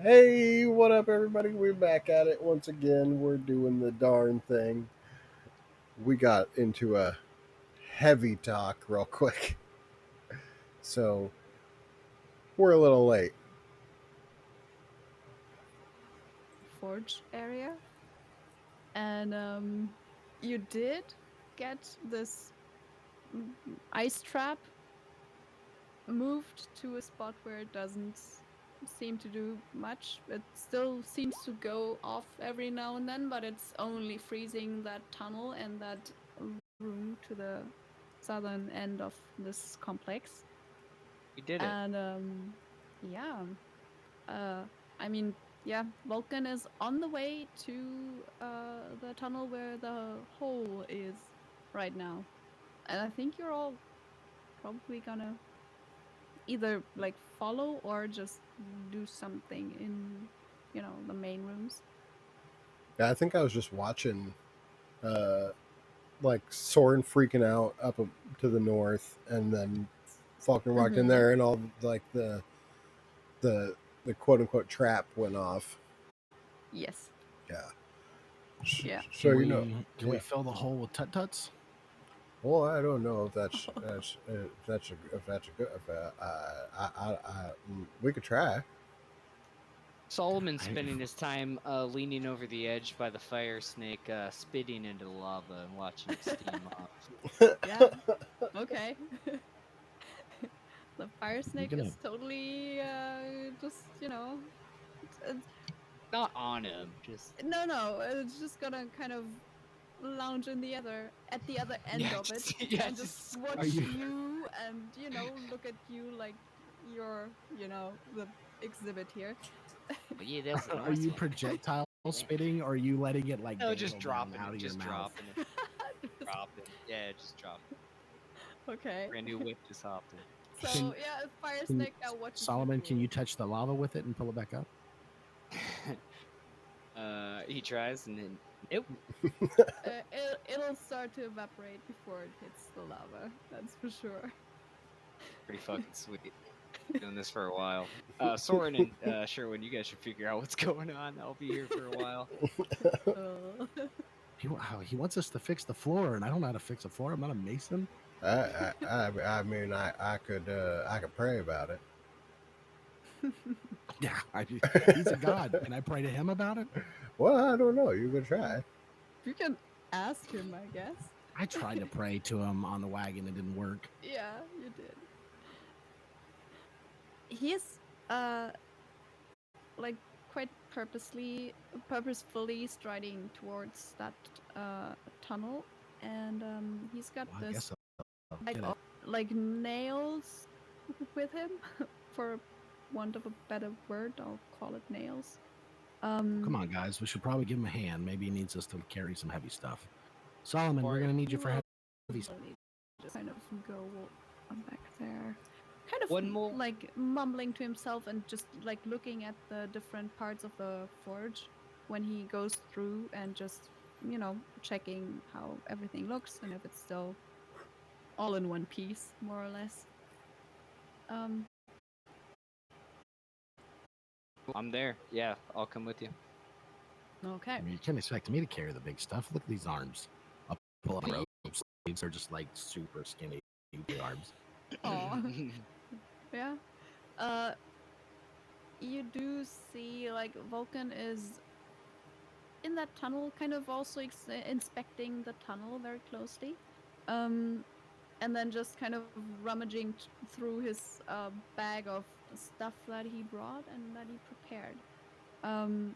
Hey, what up, everybody? We're back at it once again. We're doing the darn thing. We got into a heavy talk real quick, so we're a little late. Forge area, and you did get this ice trap moved to a spot where it doesn't seem to do much. It still seems to go off every now and then, but it's only freezing that tunnel and that room to the southern end of this complex. We did it. And yeah, uh, I mean, yeah, Vulcan is on the way to the tunnel where the hole is right now. And I think you're all probably gonna either like follow or just do something in, the main rooms. Yeah, I think I was just watching, uh, like Soren freaking out up to the north, and then Faulkner walked in Mm-hmm. there, and all like the the quote unquote trap went off. Yes. Yeah. Yeah. So Can we yeah. fill the hole with tut tuts? Well, I don't know if that's a good if we could try. Solomon's I, spending his time leaning over the edge by the fire snake, spitting into the lava and watching it steam off. Yeah. Okay. The fire you snake gonna is totally just, it's, Not on him, just no, it's just gonna kind of lounge in the other at the other end yeah, of it yeah, and just just are watch you you and look at you like you're the exhibit here. oh, yeah, that's an are you awesome. projectile Yeah. spitting or are you letting it like No, just dangle down dropping out it, of your just mouth? dropping it, Just- dropping. Yeah, just dropping. okay, Brand new whip just hopped in. so Can yeah, fire can snake now watches you Solomon, can duel. you touch the lava with it and pull it back up? He tries and then nope. It'll start to evaporate before it hits the lava, that's for sure. Pretty fucking sweet. Doing this for a while. Soren and Sherwin, you guys should figure out what's going on. I'll be here for a while. Uh, He wants us to fix the floor, and I don't know how to fix a floor. I'm not a mason. I mean, I could pray about it. Yeah, he's a god. Can I pray to him about it? Well, I don't know. You could try. you can ask him, I guess. I tried to pray to him on the wagon. It didn't work. Yeah, you did. He's uh like quite purposefully striding towards that tunnel, and he's got Well, I this guess I'll like get it. like nails with him, for want of a better word, I'll call it nails. Come on, guys. We should probably give him a hand. Maybe he needs us to carry some heavy stuff. Solomon, we're Or gonna need you You for will heavy stuff. really just kind of go back there, kind of one more. like mumbling to himself and just like looking at the different parts of the forge when he goes through and just checking how everything looks and if it's still all in one piece, more or less. um I'm there. Yeah, I'll come with you. okay. I mean, you can't expect me to carry the big stuff. Look at these arms. I'll pull up ropes. These are just like super skinny arms. Oh. Yeah. uh you do see like Vulcan is in that tunnel, kind of also inspecting the tunnel very closely, um and then just kind of rummaging through his bag of stuff that he brought and that he prepared. um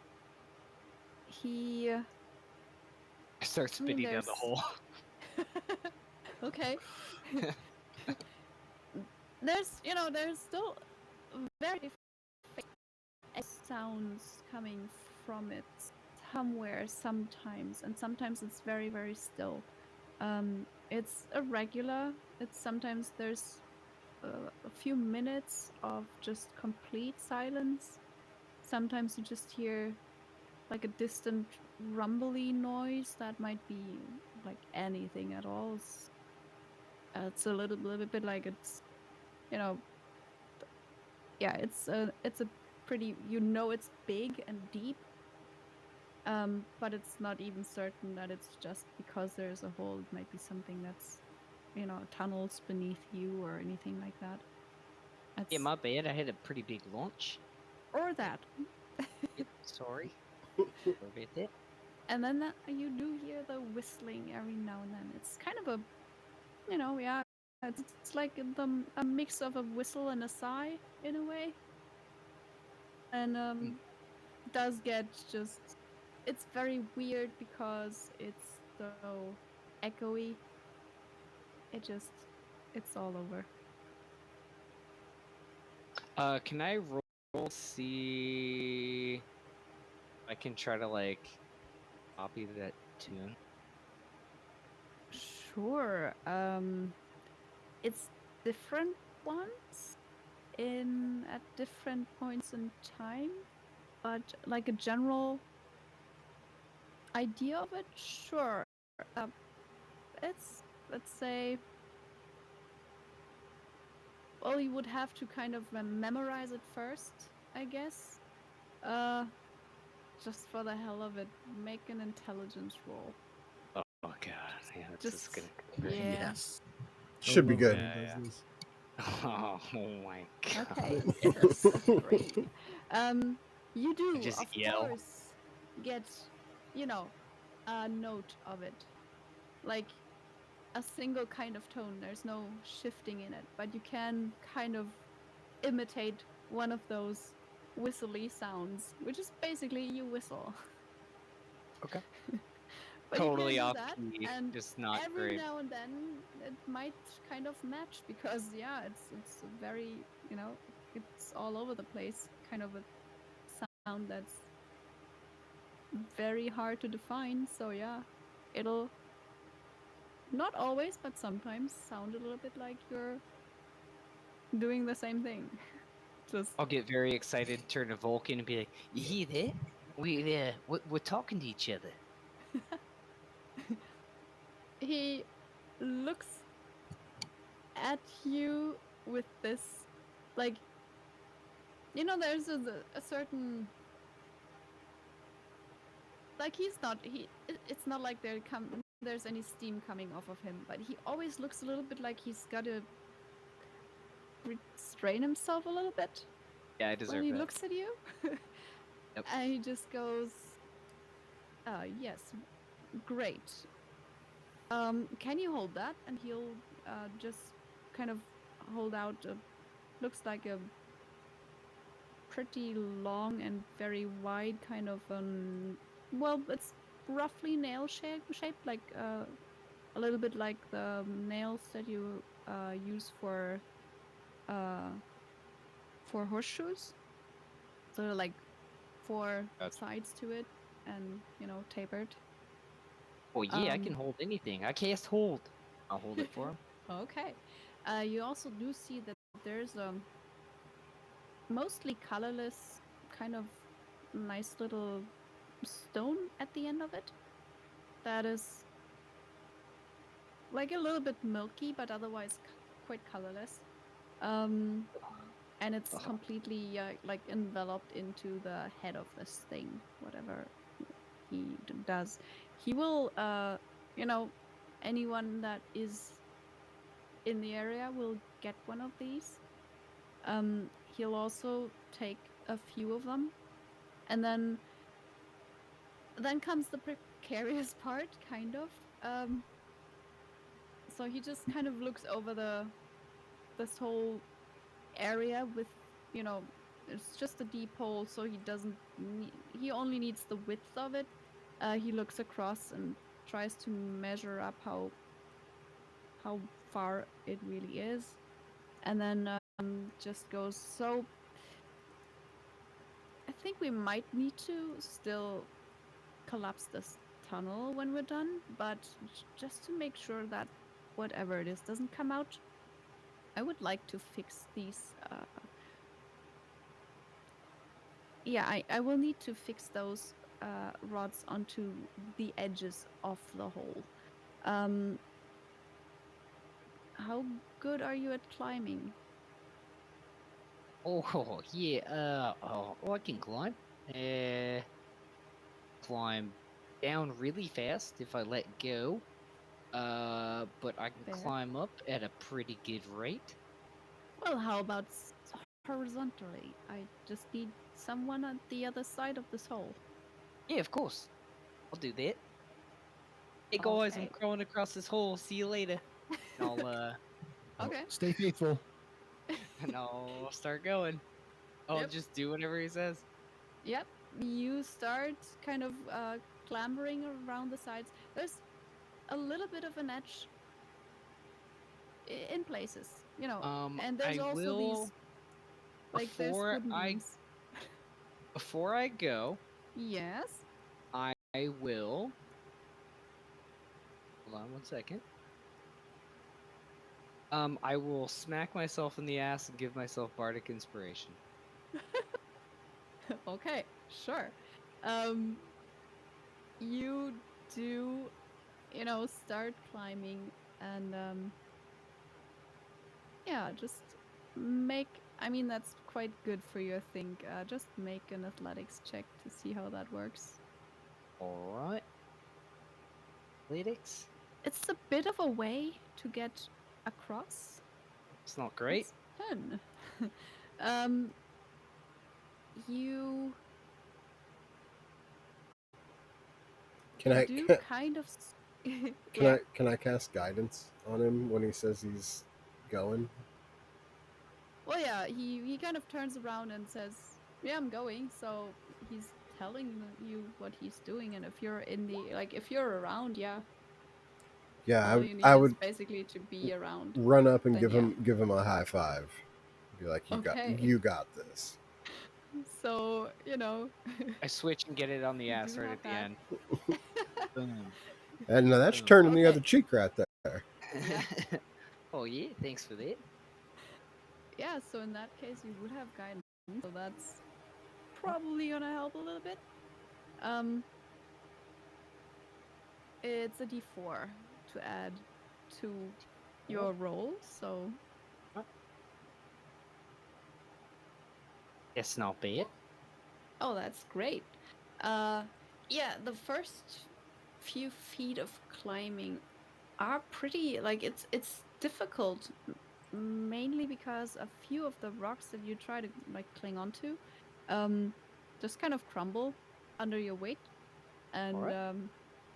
he I start I mean, spitting down the there's hole. okay. There's still very faint sounds coming from it somewhere sometimes, and sometimes it's very, very still. It's irregular. It's sometimes there's a few minutes of just complete silence. Sometimes you just hear like a distant rumbly noise that might be like anything at all. It's a little bit like it's you know yeah, it's a pretty. You know, it's big and deep. But it's not even certain that it's just because there's a hole. It might be something that's, tunnels beneath you or anything like that. Yeah, my bad. I had a pretty big launch. Or that. Sorry. Sorry about that. And then you do hear the whistling every now and then. It's kind of a, yeah, it's like a mix of a whistle and a sigh in a way. And does get just, it's very weird because it's so echoey. It's all over. Can I roll see if I can try to like copy that tune? Sure. It's different ones at different points in time, but like a general idea of it, sure. Let's say, well, you would have to kind of memorize it first, I guess. Just for the hell of it, make an intelligence roll. Oh god, yeah, this is gonna go great. Yeah. Yes. Should be love good. when he Yeah, does this. Oh my god. Okay. Yes. 3. You do, just of yell. course, get, a note of it. Like a single kind of tone. There's no shifting in it, but you can kind of imitate one of those whistly sounds, which is basically you whistle. Okay. But Totally you off can't do that, key, and just not every great. now and then it might kind of match because yeah, it's very, it's all over the place, kind of a sound that's very hard to define. So yeah, it'll not always, but sometimes sound a little bit like you're doing the same thing. Just I'll get very excited, turn to Vulcan, and be like, "You hear that? We're talking to each other." he looks at you with this, like, there's a certain, like, it's not like there's any steam coming off of him, but he always looks a little bit like he's got to restrain himself a little bit Yeah, I when deserve he that. looks at you. Yep. And he just goes, yes, great. Can you hold that? And he'll just kind of hold out looks like a pretty long and very wide kind of well, it's roughly nail shaped, like a little bit like the nails that you use uh, for horseshoes. So like 4 Gotcha. sides to it, and tapered. Oh yeah, I can Um, hold anything. I cast hold. I'll hold it for him. Okay. You also do see that there's a mostly colorless, kind of nice little stone at the end of it. That is like a little bit milky, but otherwise quite colorless. And it's completely like enveloped into the head of this thing, whatever he does. He will, anyone that is in the area will get one of these. He'll also take a few of them, and then comes the precarious part, kind of. So he just kind of looks over this whole area with, it's just a deep hole, so he doesn't he only needs the width of it. He looks across and tries to measure up how far it really is, and then just goes, so I think we might need to still collapse this tunnel when we're done, but just to make sure that whatever it is doesn't come out, I would like to fix these. I will need to fix those rods onto the edges of the hole. How good are you at climbing? Oh, yeah, I can climb. Uh, climb down really fast if I let go. But I can Fair. climb up at a pretty good rate. Well, how about horizontally? I just need someone at the other side of this hole. Yeah, of course. I'll do that. Hey guys, I'm Okay. crawling across this hole. See you later. And Oh, Okay. stay faithful. and I'll start going. I'll Yep. just do whatever he says. Yep. You start kind of clambering around the sides. There's a little bit of an edge in places, you know, and there's I also will these like there's wooden beams. before I go, Yes. I will. Hold on one second. I will smack myself in the ass and give myself bardic inspiration. Okay. Sure. Um, you do, you know, start climbing and yeah, just make. I mean, that's quite good for you, I think. Just make an athletics check to see how that works. All right. Athletics. It's a bit of a way to get across. It's not great. It's 10. um, you Can I do kind of. can Yeah. I cast guidance on him when he says he's going? Well, yeah. He kind of turns around and says, "Yeah, I'm going." So he's telling you what he's doing, and if you're in the like, if you're around, yeah, Yeah, all you I need is would basically to be around. run up and Then yeah. give him a high five. Be like, Okay. you got this. So you know, I switch and get it on the you ass do right have at the that. end. Boom. And that's Boom. turning the Okay. other cheek right there. Yeah. Oh yeah, thanks for that. Yeah. So in that case, you would have guidance. So that's probably gonna help a little bit. Um, it's a D4 to add to your roll. So It's not bad. oh, that's great. Yeah, the first few feet of climbing are pretty like it's difficult, mainly because a few of the rocks that you try to like cling onto, just kind of crumble under your weight, and Alright.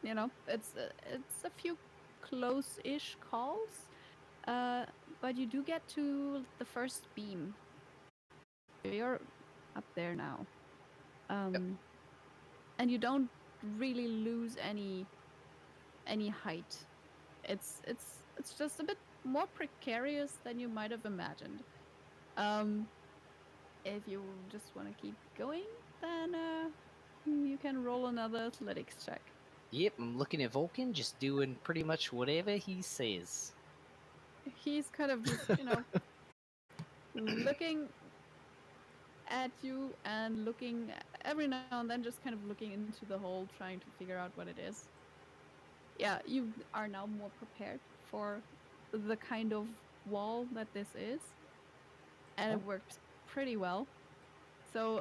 you know it's a few close-ish calls, but you do get to the first beam. You're up there now, and you don't really lose any height. It's just a bit more precarious than you might have imagined. Um, if you just want to keep going, then you can roll another athletics check. Yep, I'm looking at Vulcan, just doing pretty much whatever he says. He's kind of just, you know, looking at you and looking every now and then, just kind of looking into the hole, trying to figure out what it is. Yeah, you are now more prepared for the kind of wall that this is, and it works pretty well. So,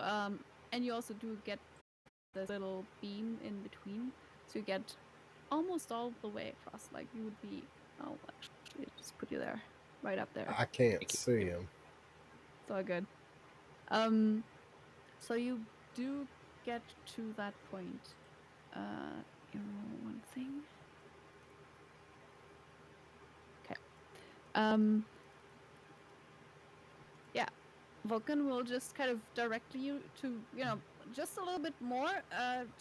and you also do get this little beam in between, so you get almost all the way across. Like you would be, oh, actually, just put you there, right up there. I can't see him. It's all good. So you do get to that point. You roll one thing. Okay. Yeah. Vulcan will just kind of direct you to, you know, just a little bit more,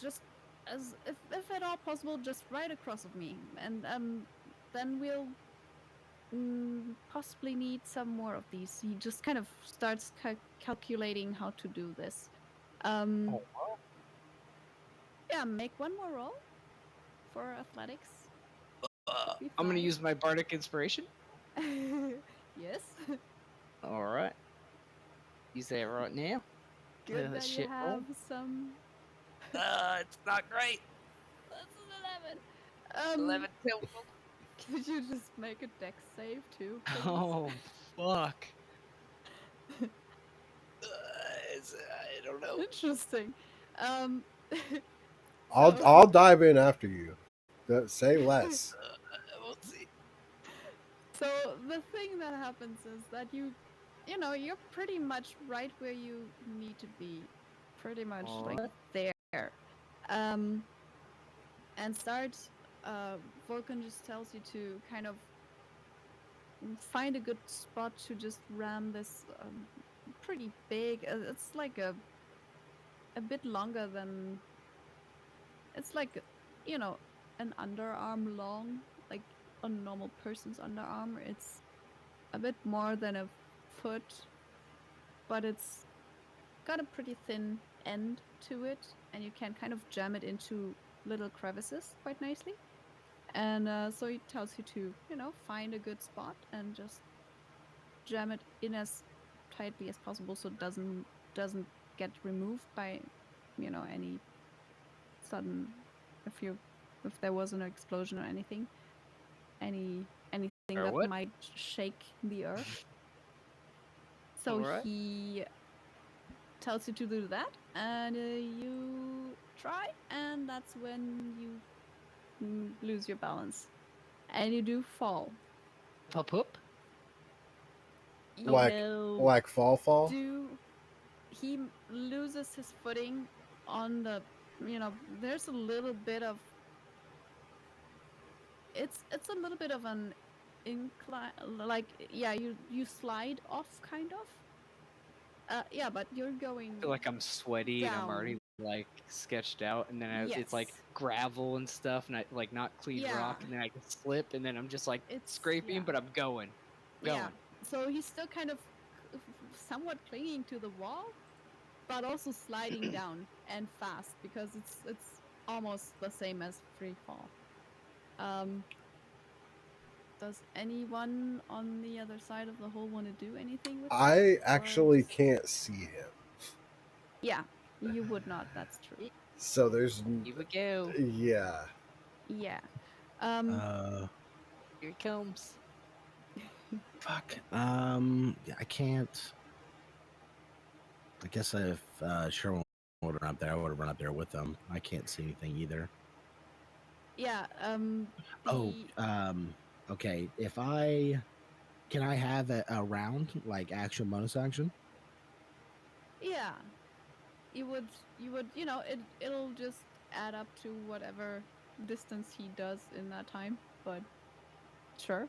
just as if at all possible, just right across of me, and then we'll possibly need some more of these. He just kind of starts calculating how to do this. Yeah, make one more roll for athletics. I'm gonna use my bardic inspiration. Yes. Alright. Use that right now. Good that you Shit roll. have some. It's not great. That's an 11. 11 total. Could you just make a dex save too, please? Oh, fuck. is. I don't know. Interesting. Um, I'll dive in after you. Say less. We'll see. So the thing that happens is that you know, you're pretty much right where you need to be, pretty much like Alright. there. Um, and start. Vulcan just tells you to kind of find a good spot to just ram this pretty big. It's like a bit longer than. It's like, you know, an underarm long, like a normal person's underarm. It's a bit more than a foot, but it's got a pretty thin end to it, and you can kind of jam it into little crevices quite nicely. And so it tells you to, you know, find a good spot and just jam it in as tightly as possible so it doesn't get removed by, you know, any sudden if there was an explosion or anything, anything Or that what? might shake the earth. So Alright. he tells you to do that, and you try, and that's when you lose your balance, and you do fall. Pop up. You Like will like fall. do. He loses his footing on the. You know, there's a little bit of. It's a little bit of an incline, like yeah, you slide off kind of. Yeah, but you're I going feel like I'm sweaty and I'm already down. like sketched out, and then it's like Yes. gravel and stuff, and I like not clean Yeah. rock, and then I can slip, and then I'm just like It's scraping, yeah. but I'm going, Yeah. going. So he's still kind of somewhat clinging to the wall, but also sliding down and fast because it's almost the same as free fall. Um, does anyone on the other side of the hole want to do anything with that? I Or actually just- can't see him. Yeah, you would not. That's true. So there's Here we go. yeah. Yeah. Um. Here it comes. Fuck. Yeah, I can't. I guess if Sherwin would run up there, I would have run up there with them. I can't see anything either. Yeah. Oh, The okay. If I can, I have a round like action bonus action. yeah. You would you know it'll just add up to whatever distance he does in that time, but sure,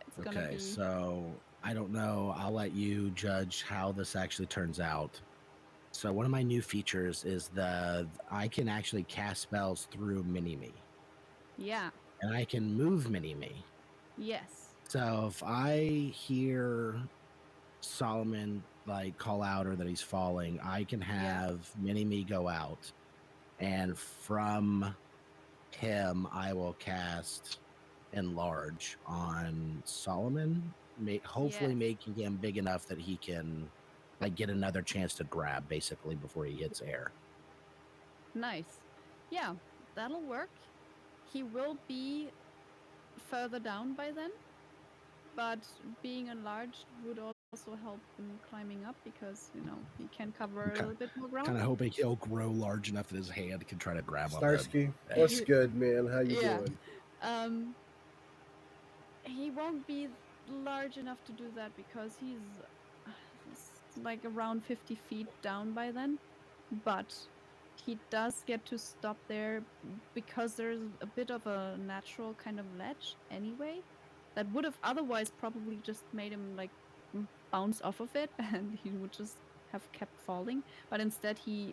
it's gonna Okay, be. so I don't know. I'll let you judge how this actually turns out. So one of my new features is the I can actually cast spells through Mini Me, Yeah. and I can move Mini Me. Yes. So if I hear Solomon like call out or that he's falling, I can Yeah. have Mini Me go out, and from him I will cast Enlarge on Solomon, hopefully Yes. making him big enough that he can like get another chance to grab basically before he hits air. Nice. Yeah, that'll work. He will be further down by then, but being enlarged would also help in climbing up because, you know, he can cover a Okay. little bit more ground. Kind of hoping he'll grow large enough that his hand can try to grab on Starsky, the what's edge. good, man? How you Yeah. doing? Um, he won't be large enough to do that because he's like around 50 feet down by then, but he does get to stop there because there's a bit of a natural kind of ledge anyway that would have otherwise probably just made him like bounce off of it and he would just have kept falling, but instead he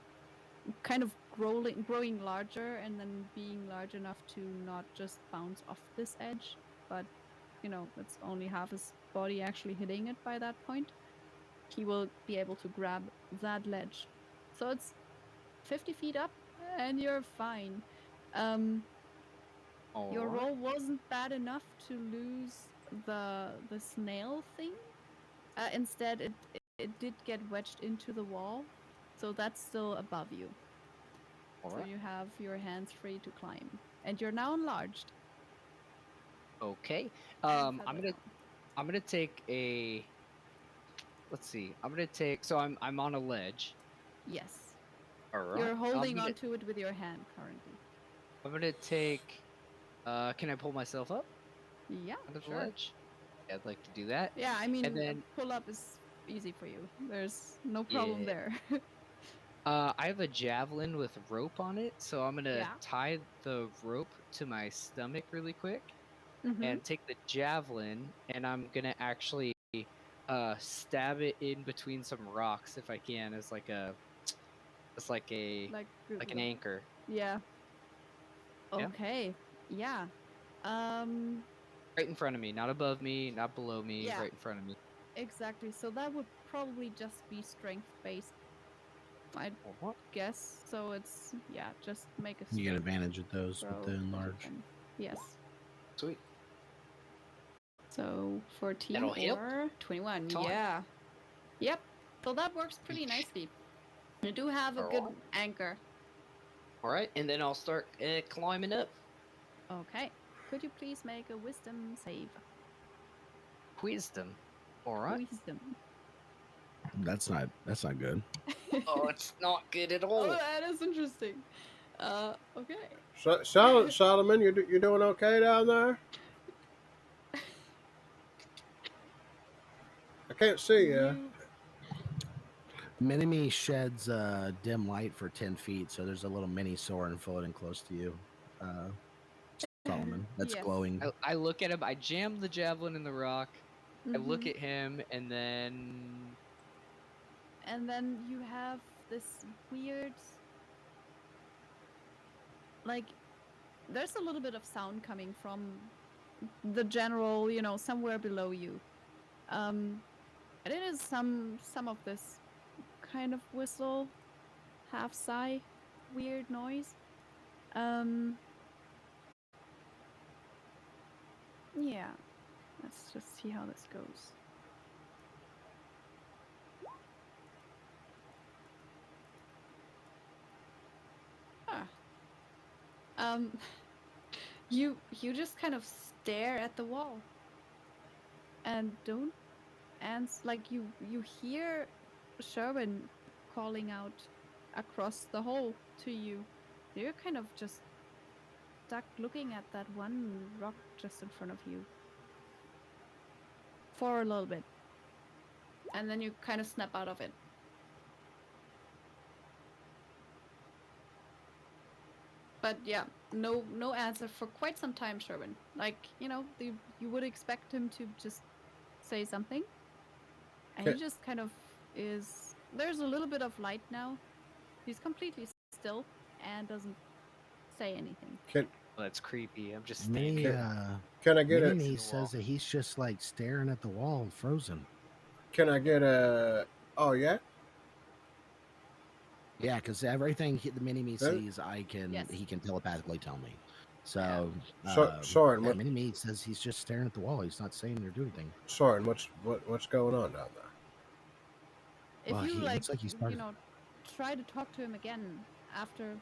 kind of growing larger and then being large enough to not just bounce off this edge, but you know, it's only half his body actually hitting it by that point. He will be able to grab that ledge. So it's 50 feet up and you're fine. Your Alright. roll wasn't bad enough to lose the snail thing. Instead, it did get wedged into the wall, so that's still above you. So Alright. you have your hands free to climb, and you're now enlarged. Okay. And I'm further gonna down. I'm gonna take a let's see. I'm gonna take. So I'm on a ledge. Yes. All right. You're holding I'm gonna, onto it with your hand currently. I'm gonna take. Can I pull myself up Yeah, onto the sure. ledge? Yeah, I'd like to do that. Yeah, I mean, then- pull up is easy for you. There's no problem Yeah. there. I have a javelin with rope on it, so I'm gonna Yeah. tie the rope to my stomach really quick Mm-hmm. and take the javelin, and I'm gonna actually stab it in between some rocks if I can, as like a, Like, like an anchor. yeah. Yeah. Okay. Yeah. Um. Right in front of me, not above me, not below me, Yeah. right in front of me. Exactly. So that would probably just be strength based, I'd Oh, what? guess. So it's just make a You get strength advantage with those with throw the that you enlarge. can- Yes. Sweet. So 14 That'll help. or 21. Time. Yeah. Yep. So that works pretty Yeesh. nicely. You do have a good anchor. All right, and then I'll start climbing up. Okay. Could you please make a wisdom save? Wisdom. All right. Wisdom. That's not good. Oh, it's not good at Oh, all. that is interesting. Okay. Solomon, you doing okay down there? I can't see you. Mini-Me sheds dim light for 10 feet, so there's a little mini Soren floating close to you, Solomon. That's Yes. glowing. I look at him. I jam the javelin in the rock. I look Mhm. at him, and then And then you have this weird, like, there's a little bit of sound coming from the general, somewhere below you. And it is some of this kind of whistle, half sigh, weird noise. Yeah. Let's just see how this goes. Um, you just kind of stare at the wall and don't answer. Like you hear Sherwin calling out across the hall to you. You're kind of just stuck looking at that one rock just in front of you for a little bit, and then you kind of snap out of it. But yeah, no answer for quite some time, Sherwin. Like, you would expect him to just say something. And he just kind of is... There's a little bit of light now. He's completely still and doesn't say anything. well, that's creepy. I'm just Me, Can I get Mini-Me says that he's just like staring at the wall, frozen. Can I get a? Oh yeah. Yeah, because everything the Mini-Me sees, Yes. he can telepathically tell me. So, Soren, yeah, Mini-Me says he's just staring at the wall. He's not saying or doing anything. Soren, what's going on down there? If Well, you he looks like he's started... try to talk to him again after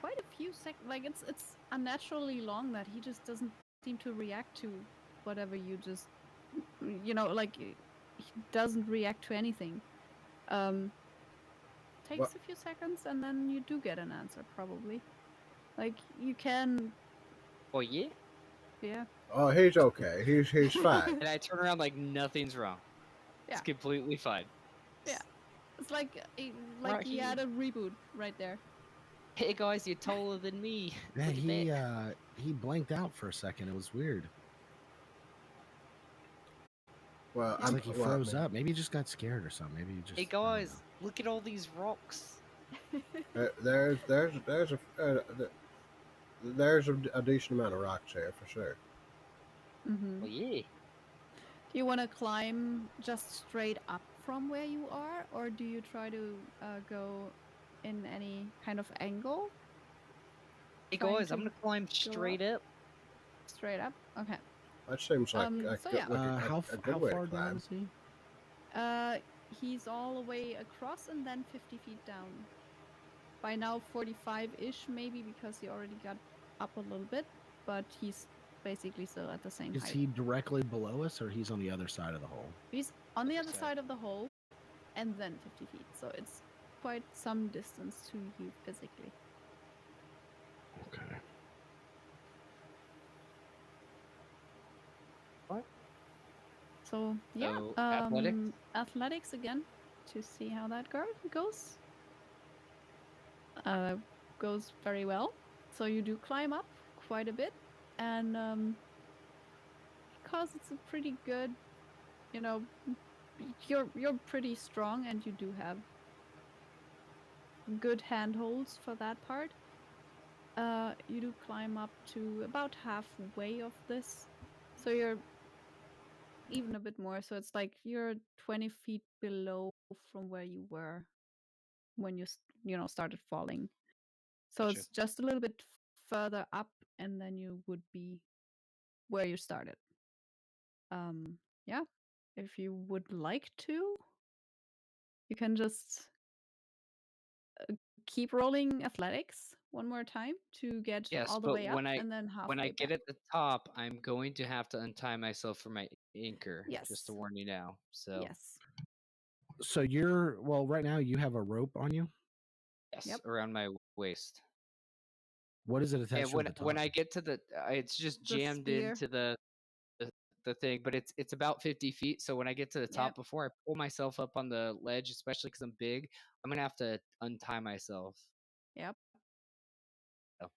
quite a few seconds, like it's unnaturally long that he just doesn't seem to react to whatever you just, like he doesn't react to anything. Takes a few seconds and then you do get an answer probably. Like you can... Oh yeah. Yeah. Oh, he's okay. He's fine. And I turn around like nothing's wrong. Yeah. It's completely fine. Yeah. It's like Right he here. had a reboot right there. Hey guys, you're taller than me. Yeah, Look at that. he blanked out for a second. It was weird. Well, It's like he froze up. Maybe he just got scared or something. Maybe he just... Hey guys, look at all these rocks. There's a decent amount of rocks here for sure. Mm-hmm. Oh yeah. Do you want to climb just straight up from where you are, or do you try to go in any kind of angle? Hey Trying guys, I'm to gonna climb straight up. Straight up? Okay. That seems like a so good, yeah. like how a good way far to down climb. is he? He's all the way across and then 50 feet down. By now 45-ish maybe, because he already got up a little bit, but he's basically still at the same Is height. he directly below us, or he's on the other side of the hole? He's on the Other other side. side of the hole, and then 50 feet. So it's quite some distance to you physically. Okay. So yeah, So, athletics? athletics again to see how that goes. Goes very well. So you do climb up quite a bit, and because it's a pretty good, you know, you're pretty strong, and you do have good handholds for that part. You do climb up to about halfway of this, so you're even a bit more. So it's like you're 20 feet below from where you were when you started falling. So Gotcha. it's just a little bit further up, and then you would be where you started. Yeah, if you would like to, you can just keep rolling athletics one more time to get Yes, all the but way up, and then when I halfway get back. at the top, I'm going to have to untie myself from my anchor. Just to Yes. warn you now. So Yes. So right now you have a rope on you. yes, Yep. around my waist. What is it attached And to at the top? when I get to the, it's just The jammed spear. into the thing, but it's about 50 feet. So when I get to the top, Yep. before I pull myself up on the ledge, especially because I'm big, I'm gonna have to untie myself. Yep. Oh.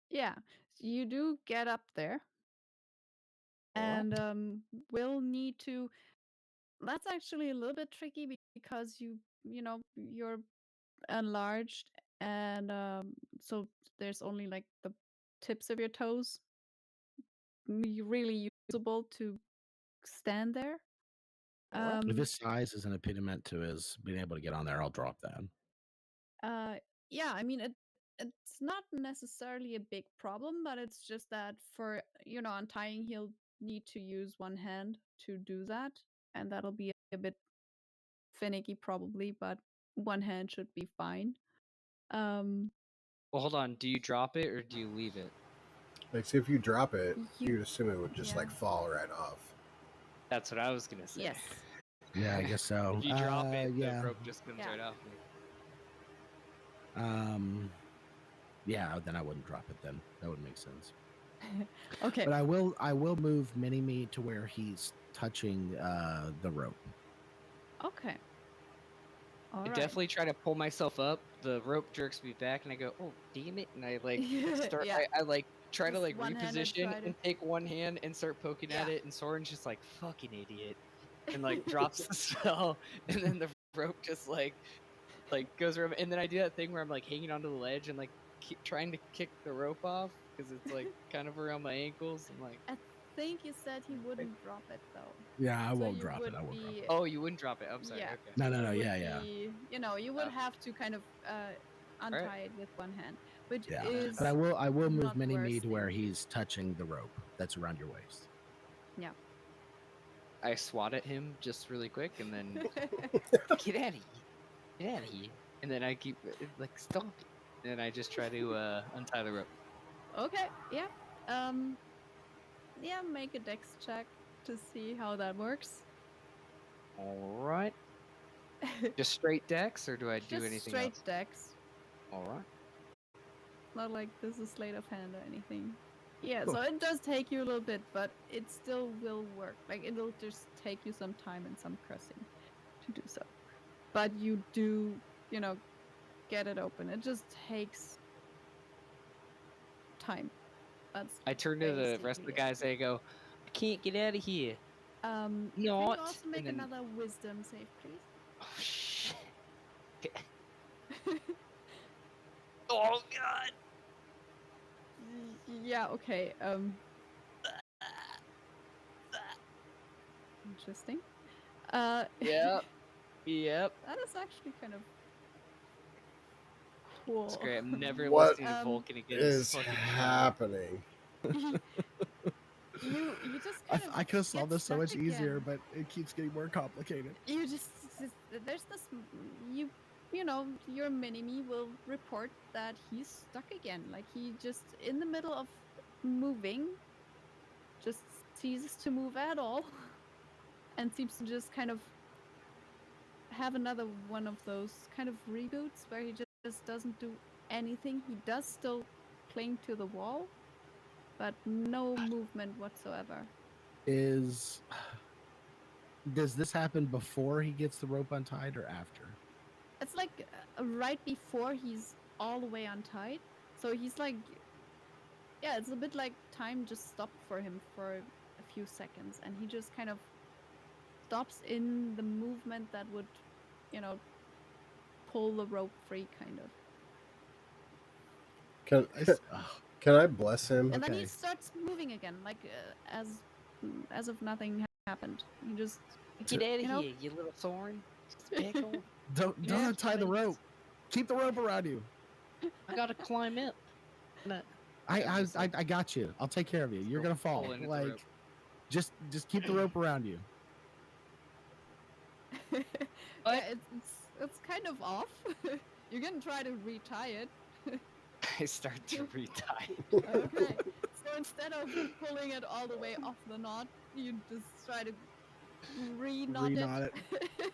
Yeah. So you do get up there, Alright. and we'll need to. That's actually a little bit tricky because you're enlarged, and so there's only like the tips of your toes really usable to stand there. Alright. If Um, his size is an impediment to his being able to get on there, I'll drop that. yeah, I mean it's not necessarily a big problem, but it's just that for untying, he'll need to use one hand to do that, and that'll be a bit finicky probably, but one hand should be fine. Um, Well, hold on. Do you drop it or do you leave it? Like, see, if you drop it, You- you'd assume it would just yeah. like fall right off. That's what I was gonna say. Yes. Yeah, I guess so. If you drop it, yeah. the rope just comes Yeah. right off me. Yeah, then I wouldn't drop it then. That would make sense. Okay. But I will move Mini-Me to where he's touching the rope. Okay. All I right. definitely try to pull myself up. The rope jerks me back, and I go, "Oh, damn it!" And I like start. Yeah. I like try to Just like one-handed reposition try to- and take one hand and start poking at Yeah. it. And Soren's just like, "Fucking idiot," and like drops the spell, and then the rope just like goes around. And then I do that thing where I'm like hanging onto the ledge and like trying to kick the rope off because it's like kind of around my ankles. I'm like, I think you said he wouldn't drop it though. Yeah, I So won't you drop it. would I won't drop be, it. "Oh, you wouldn't drop it." I'm sorry. yeah. Okay. No, no, you no. would Yeah, yeah. be- you would Okay. have to kind of untie it with one hand, which Yeah. is But I will move not Mini-Me worst to where thing. he's touching the rope that's around your waist. Yeah. I swat at him just really quick, and then get out of here, get out of here, and then I keep like stop, and then I just try to untie the rope. Okay. Yeah. Yeah. Make a dex check to see how that works. All right, just straight dex, or do I do Just anything straight else? dex. All right. Not like this is sleight of hand or anything. Yeah, so it does take you a little bit, but it still will work. Like it'll just take you some time and some pressing to do so. But you do, get it open. It just takes time. That's I turn to the rest of the basically it. guys and I go, I can't get out of here. Can you Not. also And make then- another wisdom save, please? Oh shit. Oh god. Yeah, okay. Interesting. Yep. Yep. That is actually kind of cool. It's great. I'm never What listening to Vulcan again. is It's fucking happening? You just kind of I could have solved get this so stuck much easier, again. but it keeps getting more complicated. You just there's this your Mini-Me will report that he's stuck again. Like he just in the middle of moving, just ceases to move at all, and seems to just kind of have another one of those kind of reboots where he just doesn't do anything. He does still cling to the wall, but no movement whatsoever. Does this happen before he gets the rope untied or after? It's like right before he's all the way untied. So he's like, yeah, it's a bit like time just stopped for him for a few seconds, and he just kind of stops in the movement that would, you know, pull the rope free, kind of. Can I bless him? And then he Okay. starts moving again, like as if nothing happened. He just Get out of you know? here, you little thorn. Just back off. Don't Yeah. untie the Please. rope. Keep the rope around you. I gotta climb up. No. I just, like, got you. I'll take care of you. You're still gonna fall. pulling at the Like, rope. just keep the rope around you. Yeah, it's kind of off. You're gonna try to retie it. I start to retie. Okay. So instead of pulling it all the way off the knot, you just try to re-knot Re-knot it.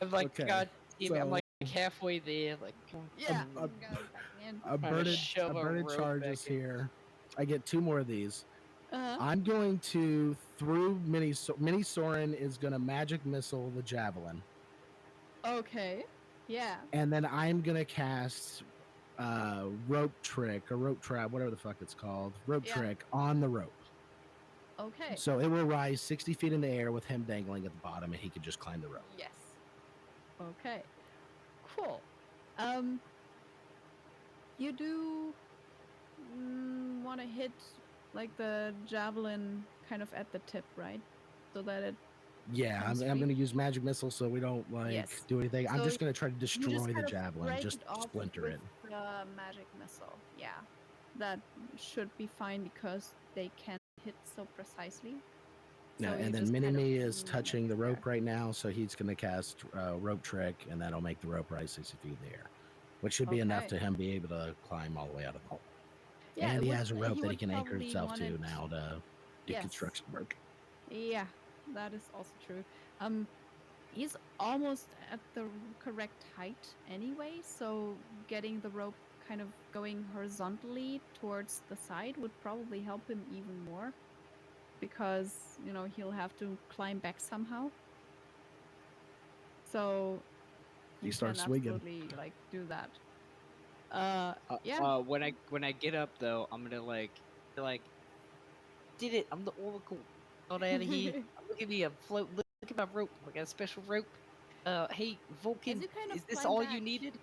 I'm like, Okay, God damn it, I'm so- like halfway there. Like, Yeah. a- you got it back in. A Trying to birded shove a rope charge back is in. here. I get 2 more of these. Uh-huh. I'm going to through Mini Soren is gonna magic missile the javelin, Okay. Yeah. and then I'm gonna cast rope trick or rope trap, whatever the fuck it's called, rope Yeah. trick on the rope. Okay. So it will rise 60 feet in the air with him dangling at the bottom, and he can just climb the rope. Yes. Okay. Cool. You do want to hit like the javelin kind of at the tip, right? So that it Yeah, Comes I'm free? gonna use magic missile so we don't like Yes. do anything. I'm So just gonna try to you destroy just the kind of javelin, break just it off splinter with it. the magic missile. Yeah, that should be fine because they can hit so precisely. Yeah, So you and then just Mini kind of Me is make touching it the rope there. right now, so he's gonna cast rope trick, and that'll make the rope rise 60 feet in the air, which should be enough Okay. to him be able to climb all the way out of the hole. Yeah, And it he would, has a rope he that he would can anchor probably himself want to it. now to do Yes. construction work. Yeah, that is also true. He's almost at the correct height anyway, so getting the rope kind of going horizontally towards the side would probably help him even more, because he'll have to climb back somehow. So He you starts can swinging. absolutely like do that. Yeah. When I get up though, I'm gonna like did it. I'm the Oracle. Got out of here. Look at me. I'm float. Look at my rope. I got a special rope. Hey Vulcan, you kind of is this climb all you back- needed?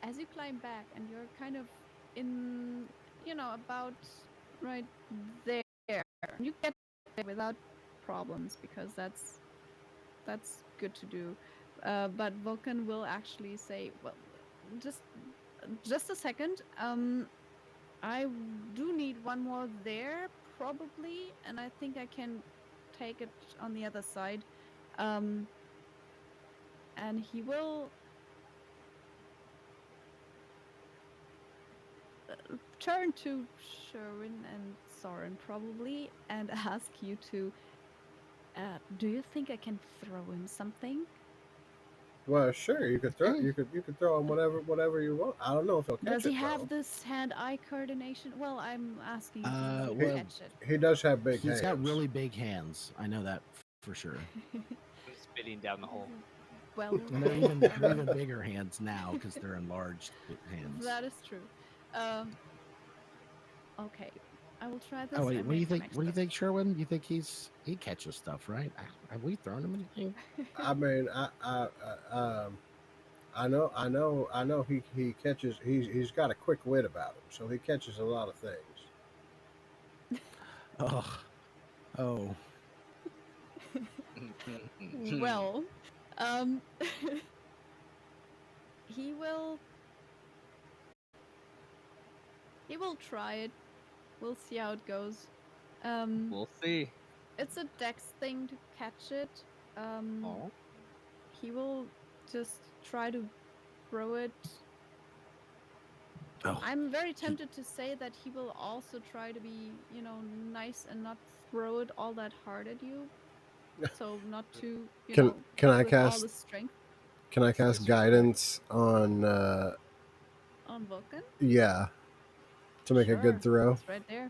As you climb back and you're kind of in, about right there, you get there without problems because that's good to do. But Vulcan will actually say, well, just a second. I do need one more there probably, and I think I can take it on the other side. And he will turn to Sherwin and Soren probably and ask you to. Do you think I can throw him something? Well, sure, you could throw you could throw him whatever you want. I don't know if he'll catch Does he it have though. this hand-eye coordination? Well, I'm asking if he can Well, catch it. He does have big He's hands. got really big hands. I know that for sure. I'm spitting down the hole. Well, And they're even bigger hands now because they're enlarged hands. that is true. Okay, I will try this. Oh wait, and what do you maybe think? next What do you time. think, Sherwin? You think he catches stuff, right? Have we thrown him anything? I mean, I know he catches. He's got a quick wit about him, so he catches a lot of things. Oh, Well, he will try it. We'll see how it goes. We'll see. It's a dex thing to catch it. Oh, He will just try to throw it Oh, I'm very tempted to say that he will also try to be, nice and not throw it all that hard at you. So not to, Can I with all cast the strength guidance on on Vulcan. yeah, to make a Sure, good throw? it's right there.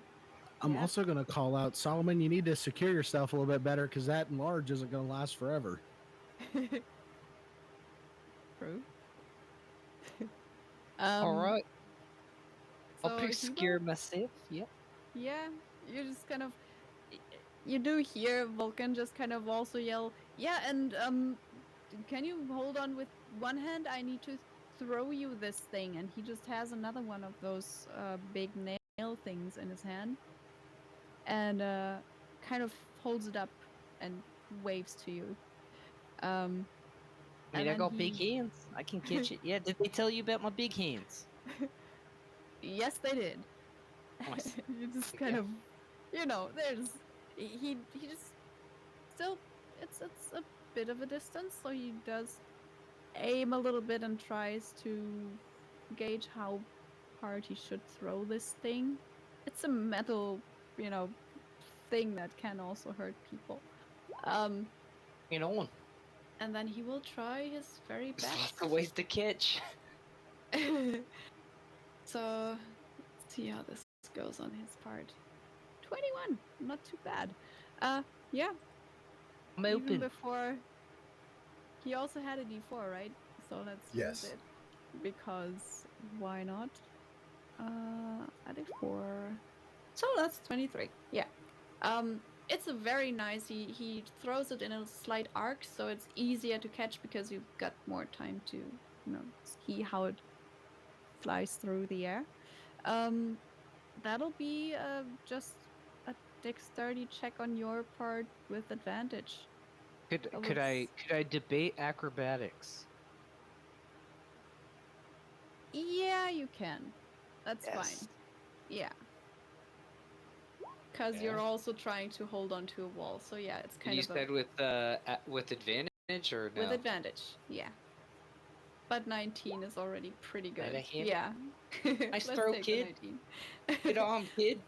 I'm Yeah. also going to call out Solomon. You need to secure yourself a little bit better because that enlarge isn't going to last forever. True. All right, I'll So pick he secure will. myself. Yep. Yeah, you just kind of. You do hear Vulcan just kind of also yell, "Yeah, and can you hold on with one hand? I need to throw you this thing." And he just has another one of those big nail things in his hand, and kind of holds it up and waves to you. Um, I mean, and I then got big he, hands. I can catch it. Yeah. Did they tell you about my big hands? yes, they did. Nice. You just Yeah. kind of, there's he just still it's a bit of a distance, so he does aim a little bit and tries to gauge how hard he should throw this thing. It's a metal, you know, thing that can also hurt people. Um, Hang on. and then he will try his very There's lots best. of ways to catch. So let's see how this goes on his part. 21, not too bad. Yeah, I'm even open. before he also had a D4, right? So let's use Yes. it because why not? I did 4. So that's 23. Yeah. It's a very nice. He throws it in a slight arc, so it's easier to catch because you've got more time to, see how it flies through the air. Um, that'll be just a dexterity check on your part with advantage. Could That could was I could I debate acrobatics? Yeah, you can. That's fine. Yes. Yeah. Because Yeah. you're also trying to hold on to a wall. So yeah, it's And kind you of said with advantage or with no? advantage. Yeah. But 19 is already pretty Right, good. I hit. Yeah. Nice Let's throw, take the kid. 19. Get on, kid.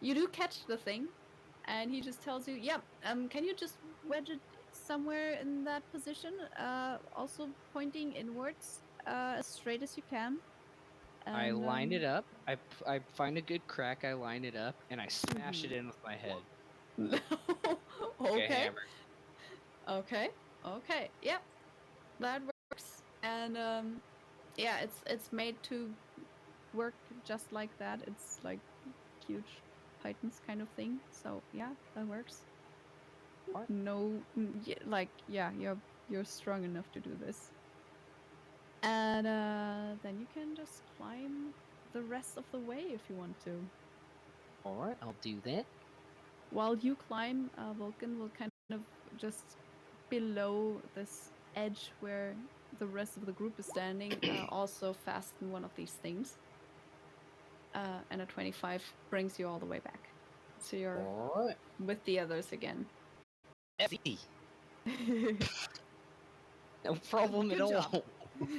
You do catch the thing, and he just tells you, "Yeah, can you just wedge it somewhere in that position? Also pointing inwards, as straight as you can." I And line it up. I find a good crack. I line it up and I smash it in with my head. Like a Okay. hammer. Okay. Okay. Yep. That works. And yeah, it's made to work just like that. It's like huge Pythons kind of thing. So yeah, that works. What? No, yeah, you're strong enough to do this. And then you can just climb the rest of the way if you want to. All right, I'll do that. While you climb, Vulcan will kind of just below this edge where the rest of the group is standing, also fasten one of these things. And a 25 brings you all the way back. So you're All right. with the others again. Easy. No problem at Good job. all.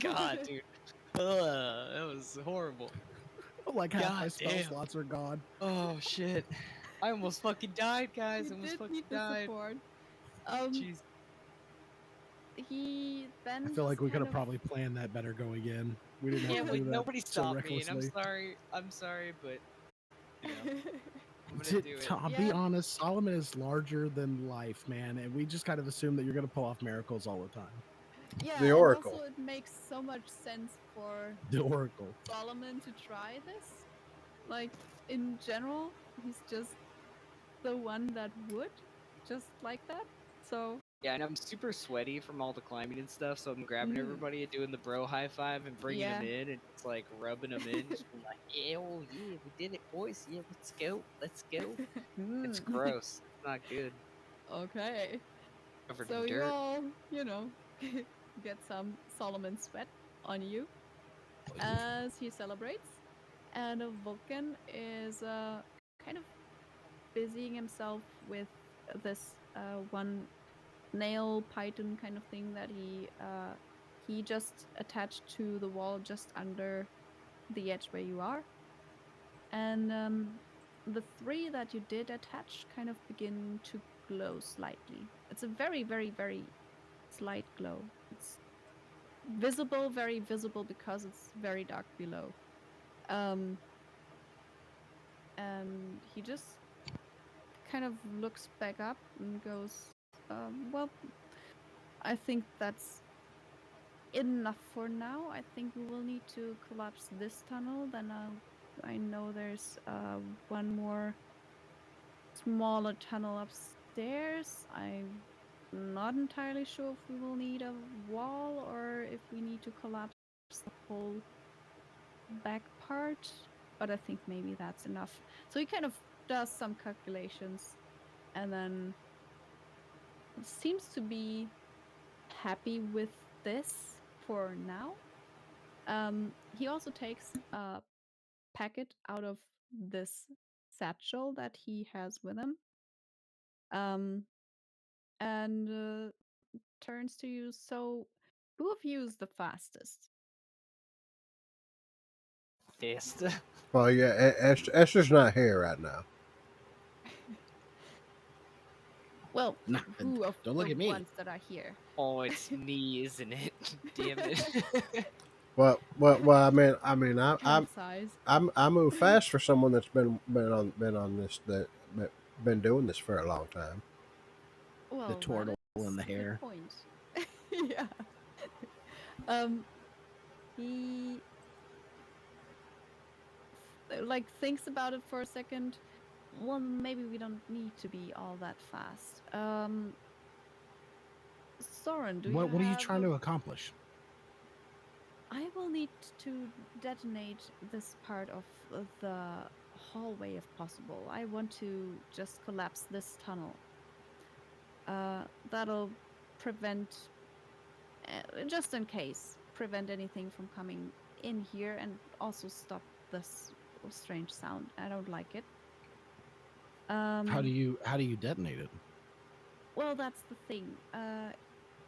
God, dude. That was horrible. Like half my God spell damn. slots are gone. Oh shit. I almost fucking died, guys. I You almost did fucking need the died. support. Jeez. He then I feel just like we could kind have of probably planned that better going in. We didn't Yeah, have to wait, do that nobody so stopped me, and I'm recklessly. sorry. I'm sorry, but you know, I'm gonna To, do it. to be Yeah. honest, Solomon is larger than life, man, and we just kind of assume that you're going to pull off miracles all the time. Yeah, The and Oracle. also it makes so much sense for The Oracle. Solomon to try this. Like in general, he's just the one that would just like that. So Yeah, and I'm super sweaty from all the climbing and stuff, so I'm grabbing mm, everybody and doing the bro high five and bringing yeah. them in and just like rubbing them in, just being like, yeah, oh yeah, we did it, boys. Yeah, let's go, let's go. It's Mm. gross. It's not good. Okay. Covered in So you dirt. all, get some Solomon sweat on you Oh, yeah. as he celebrates. And Vulcan is kind of busying himself with this one nail python kind of thing that he just attached to the wall just under the edge where you are. And the 3 that you did attach kind of begin to glow slightly. It's a very, very, very slight glow. It's visible, very visible because it's very dark below. And he just kind of looks back up and goes, well, I think that's enough for now. I think we will need to collapse this tunnel. Then I know there's one more smaller tunnel upstairs. I'm not entirely sure if we will need a wall or if we need to collapse the whole back part, but I think maybe that's enough. So he kind of does some calculations and then seems to be happy with this for now. He also takes a packet out of this satchel that he has with him, and turns to you. So, who of you is the fastest? Fist. Well, yeah, Esther's not here right now. Well, Nah, who of don't look the at me. ones that are here? Oh, it's me, isn't it? Damn it. Well, I'm Size. I move fast for someone that's been on this been doing this for a long time. Well, that turtle is in the a good hair. point. Yeah. He like thinks about it for a second. Well, maybe we don't need to be all that fast. Soren, do you What are you have trying to accomplish? I will need to detonate this part of the hallway if possible. I want to just collapse this tunnel. That'll prevent, just in case, prevent anything from coming in here and also stop this strange sound. I don't like it. How do you detonate it? Well, that's the thing.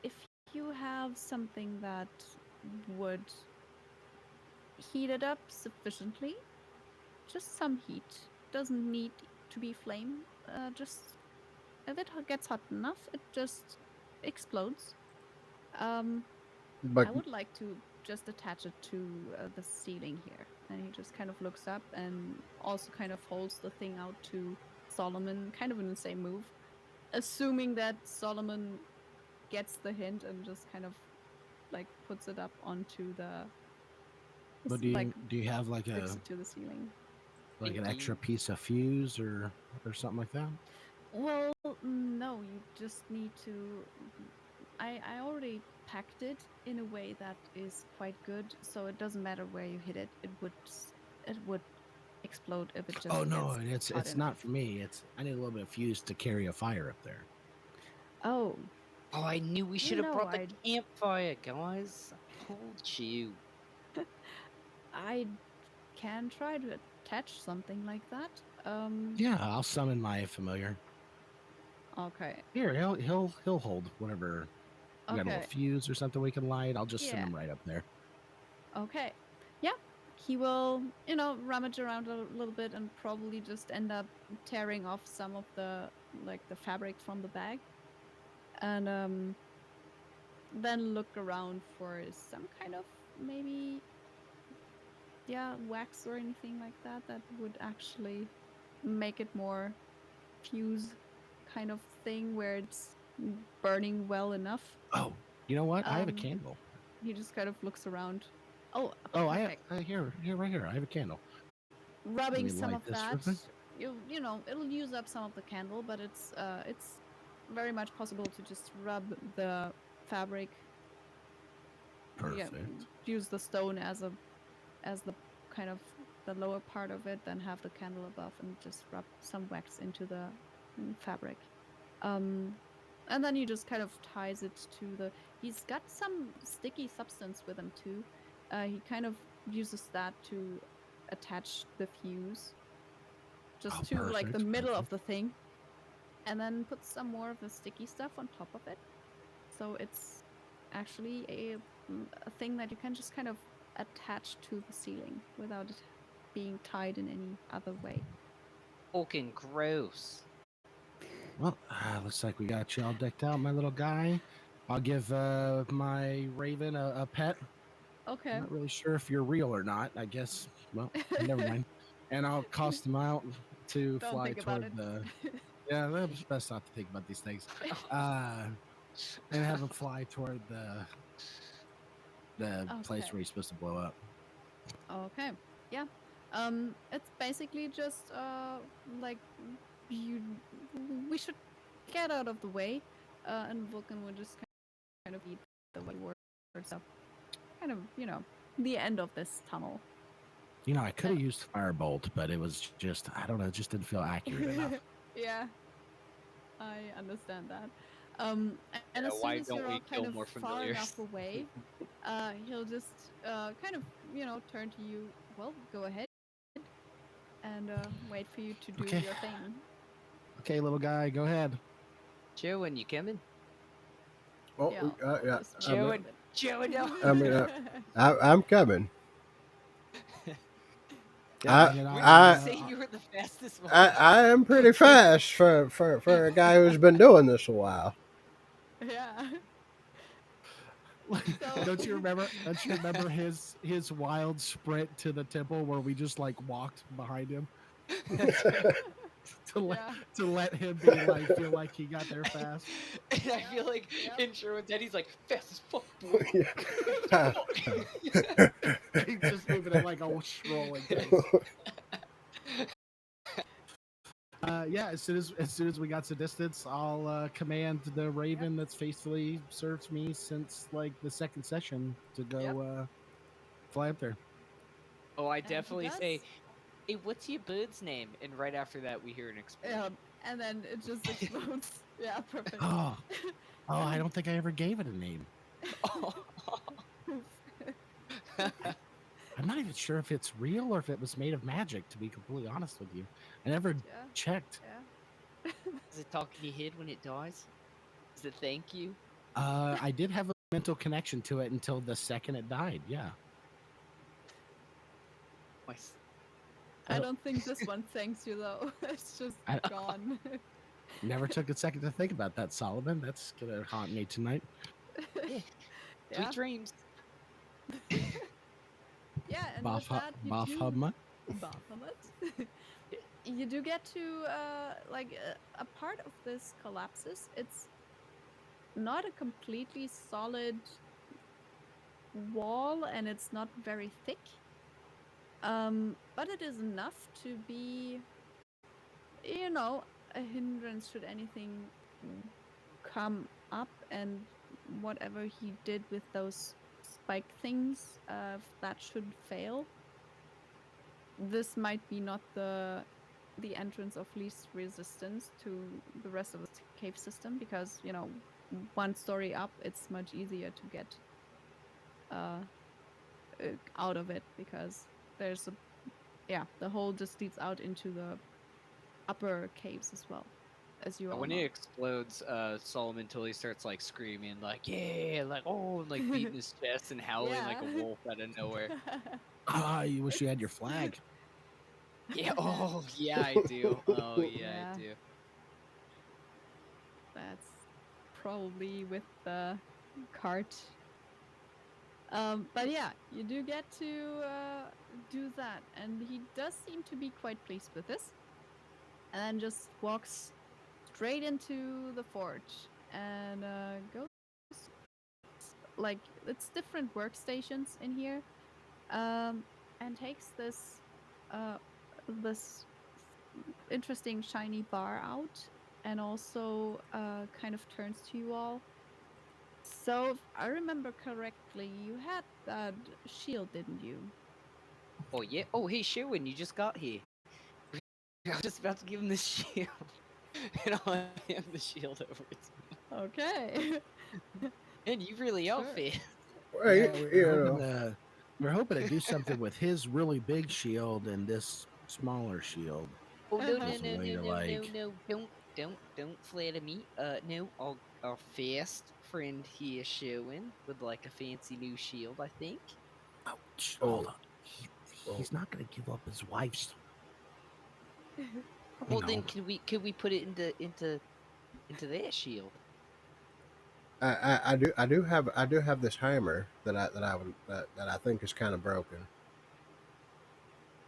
If you have something that would heat it up sufficiently, just some heat, doesn't need to be flame. Just if it gets hot enough, it just explodes. But I would like to just attach it to the ceiling here. And he just kind of looks up and also kind of holds the thing out to Solomon, kind of in the same move, assuming that Solomon gets the hint and just kind of like puts it up onto the But like do you have like sticks it to the ceiling. an Do extra you- piece of fuse or something like that? Well, no, you just need to. I already packed it in a way that is quite good, so it doesn't matter where you hit it. It would explode if it just Oh no, gets hot it's not enough. for me. It's I need a little bit of fuse to carry a fire up there. Oh, Oh, I knew we should have no, brought the campfire, guys. I told you. I can try to attach something like that. Yeah, I'll summon my familiar. Okay. Here, he'll hold whatever. We got a little Okay. fuse or something we can light. I'll just send Yeah. him right up there. Okay. Yeah. He will, rummage around a little bit and probably just end up tearing off some of the fabric from the bag. And then look around for some kind of maybe wax or anything like that that would actually make it more fuse kind of thing where it's burning well enough. Oh, you know what? I have a Um, candle. he just kind of looks around. Oh, Oh, perfect. here right here. I have a candle. Let Rubbing me some light of this that, real quick. it'll use up some of the candle, but it's very much possible to just rub the fabric. Yeah, Perfect. use the stone as the kind of the lower part of it, then have the candle above, and just rub some wax into the fabric. And then he just kind of ties it to the. He's got some sticky substance with him too. He kind of uses that to attach the fuse just Oh, to like the perfect. middle of Perfect. the thing, and then put some more of the sticky stuff on top of it. So it's actually a thing that you can just kind of attached to the ceiling without it being tied in any other way. Fucking gross. Well, looks like we got you all decked out, my little guy. I'll give my raven a pet. Okay. I'm not really sure if you're real or not. I guess. Well, never mind. And I'll cost him out to Don't fly think about toward it. the. Yeah, it's best not to think about these things. And have him fly toward the place Okay. where he's supposed to blow up. Okay. Yeah. It's basically just like you. We should get out of the way, and Vulcan would just kind of lead the way towards kind of the end of this tunnel. You know, I could have used firebolt, but it was just I don't know, it just didn't feel accurate enough. Yeah, I understand that. And Yeah, as soon why as don't you're we all kind kill of more far familiars? enough away, he'll just kind of turn to you. Well, go ahead and wait for you to do Okay. your thing. Okay, little guy, go ahead. Joe, you coming? Oh, Yeah, yeah. just Joe wait and a Joe and no. I mean, I'm coming. Yeah, I- bring it on. Would I- you say you were the fastest one? I am pretty fast for a guy who's been doing this a while. yeah. Don't you remember? Don't you remember his wild sprint to the temple where we just like walked behind him to let Yeah. to let him be like feel like he got there fast. And I feel like Yep. in Sherwood's head, he's like, fast as fuck, boy. He's just moving at like a strolling pace. Yeah, as soon as we got some distance, I'll command the raven that's faithfully served me since like the second session to go fly up there. Oh, I And he definitely does. say, hey, what's your bird's name? And right after that, we hear an explosion. Yeah, and then it just explodes. Yeah, perfect. Oh, I don't think I ever gave it a name. I'm not even sure if it's real or if it was made of magic, to be completely honest with you. I never Yeah, checked. yeah. Does it talk in your head when it dies? Does it thank you? I did have a mental connection to it until the second it died. Yeah. Nice. I don't think this one thanks you though. It's just gone. Never took a second to think about that, Solomon. That's gonna haunt me tonight. Sweet Yeah, dreams. yeah, and with that you Boff do Hubma. Bahamut. You do get to a part of this collapses. It's not a completely solid wall, and it's not very thick. But it is enough to be, a hindrance should anything come up, and whatever he did with those spike things, that should fail. This might be not the entrance of least resistance to the rest of the cave system, because one story up it's much easier to get out of it, because there's the hole just leads out into the upper caves as well, as you all When know. it explodes, Solomon totally starts like screaming, like yeah, like oh, and like beating his chest and howling like a Yeah. wolf out of nowhere. You wish you had your flag. Yeah. Oh yeah, I do. Oh yeah, Yeah. I do. That's probably with the cart. But yeah, you do get to do that, and he does seem to be quite pleased with this. And then just walks straight into the forge and goes like it's different workstations in here, and takes this this interesting shiny bar out, and also kind of turns to you all. So, if I remember correctly, you had that shield, didn't you? Oh yeah. Oh hey, Sherwin, you just got here. I was just about to give him the shield, and I'll hand the shield over to him. Okay. And you really are Sure. fit. Well, Yeah, you we're hoping to do something with his really big shield and this smaller shield. Oh no no As a no way no to, no like- no no! Don't flatter me. No, our fast friend here, Sherwin, would like a fancy new shield. I think. Oh, Hold Oh. on. He's not going to give up his wife's. Well, know. then could we put it into their shield? I do have this hammer that I think is kind of broken.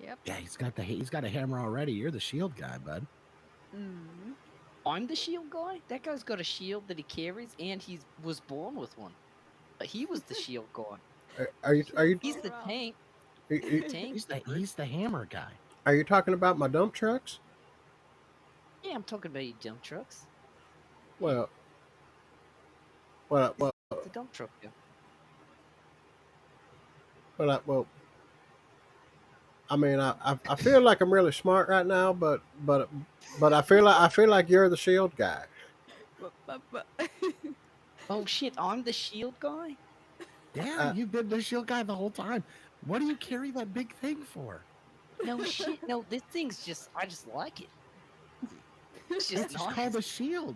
Yep. Yeah, he's got a hammer already. You're the shield guy, bud. Mm. I'm the shield guy. That guy's got a shield that he carries, and he was born with one. He was the shield guy. Are you He's the Around. tank. are The you, tank. He's the hammer guy. are you talking about my dump trucks? Yeah, I'm talking about your dump trucks. Well, The dump truck. Yeah. well. I mean, I feel like I'm really smart right now, but I feel like you're the shield guy. But Oh shit! I'm the shield guy. Yeah, Uh, you've been the shield guy the whole time. What do you carry that big thing for? No shit. No, this thing's just. I just like it. It's just It's nice. called a shield.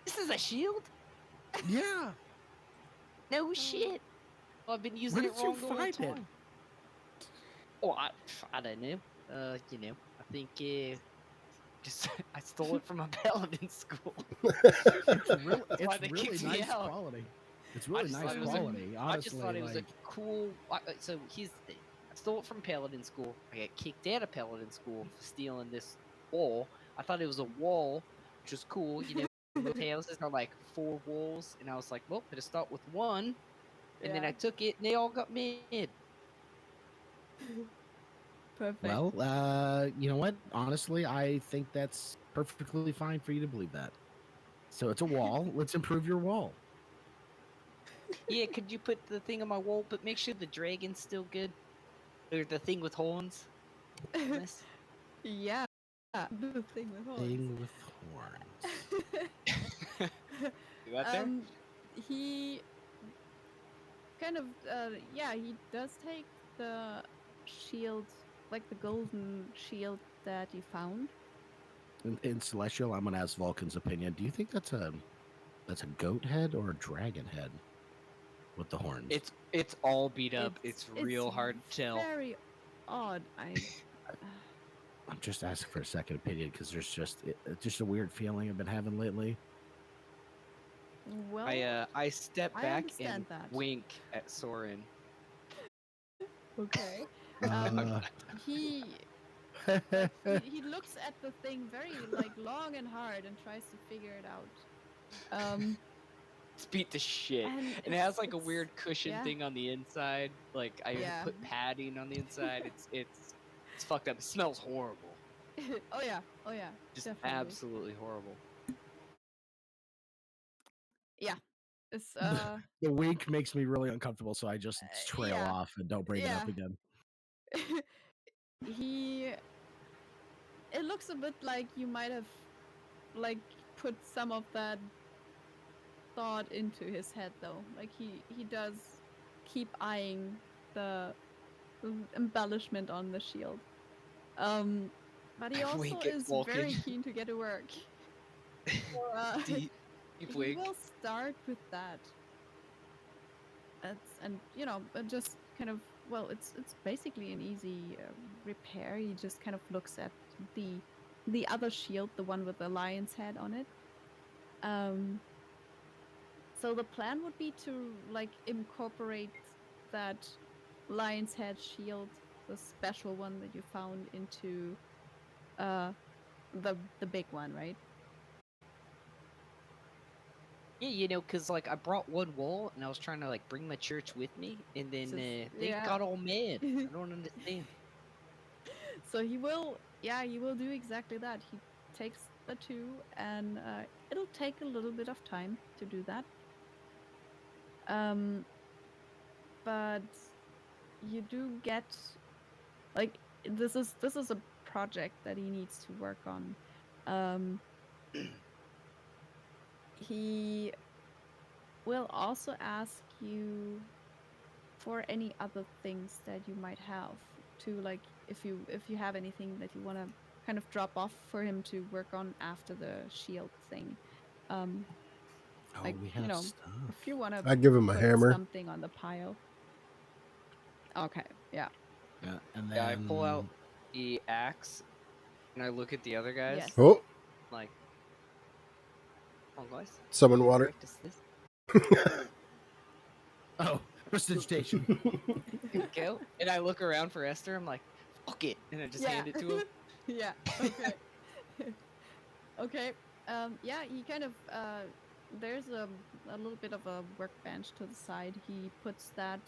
This is a shield. Yeah. No shit. I've been using Where it did you wrong the whole find it? time. Oh, I don't know. I think just I stole it from a paladin school. It's why they really kicked me nice out. quality. It's I really just nice thought it was a- quality. I just Honestly, thought it was a like, cool. So here's the thing. I stole it from paladin school. I got kicked out of paladin school for stealing this wall. I thought it was a wall, which was cool. With houses are like 4 walls, and I was like, well, better start with one. And then I took it, and they all got mad. Perfect. well, you know what? Honestly, I think that's perfectly fine for you to believe that. So it's a wall. Let's improve your wall. Yeah, could you put the thing on my wall, but make sure the dragon's still good, or the thing with horns? on this? Yeah. The thing with horns. Thing with horns. You got there? He kind of he does take the shield, like the golden shield that you found. In Celestial, I'm gonna ask Vulcan's opinion. Do you think that's a goat head or a dragon head with the horns? It's all beat up. It's real hard to tell. Very odd. I'm just asking for a second opinion because there's just a weird feeling I've been having lately. Well, I step I back understand and that. wink at Soren. okay. Uh, He he looks at the thing very like long and hard and tries to figure it out. It's beat the shit. And And it has like a it's- weird cushion yeah. thing on the inside. Like I Yeah. put padding on the inside. It's fucked up. It smells horrible. oh yeah, Just definitely. absolutely horrible. It's the wink makes me really uncomfortable, so I just trail yeah. off and don't bring it up Yeah. again. It looks a bit like you might have like put some of that thought into his head though. Like he does keep eyeing the embellishment on the shield. But he also Wink at is Vulcan. very keen to get to work. So, Deep he wink. will start with that. Just kind of it's basically an easy repair. He just kind of looks at the other shield, the one with the lion's head on it. So the plan would be to like incorporate that lion's head shield, the special one that you found, into the big one, right? Yeah, because like I brought one wall and I was trying to like bring my church with me, and then they yeah. got all mad. I don't understand. So he will do exactly that. He takes the two, and it'll take a little bit of time to do that. But you do get like this is a project that he needs to work on. He will also ask you for any other things that you might have to like if you have anything that you want to kind of drop off for him to work on after the shield thing. Oh, Like, we have you know, stuff. if you want to I give him a put hammer. something on the pile. Okay. Yeah. Yeah, and Yeah, I pull out then the axe and I look at the other guys. Yes. Oh, Like, come on, guys. someone water. Practice this. oh, prestidigitation. Here we go. And I look around for Esther. I'm like, fuck it. And I just Yeah. hand it to him. Yeah. Okay. Okay. Yeah. He kind of. There's a little bit of a workbench to the side. He puts that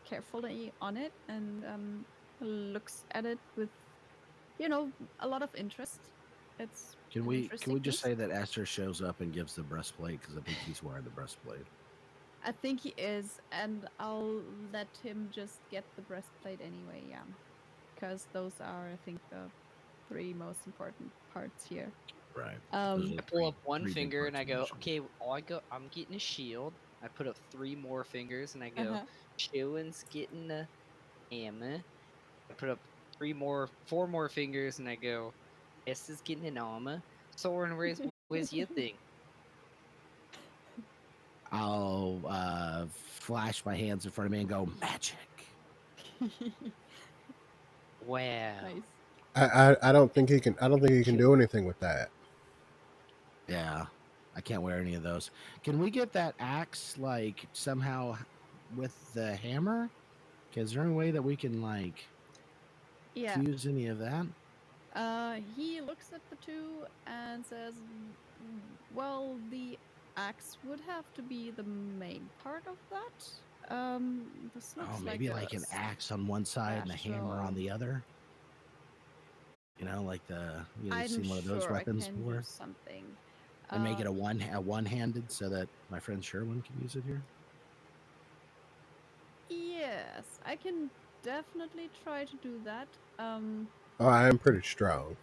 carefully on it and looks at it with, a lot of interest. It's Can an we interesting just piece. say that Esther shows up and gives the breastplate because I think he's wearing the breastplate. I think he is, and I'll let him just get the breastplate anyway. Yeah, because those are, I think, the three most important parts here. Right. Um, I pull up one three big finger and parts I of the go, mission. okay, I'm getting a shield. I put up 3 more fingers and I go, uh-huh. Shield's getting a hammer. I put up 4 more fingers and I go, Esther's getting an armor. Soren, where's your thing? I'll flash my hands in front of me and go magic. Wow. Nice. I don't think he can. I don't think he can do anything with that. Yeah, I can't wear any of those. Can we get that axe like somehow with the hammer? Is there any way that we can like Yeah. fuse any of that? He looks at the two and says, "Well, the axe would have to be the main part of that. This Oh, looks maybe like like a an axe on one side and a hammer on special. the other. You know, like you've I'm seen one of those sure I weapons can do before, something. and make it Uh, a one-handed so that my friend Sherwin can use it here. Yes, I can definitely try to do that. Oh, I am pretty strong.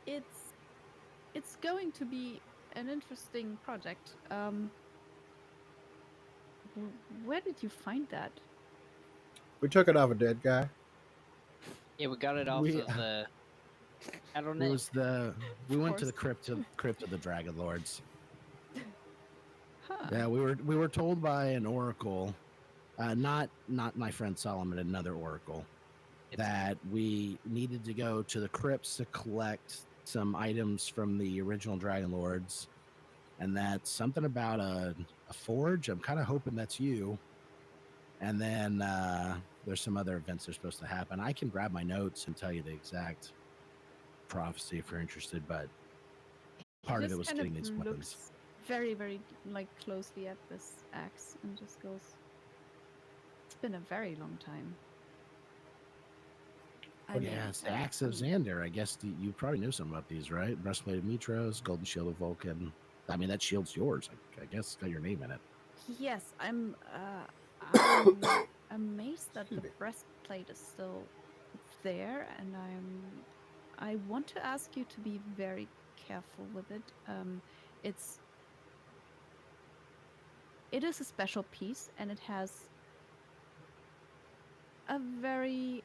It's it's going to be an interesting project. Where did you find that? We took it off a dead guy. Yeah, we got it off We of I don't it know. was we went to the course. crypt of the Dragon Lords. Huh. Yeah, we were told by an oracle, not my friend Solomon, another oracle, It's that we needed to go to the crypts to collect some items from the original Dragon Lords, and that's something about a forge. I'm kind of hoping that's you. And then there's some other events that are supposed to happen. I can grab my notes and tell you the exact prophecy if you're interested, but He part of it just was kind of getting these weapons. looks very, very like closely at this axe and just goes, "It's been a very long time." I What- mean, Yeah, it's the Axe of Xander. I guess you probably knew something about these, right? Breastplate of Mitros, Golden Shield of Vulcan. I mean, that shield's yours. I guess it's got your name in it. yes, I'm amazed that Excuse the me. breastplate is still there, and I want to ask you to be very careful with it. It's it is a special piece, and it has a very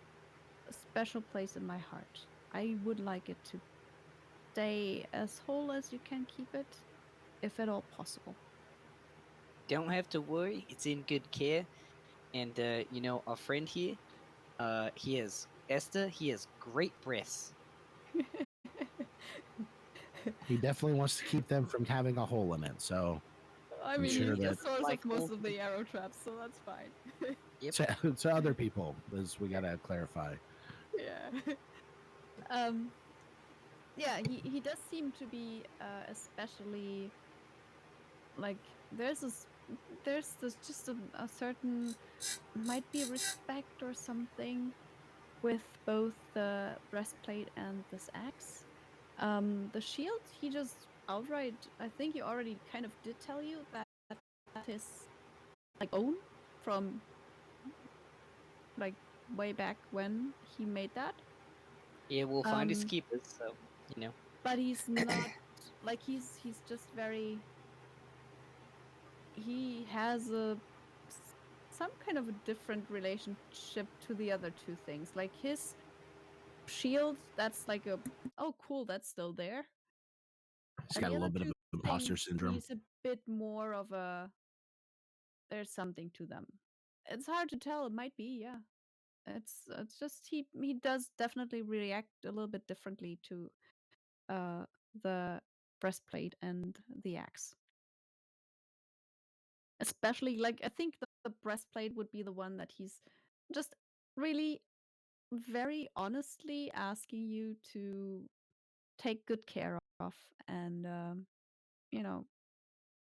special place in my heart. I would like it to stay as whole as you can keep it, if at all possible. Don't have to worry. It's in good care. And our friend here, he has Esther. He has great breasts. He definitely wants to keep them from having a hole in it. So I I'm mean, sure he's the that source Like of most old of the arrow traps, so that's fine. Yep. to other people, as we gotta clarify. Yeah. um. Yeah. He does seem to be especially like there's just a certain might be respect or something with both the breastplate and this axe. The shield, he just outright, I think he already kind of did tell you that his like own from like way back when he made that. Yeah, we'll find his Um, keepers. So but he's not like he's just very he has some kind of a different relationship to the other two things. Like his shield, that's like a oh cool, that's still there. He's And got the a little other bit of two imposter things, syndrome. he's a bit more of a there's something to them. It's hard to tell. It might be, yeah. It's just he does definitely react a little bit differently to the breastplate and the axe. Especially like I think the breastplate would be the one that he's just really very honestly asking you to take good care of and you know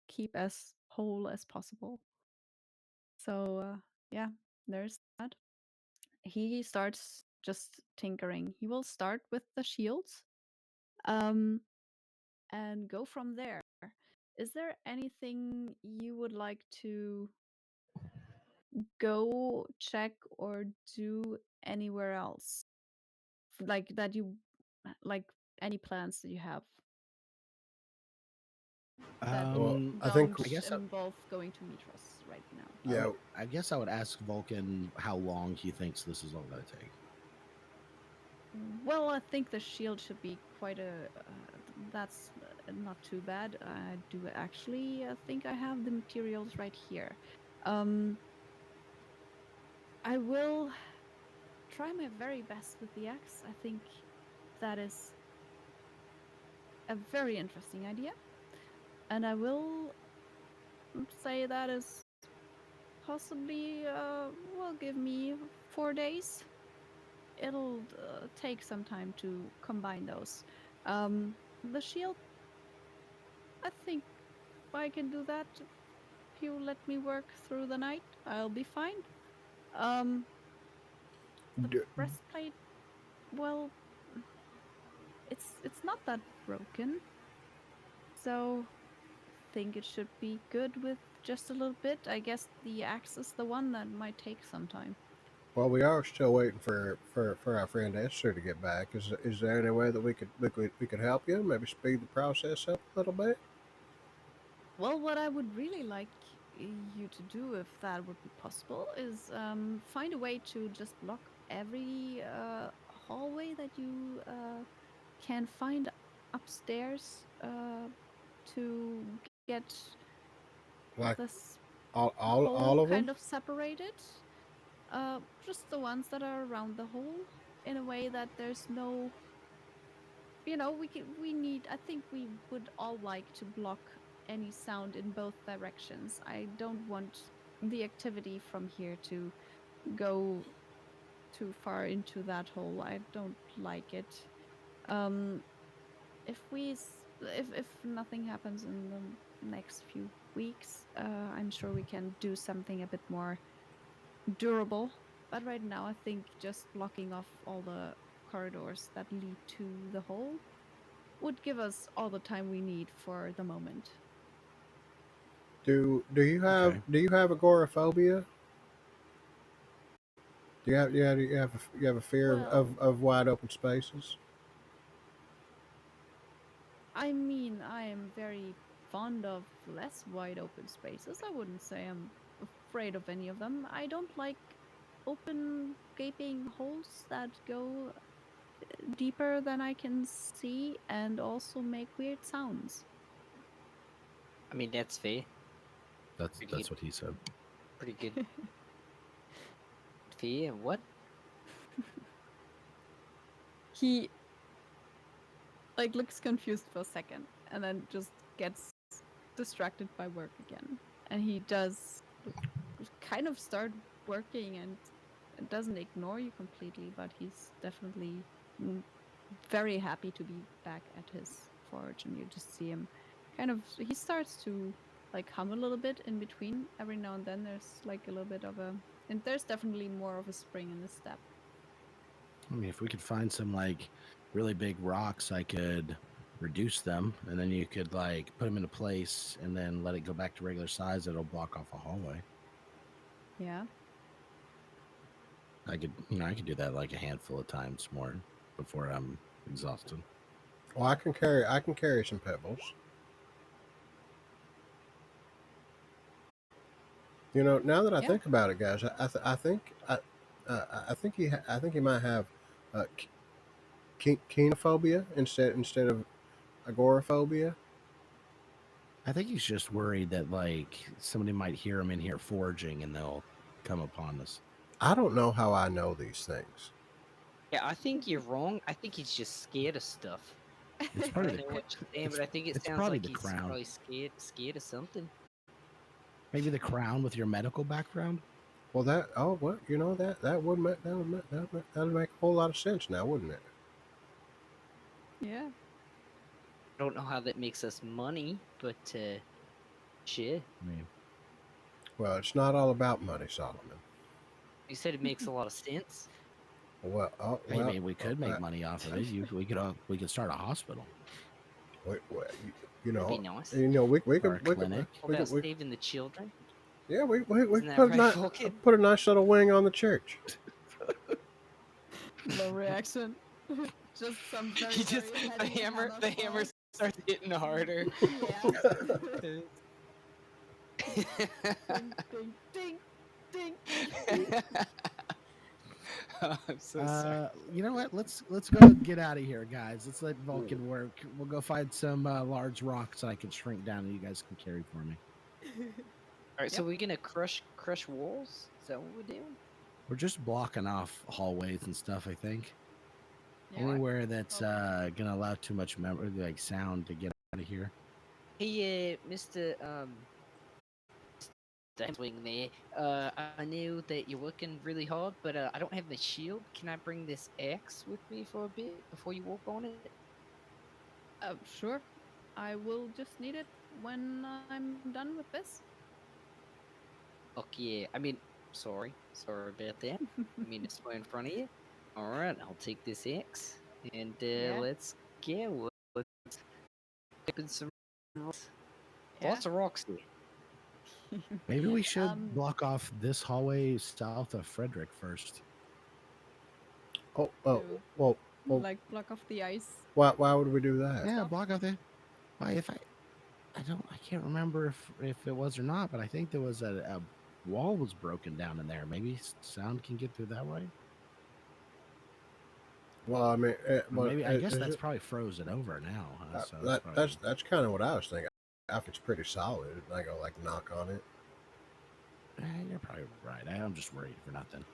keep as whole as possible. So yeah, there's that. He starts just tinkering. He will start with the shields, um, and go from there. Is there anything you would like to go check or do anywhere else? Like that you like any plans that you have that Well, I don't think I guess involve going to Mitros right now? yeah. I guess I would ask Vulcan how long he thinks this is all going to take. Well, I think the shield should be quite a. That's not too bad. I do actually think I have the materials right here. Um, I will try my very best with the axe. I think that is a very interesting idea, and I will say that is possibly will give me 4 days. It'll take some time to combine those. The shield, I think I can do that. If you let me work through the night, I'll be fine. Um, the D- breastplate, well, it's not that broken, so think it should be good with just a little bit. I guess the axe is the one that might take some time. Well, we are still waiting for our friend Esther to get back. Is there any way that we could help you? Maybe speed the process up a little bit. Well, what I would really like you to do, if that would be possible, is find a way to just block every hallway that you can find upstairs to get Like this all hole of them. kind of separated. Just the ones that are around the hole in a way that there's no, we need, I think we would all like to block any sound in both directions. I don't want the activity from here to go too far into that hole. I don't like it. Um, if nothing happens in the next few weeks, I'm sure we can do something a bit more durable. But right now, I think just blocking off all the corridors that lead to the hole would give us all the time we need for the moment. Okay. Do you have agoraphobia? Do you have a fear Well, of wide open spaces? I mean, I am very fond of less wide open spaces. I wouldn't say I'm afraid of any of them. I don't like open, gaping holes that go deeper than I can see and also make weird sounds. I mean, that's fair. Pretty That's good. what he said. Pretty good. Fair. What? He like looks confused for a second and then just gets distracted by work again. And he does kind of start working and doesn't ignore you completely, but he's definitely very happy to be back at his forge, and you just see him kind of, he starts to like hum a little bit in between. Every now and then there's like a little bit of a, and there's definitely more of a spring in his step. I mean, if we could find some like really big rocks, I could reduce them, and then you could like put them into place, and then let it go back to regular size. It'll block off a hallway. Yeah. I could do that like a handful of times more before I'm exhausted. Well, I can carry some pebbles. You know, now that I Yeah. think about it, guys, I think he might have uh, kenophobia instead of agoraphobia. I think he's just worried that like somebody might hear him in here forging, and they'll come upon us. I don't know how I know these things. Yeah, I think you're wrong. I think he's just scared of stuff. It's I probably don't the know cra- what you're saying, it's, but I think it it's sounds probably like the he's crown. probably scared of something. Maybe the crown with your medical background. Well, what you know that would make that'd make a whole lot of sense now, wouldn't it? Yeah. I don't know how that makes us money, but shit. I mean, Well, it's not all about money, Solomon. You said it makes a lot of sense. Well, hey, man, we could make money off of it. We could start a hospital we, you That'd be know, nice. we or a could clinic. What about saving the children? yeah we Isn't that put right, Vulcan? put a nice little wing on the church. Low reaction. Just some very, He just very the heavy hammer thoughts. starts hitting harder. Yeah. Ding, ding, ding, ding. Oh, I'm so sorry. You know what? Let's go get out of here, guys. Let's let Vulcan work. We'll go find some large rocks that I can shrink down and you guys can carry for me. All right, so we're gonna crush walls. Is that what we're doing? We're just blocking off hallways and stuff. I think Yeah. anywhere that's gonna allow too much like sound to get out of here. Hey, Mr. Swing there. I know that you're working really hard, but I don't have the shield. Can I bring this axe with me for a bit before you walk on it? Sure. I will just need it when I'm done with this. Fuck yeah. I mean, sorry about that. I mean, it's right in front of you. All right, I'll take this axe and Yeah. let's go. Let's open some rocks. Yeah. Lots of rocks here. Maybe we should block off this hallway south of Frederick first. To, Well, like block off the ice. why would we do that? Yeah, Stuff. block off there. Why, if I can't remember if it was or not, but I think there was a wall was broken down in there. Maybe sound can get through that way. Well, I mean, Or maybe I guess that's probably frozen over now. So that's kind of what I was thinking. If it's pretty solid, I go like knock on it. You're probably right. I'm just worried for nothing.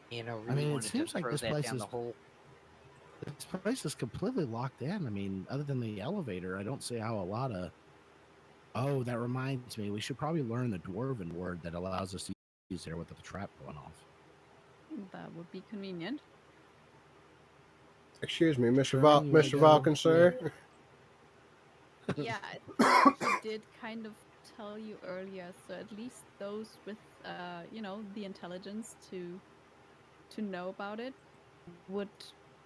You know, I really mean, it wanted seems to like throw this that place down is the hole. this place is completely locked in. I mean, other than the elevator, I don't see how a lot of. Oh, that reminds me. We should probably learn the dwarven word that allows us to use there with the trap going off. That would be convenient. Excuse me, Sure, Mr. Vulcan, sir. Yeah, I think he did kind of tell you earlier. So at least those with, the intelligence to know about it would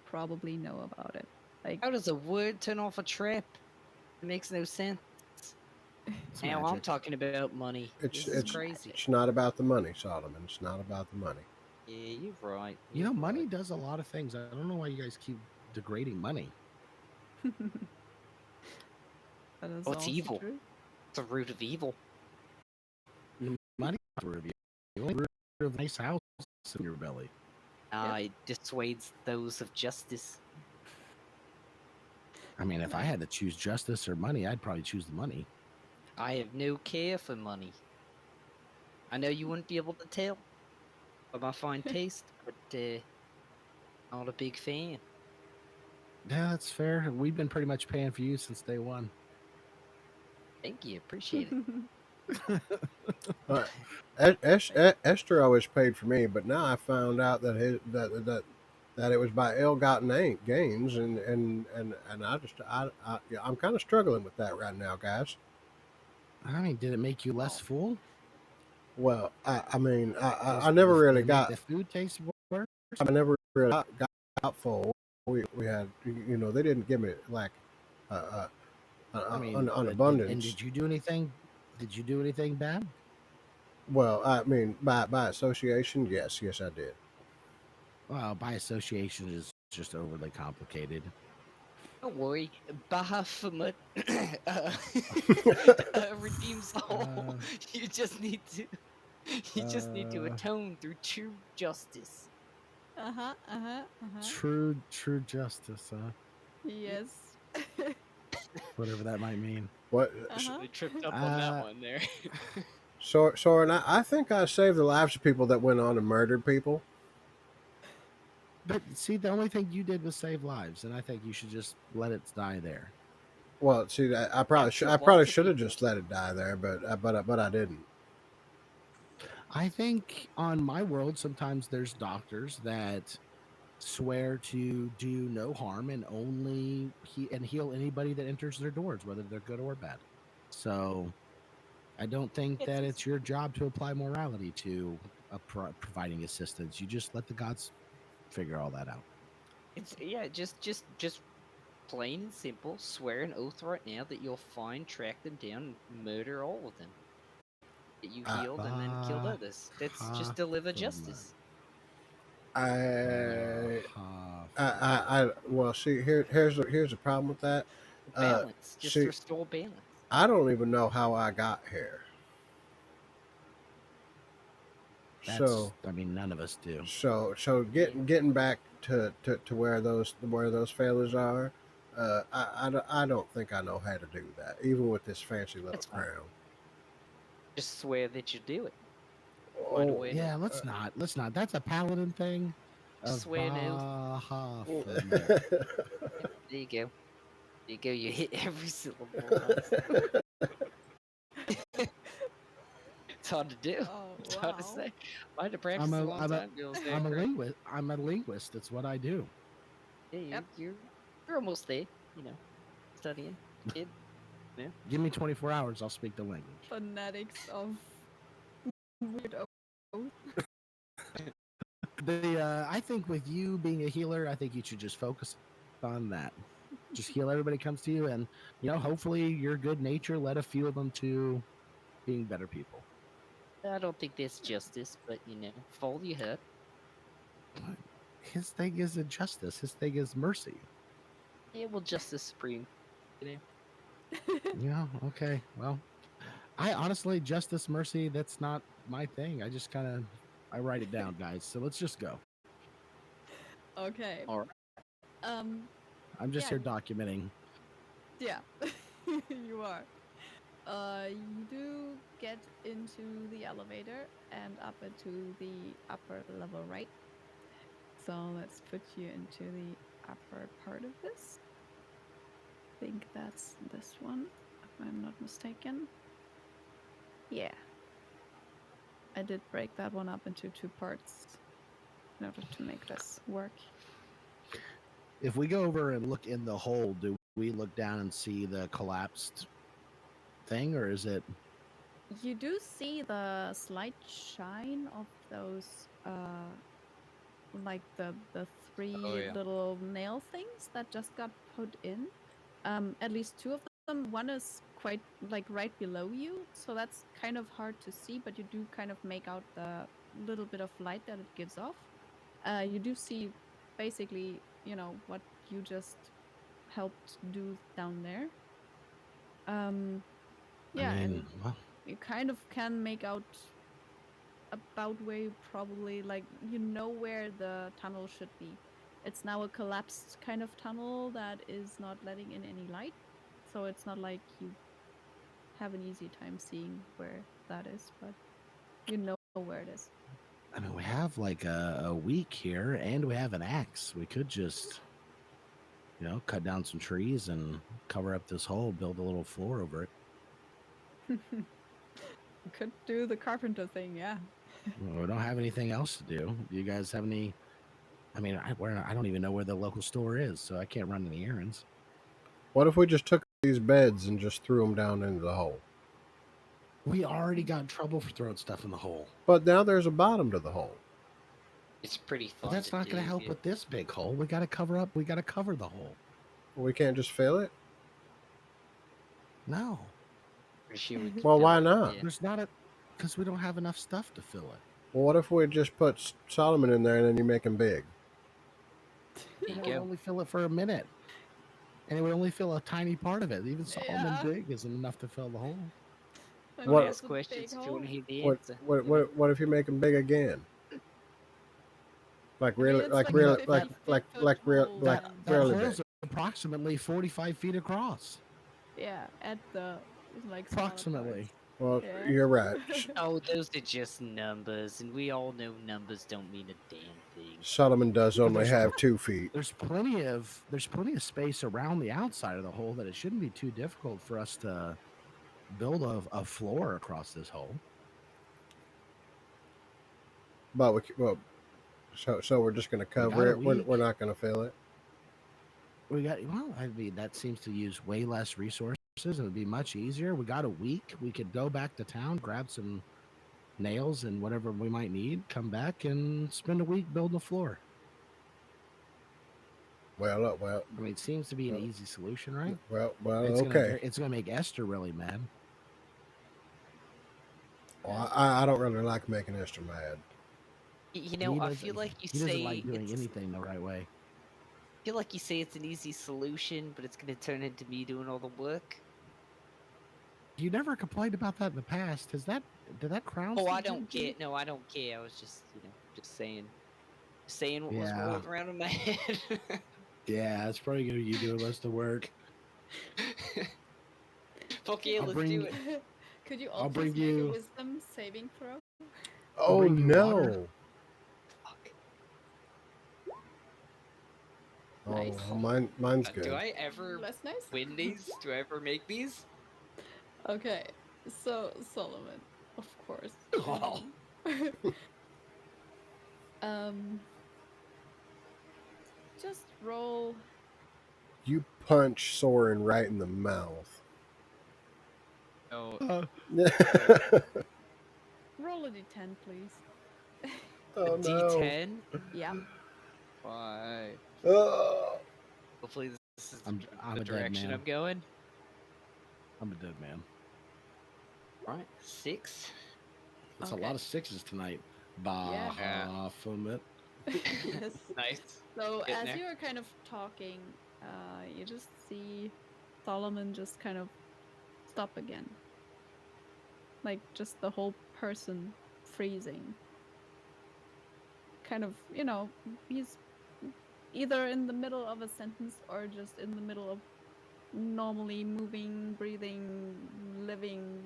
probably know about it. Like, How does a word turn off a trap? It makes no sense. It's Now I'm magic. talking about money. This is crazy. It's not about the money, Solomon. It's not about the money. Yeah, you're right. You know, you're money right. does a lot of things. I don't know why you guys keep degrading money. that is What's also evil? true. It's the root of evil. Money is the root of you. You only root of a nice house in your belly. It dissuades those of justice. I mean, if I had to choose justice or money, I'd probably choose the money. I have no care for money. I know you wouldn't be able to tell by my fine taste, but not a big fan. Yeah, that's fair. We've been pretty much paying for you since day one. Thank you, appreciate it. Esther always paid for me, but now I found out that that it was by ill-gotten gains, and I'm kind of struggling with that right now, guys. I mean, did it make you less full? Well, I mean, I Does- never did really it make got. the food taste worse. I never really got full. We had, they didn't give me like an abundance. And did you do anything? Did you do anything bad? Well, I mean, by association, yes, I did. Well, by association is just overly complicated. Don't worry, Bahamut redeems all. You just need to atone through true justice. True justice, huh? Yes. Whatever that might mean. What? They tripped up on that one there. Soren, I think I saved the lives of people that went on and murdered people. But see, the only thing you did was save lives, and I think you should just let it die there. Well, see, I probably Captured I probably lots of should have people. just let it die there, but I didn't. I think on my world, sometimes there's doctors that swear to do no harm and only heal anybody that enters their doors, whether they're good or bad. So I don't think that it's your job to apply morality to providing assistance. You just let the gods figure all that out. It's yeah, just plain and simple. Swear an oath right now that you'll find, track them down, and murder all of them that you healed and then killed others. That's just deliver justice. Well, see, here's the problem with that. Balance. Just see, restore balance. I don't even know how I got here. So I mean, none of us do. So getting back to where those failures are, I don't think I know how to do that, even with this fancy little That's fine. crown. Just swear that you do it. Oh, Yeah, let's not. That's a paladin thing. Swear no. Bahamut. There you go. There you go. You hit every syllable. It's hard to do. Oh, It's hard to wow. say. I had to practice I'm a a- long I'm a- time. to be able to say I'm it a correct. linguist. I'm a linguist. It's what I do. Yeah, Yep. you're almost there. You know, studying. Kid. Give me 24 hours, I'll speak the language. Phonetics of weird oath. I think with you being a healer, I think you should just focus on that. Just heal everybody that comes to you, and hopefully your good nature led a few of them to being better people. I don't think that's justice, but fall you hurt. His thing isn't justice. His thing is mercy. Yeah, well, justice supreme. Yeah. Okay. Well, I honestly, justice, mercy, that's not my thing. I just I write it down, guys. So let's just go. Okay. All right. I'm just Yeah. here documenting. Yeah, you are. You do get into the elevator and up into the upper level, right? So let's put you into the upper part of this. I think that's this one, if I'm not mistaken. Yeah. I did break that one up into 2 parts in order to make this work. If we go over and look in the hole, do we look down and see the collapsed thing, or is it? You do see the slight shine of those, like the 3 Oh, yeah. little nail things that just got put in. At least 2 of them. One is quite like right below you, so that's kind of hard to see, but you do kind of make out the little bit of light that it gives off. You do see basically, what you just helped do down there. Yeah, and well, you kind of can make out about where you probably where the tunnel should be. It's now a collapsed kind of tunnel that is not letting in any light, so it's not like you have an easy time seeing where that is, but you know where it is. I mean, we have like a week here, and we have an axe. We could just, cut down some trees and cover up this hole, build a little floor over it. You could do the carpenter thing, yeah. Well, we don't have anything else to do. Do you guys have any? I mean, I don't even know where the local store is, so I can't run any errands. What if we just took these beds and just threw them down into the hole? We already got in trouble for throwing stuff in the hole. But now there's a bottom to the hole. It's pretty fun. But that's not going to help with this big hole. We got to cover up. We got to cover the hole. We can't just fill it. No. Well, why not? There's not because we don't have enough stuff to fill it. Well, what if we just put Solomon in there and then you make him big? It would only fill it for a minute, and it would only fill a tiny part of it. Even Solomon big isn't enough to fill the hole. What- Ask questions if you want to hear the What answer. what if you make him big again? Like really, it's like like really, a 50 like real, hole like then. That really hole's big. approximately 45 feet across. Yeah, at the smaller Approximately. parts. Well, Yeah. you're right. Oh, those are just numbers, and we all know numbers don't mean a damn thing. Solomon does But only there's- have 2 feet. There's plenty of space around the outside of the hole that it shouldn't be too difficult for us to build a floor across this hole. But so we're just going to got cover a it. We're week. not going to fill it. I mean, that seems to use way less resources and it'd be much easier. We got a week. We could go back to town, grab some nails and whatever we might need, come back and spend a week building a floor. Well, I mean, it seems to be an Well- easy solution, right? well, Okay. It's gonna make Esther really mad. Well, I don't really like making Esther mad. You know, I feel like you he doesn't say like doing it's, anything the right way. I feel like you say it's an easy solution, but it's gonna turn into me doing all the work. You never complained about that in the past. Did that crown? Oh, I still don't do you? care. No, I don't care. I was just, just saying what was Yeah. rolling around in my head. Yeah, it's probably gonna be you doing most of the work. Fuck yeah, I'll let's bring- do it. Could you I'll also bring make you- a wisdom saving throw? Oh bring you no! water. Fuck. Oh, Nice. mine's good. Do I ever Less nice? win these? Do I ever make these? Okay, so Solomon, of course. Oh. Just roll. You punch Soren right in the mouth. Oh, Roll a d10, please. Oh a no! D10? Yeah. Why? Oh. Hopefully this is I'm the a dead direction man. I'm going. I'm a dead man. Right, 6. That's Okay. a lot of sixes tonight. Yeah. Baphomet. Yes. Nice. So Getting as there. you are kind of talking, you just see Solomon just kind of stop again. Like just the whole person freezing. Kind of, he's either in the middle of a sentence or just in the middle of normally moving, breathing, living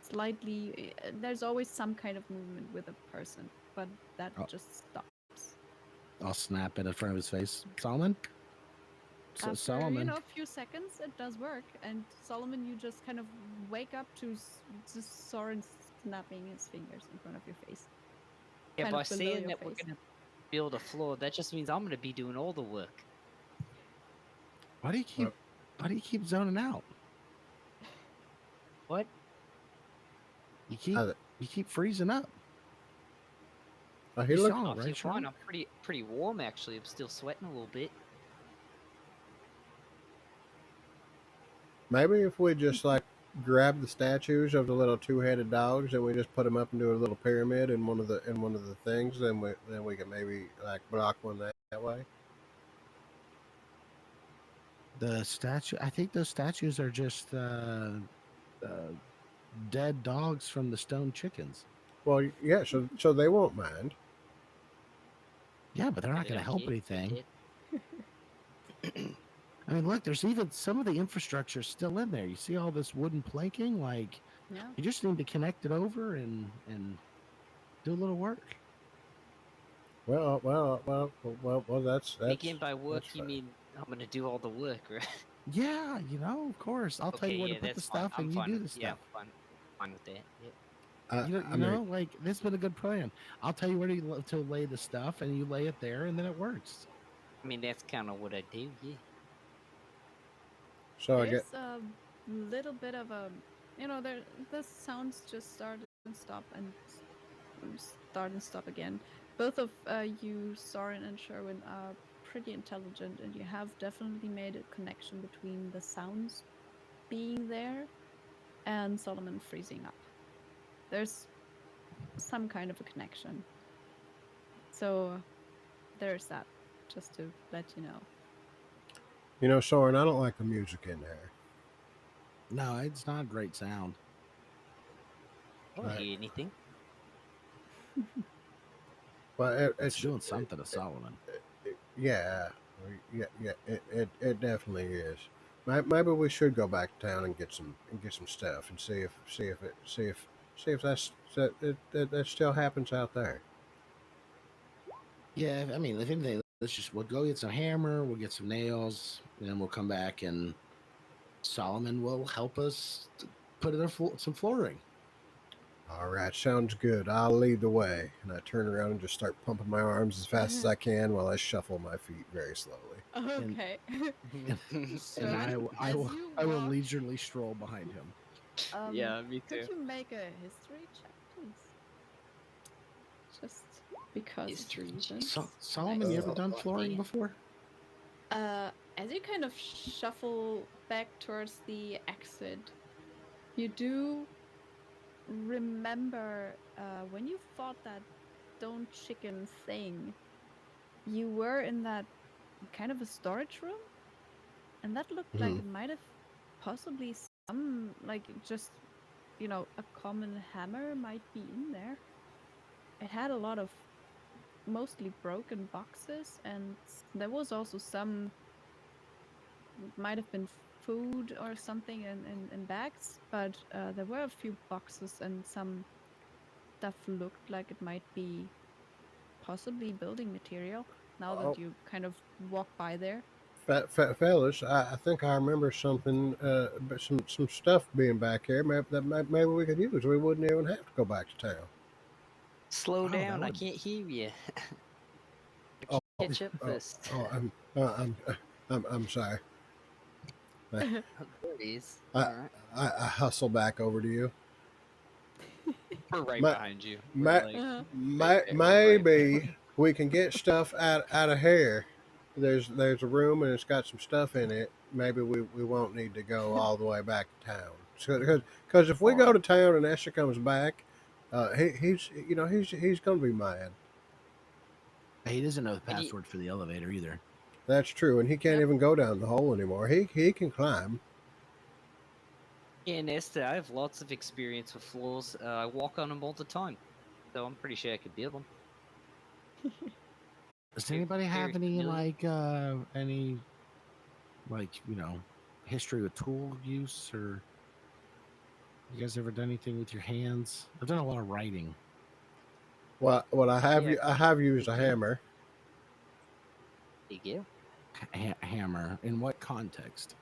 slightly. There's always some kind of movement with a person, but that Oh. just stops. I'll snap it in front of his face. Solomon? After, Solomon. a few seconds, it does work. And Solomon, you just kind of wake up to Soren snapping his fingers in front of your face. Yeah, kind by of below saying your that we're face. gonna build a floor, that just means I'm gonna be doing all the work. Why do you keep zoning out? What? You Uh, keep freezing up. He You looks. saw I it, feel right, fine. Sean? I'm pretty warm actually. I'm still sweating a little bit. Maybe if we just like grab the statues of the little two-headed dogs and we just put them up into a little pyramid in one of the things, then we can maybe like block one that way. The statue. I think those statues are just dead dogs from the stone chickens. Well, yeah. So they won't mind. Yeah, but they're not They going to don't help care, anything. kid. I mean, look, there's even some of the infrastructure still in there. You see all this wooden planking? Like, Yeah. you just need to connect it over and do a little work. Well. That's Again, by work that's you fine. mean I'm gonna do all the work, right? Yeah, of course. I'll tell you where to put the that's fine. stuff, I'm and you fine do with- the Yeah, stuff. fine with that. Yeah. I mean, Like this has been a good plan. I'll tell you where to lay the stuff, and you lay it there, and then it works. I mean, that's kind of what I do. Yeah. so I get. There's a little bit of a, the sounds just start and stop and start and stop again. Both of you, Soren and Sherwin, are pretty intelligent, and you have definitely made a connection between the sounds being there and Solomon freezing up. There's some kind of a connection. So there's that, just to let you know. Soren, I don't like the music in there. No, it's not a great sound. I don't Right. hear anything. But It's doing something to Solomon. Yeah, it definitely is. maybe we should go back to town and get some stuff and see if that still happens out there. Yeah, I mean, if anything, we'll go get some hammer, we'll get some nails, and then we'll come back and Solomon will help us put in some flooring. All right, sounds good. I'll lead the way. And I turn around and just start pumping my arms as fast as I can while I shuffle my feet very slowly. Okay. And So I, will- I as will, you I will walk, leisurely stroll behind him. Yeah, me could too. you make a history check, please? Just because History of reasons. Solomon, you ever done Oh, flooring yeah. before? As you kind of shuffle back towards the exit, you do remember when you fought that stone chicken thing, you were in that kind of a storage room, and that looked like Mhm. it might have possibly some, like, just, a common hammer might be in there. It had a lot of mostly broken boxes, and there was also some, might have been food or something in bags, but there were a few boxes and some stuff looked like it might be possibly building material now Oh, that you kind of walk by there. fellas, I think I remember something, some stuff being back here. Maybe we could use. We wouldn't even have to go back to town. Slow Wow, that down, I would- can't hear you. Oh, Catch up oh, first. oh, I'm sorry. I, There it is. I, Alright. I hustle back over to you. We're right Ma- behind you. ma- We're like, Uh, right there, we're right Maybe we can get stuff out of here. There's a room and it's got some stuff in it. Maybe we won't need to go all the way back to town. Because if we go to town and Esther comes back, he's gonna be mad. He doesn't know the And password for the elevator either. That's true, and he can't Yep. even go down the hole anymore. He can climb. and Esther, I have lots of experience with floors. I walk on them all the time, so I'm pretty sure I could build them. Does Very- anybody have very familiar. any history with tool use, or you guys ever done anything with your hands? I've done a lot of writing. Well, Yeah, I have used a hammer. there you go. Hammer. In what context?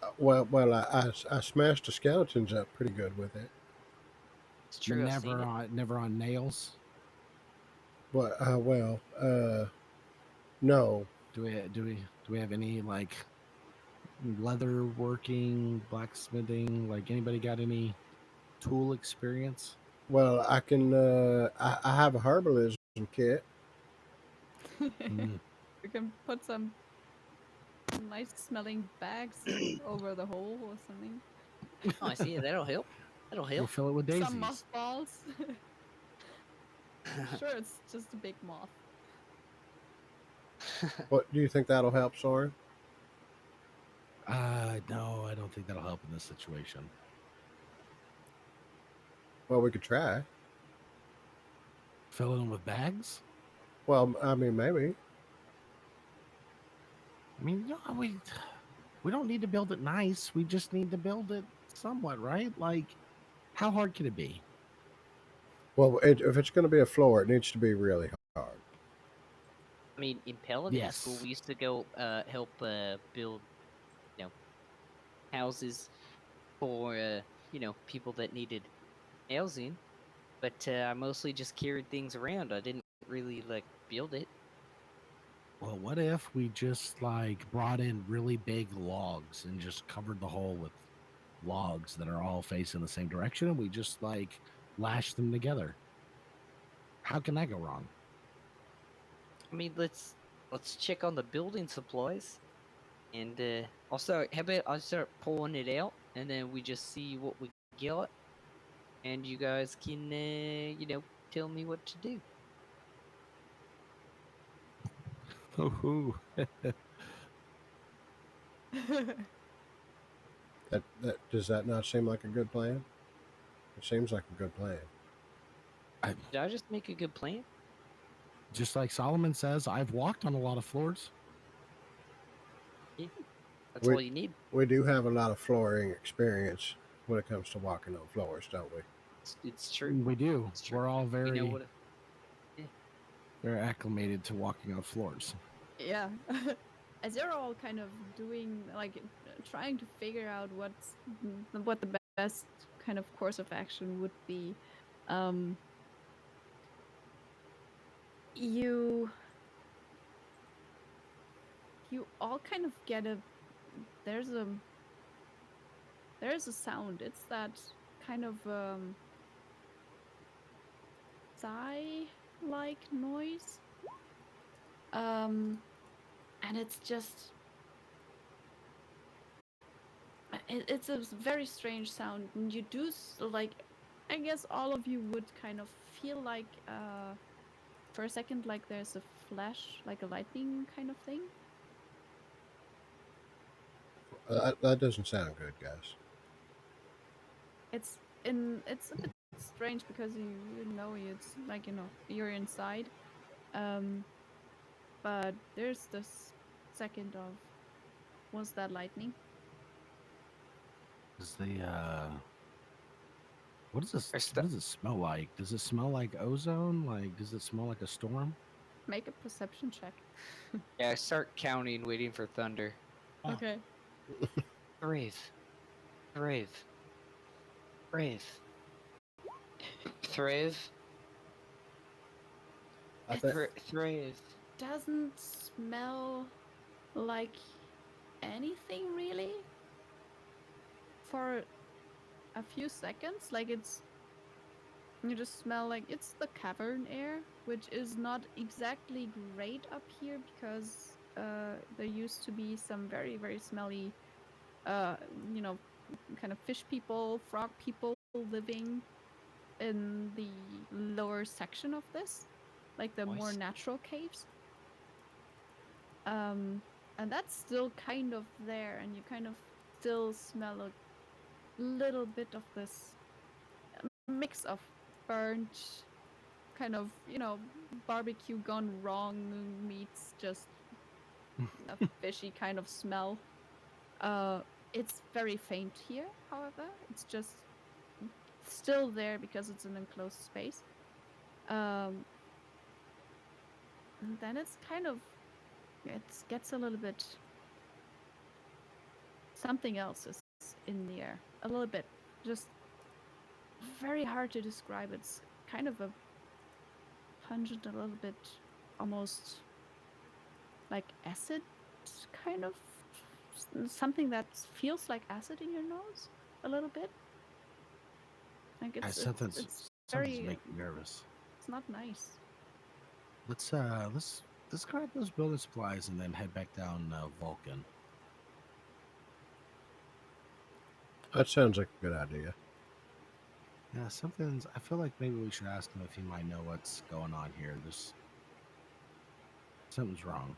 I smashed the skeletons up pretty good with it. It's true. I've seen it. Never on nails. But no. Do we have any like leather working, blacksmithing? Like anybody got any tool experience? Well, I can. I have a herbalism kit. Mm. We can put some nice smelling bags over the hole or something. Oh, I see it. That'll help. That'll We'll help. fill it with daisies. Some mothballs. Sure, it's just a big moth. What do you think that'll help, Soren? No, I don't think that'll help in this situation. Well, we could try. Filling them with bags? Well, I mean, maybe. I mean, we don't need to build it nice. We just need to build it somewhat, right? Like, how hard can it be? Well, if it's going to be a floor, it needs to be really hard. I mean, in Paladin school, Yes. we used to go help build, houses for people that needed housing. But I mostly just carried things around. I didn't really like build it. Well, what if we just like brought in really big logs and just covered the hole with logs that are all facing the same direction, and we just like lash them together? How can that go wrong? I mean, let's check on the building supplies, and also how about I start pulling it out, and then we just see what we got, and you guys can tell me what to do. Oh, That does that not seem like a good plan? It seems like a good plan. Did I just make a good plan? just like Solomon says, I've walked on a lot of floors. That's We- all you need. We do have a lot of flooring experience when it comes to walking on floors, don't we? It's true. We do. It's true. We're all We very, know what. very acclimated to walking on floors. Yeah. As you're all kind of doing, like, trying to figure out what the best kind of course of action would be, you all kind of get there's a sound. It's that kind of sigh-like noise. And it's just it's a very strange sound, and you do like, I guess all of you would kind of feel like for a second like there's a flash, like a lightning kind of thing. That doesn't sound good, guys. It's a bit strange because you know it's like, you're inside, but there's this second of, was that lightning? Is the what does this? There's What does it smell like? Does it smell like ozone? Like, does it smell like a storm? Make a perception check. Yeah, I start counting, waiting for thunder. Oh. Okay. Brave. Brave. Brave. Thrave. I think Thrave. Doesn't smell like anything really for a few seconds. Like, you just smell like it's the cavern air, which is not exactly great up here because there used to be some very, very smelly kind of fish people, frog people living in the lower section of this, like the more Nice. natural caves. And that's still kind of there, and you kind of still smell a little bit of this mix of burnt, kind of, barbecue gone wrong meets just a fishy kind of smell. It's very faint here, however. It's just still there because it's an enclosed space. And then it's kind of, it gets a little bit, something else is in the air. A little bit. Just very hard to describe. It's kind of a pungent, a little bit almost like acid, kind of something that feels like acid in your nose a little bit. Like Something's it's very, making me nervous. it's not nice. Let's grab those building supplies and then head back down Vulcan. that sounds like a good idea. Yeah, something's. I feel like maybe we should ask him if he might know what's going on here. Something's wrong.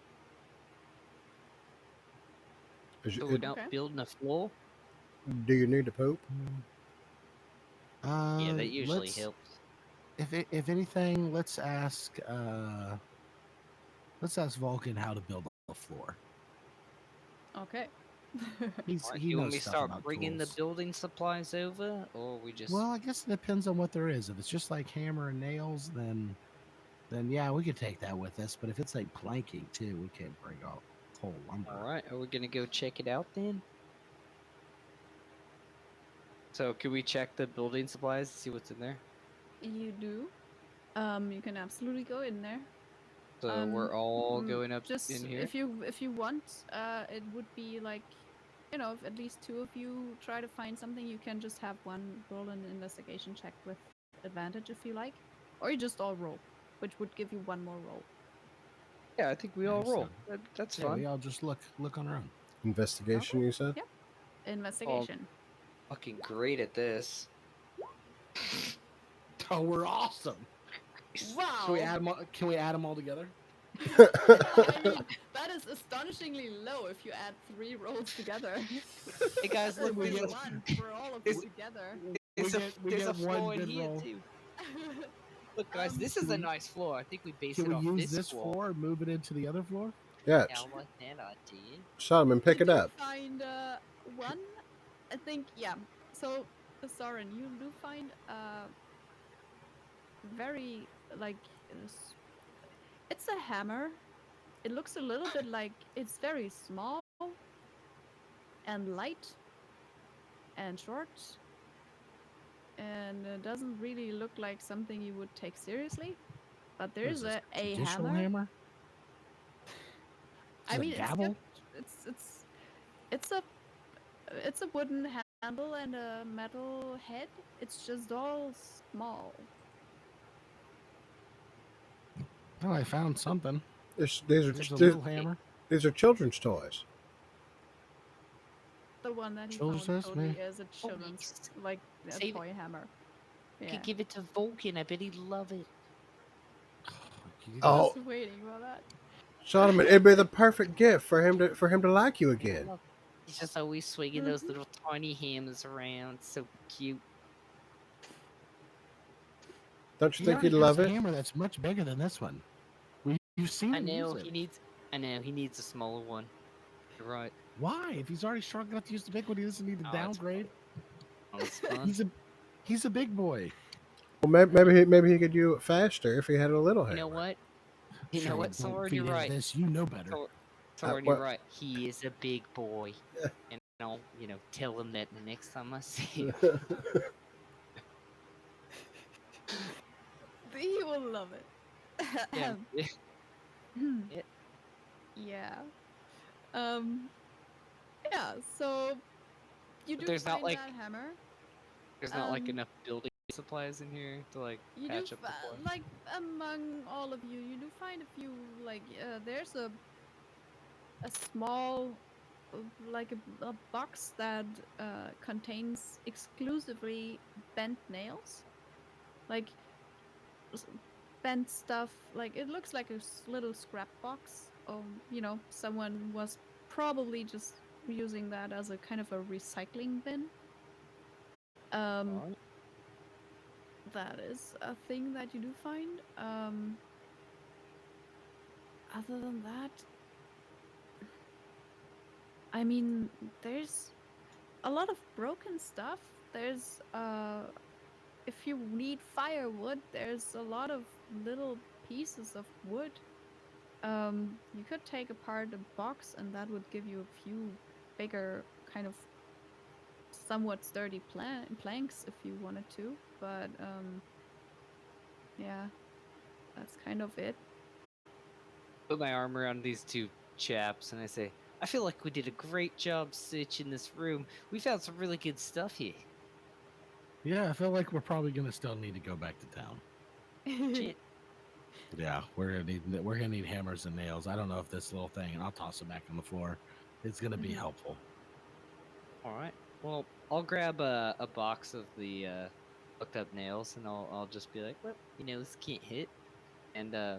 So we're not Okay. building a floor? Do you need to poop? Yeah, that usually let's- helps. If anything, let's ask Vulcan how to build a floor. Okay. He You want knows me to stuff start about bringing the tools. building supplies over, or we just? Well, I guess it depends on what there is. If it's just like hammer and nails, then yeah, we could take that with us. But if it's like planking too, we can't bring all whole lumber. All right, are we gonna go check it out then? So, could we check the building supplies to see what's in there? You do. You can absolutely go in there. So we're all going up Just in here. if you want, it would be like, if at least two of you try to find something, you can just have one roll an investigation check with advantage if you like, or you just all roll, which would give you one more roll. Yeah, I think we all roll. Excellent. That's Yeah, fun. we all just look on our own. Investigation, you said? Yep. Investigation. Fucking great at this. Oh, we're awesome. Wow. Can we add them all together? I mean, that is astonishingly low if you add 3 rolls together. Hey guys, look, With there's one for all of you It's- together. we there's get a floor one in good here roll. too. Look, guys, this can is a we- nice floor. I think we base Can it we off use this this floor. floor and move it into the other floor? Yeah, Yeah, I like that idea. Solomon, pick You it do up. find one, I think, yeah. So, Soren, you do find very like it's a hammer. It looks a little bit like it's very small and light and short, and it doesn't really look like something you would take seriously. But What is there's this? a Judicial hammer. hammer? Is I it a mean, it's got gavel? it's a it's a wooden handle and a metal head. It's just all small. Oh, I found something. These There's a little hammer. these are children's toys. The one that he Children's found toys, totally man. is a children's yes. like a Save it. toy hammer. You Yeah. could give it to Vulcan. I bet he'd love it. Oh, Just waiting for that. Solomon, it'd be the perfect gift for him to like you I again. love it. He's just always swinging those Mhm. little tiny hammers around. So cute. Don't you He think already he'd has love a it? hammer that's much bigger than this one. You've seen I him know use it. he needs. I know he needs a smaller one. You're right. Why? If he's already strong enough to use the big one, he doesn't need to Oh, that's downgrade. Oh, it's fun. He's a big boy. Well, maybe he could do it faster if he had a little You hammer. know what? You know Sure, what, don't Sword? feed You're into right. this. You know better. Sword, Well- you're right. He is a big boy. And I'll, tell him that the next time I see him. He will love it. Yeah. Yeah. Yeah. Um. Yeah. So you But do there's not, find like- that hammer. There's not like Um, enough building supplies in here to like You do patch up the floor. like among all of you, you do find a few like there's a small like a box that contains exclusively bent nails, like s- bent stuff. Like it looks like a little scrap box. Someone was probably just using that as a kind of a recycling bin. Alright. That is a thing that you do find. Other than that, I mean, there's a lot of broken stuff. There's if you need firewood, there's a lot of little pieces of wood. You could take apart a box and that would give you a few bigger kind of somewhat sturdy planks if you wanted to, but yeah, that's kind of it. Put my arm around these two chaps and I say, I feel like we did a great job searching this room. We found some really good stuff here. Yeah, I feel like we're probably gonna still need to go back to town. Shit. Yeah, we're gonna need hammers and nails. I don't know if this little thing, and I'll toss it back on the floor. It's gonna be Mhm. helpful. Alright. Well, I'll grab a box of the hooked up nails and I'll just be like, well, this can't hit. And I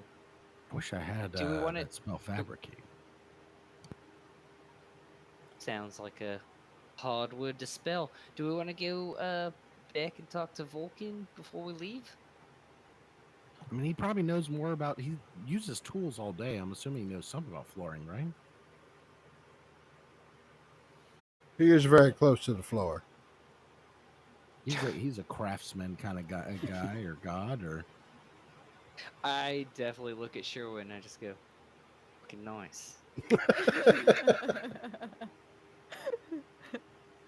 wish I had Do we wanna- that smell fabricate. sounds like a hard word to spell. Do we want to go back and talk to Vulcan before we leave? I mean, he probably knows more about. He uses tools all day. I'm assuming he knows something about flooring, right? He is very close to the floor. He's a craftsman kind of guy or god or. I definitely look at Sherwin and I just go, fucking nice.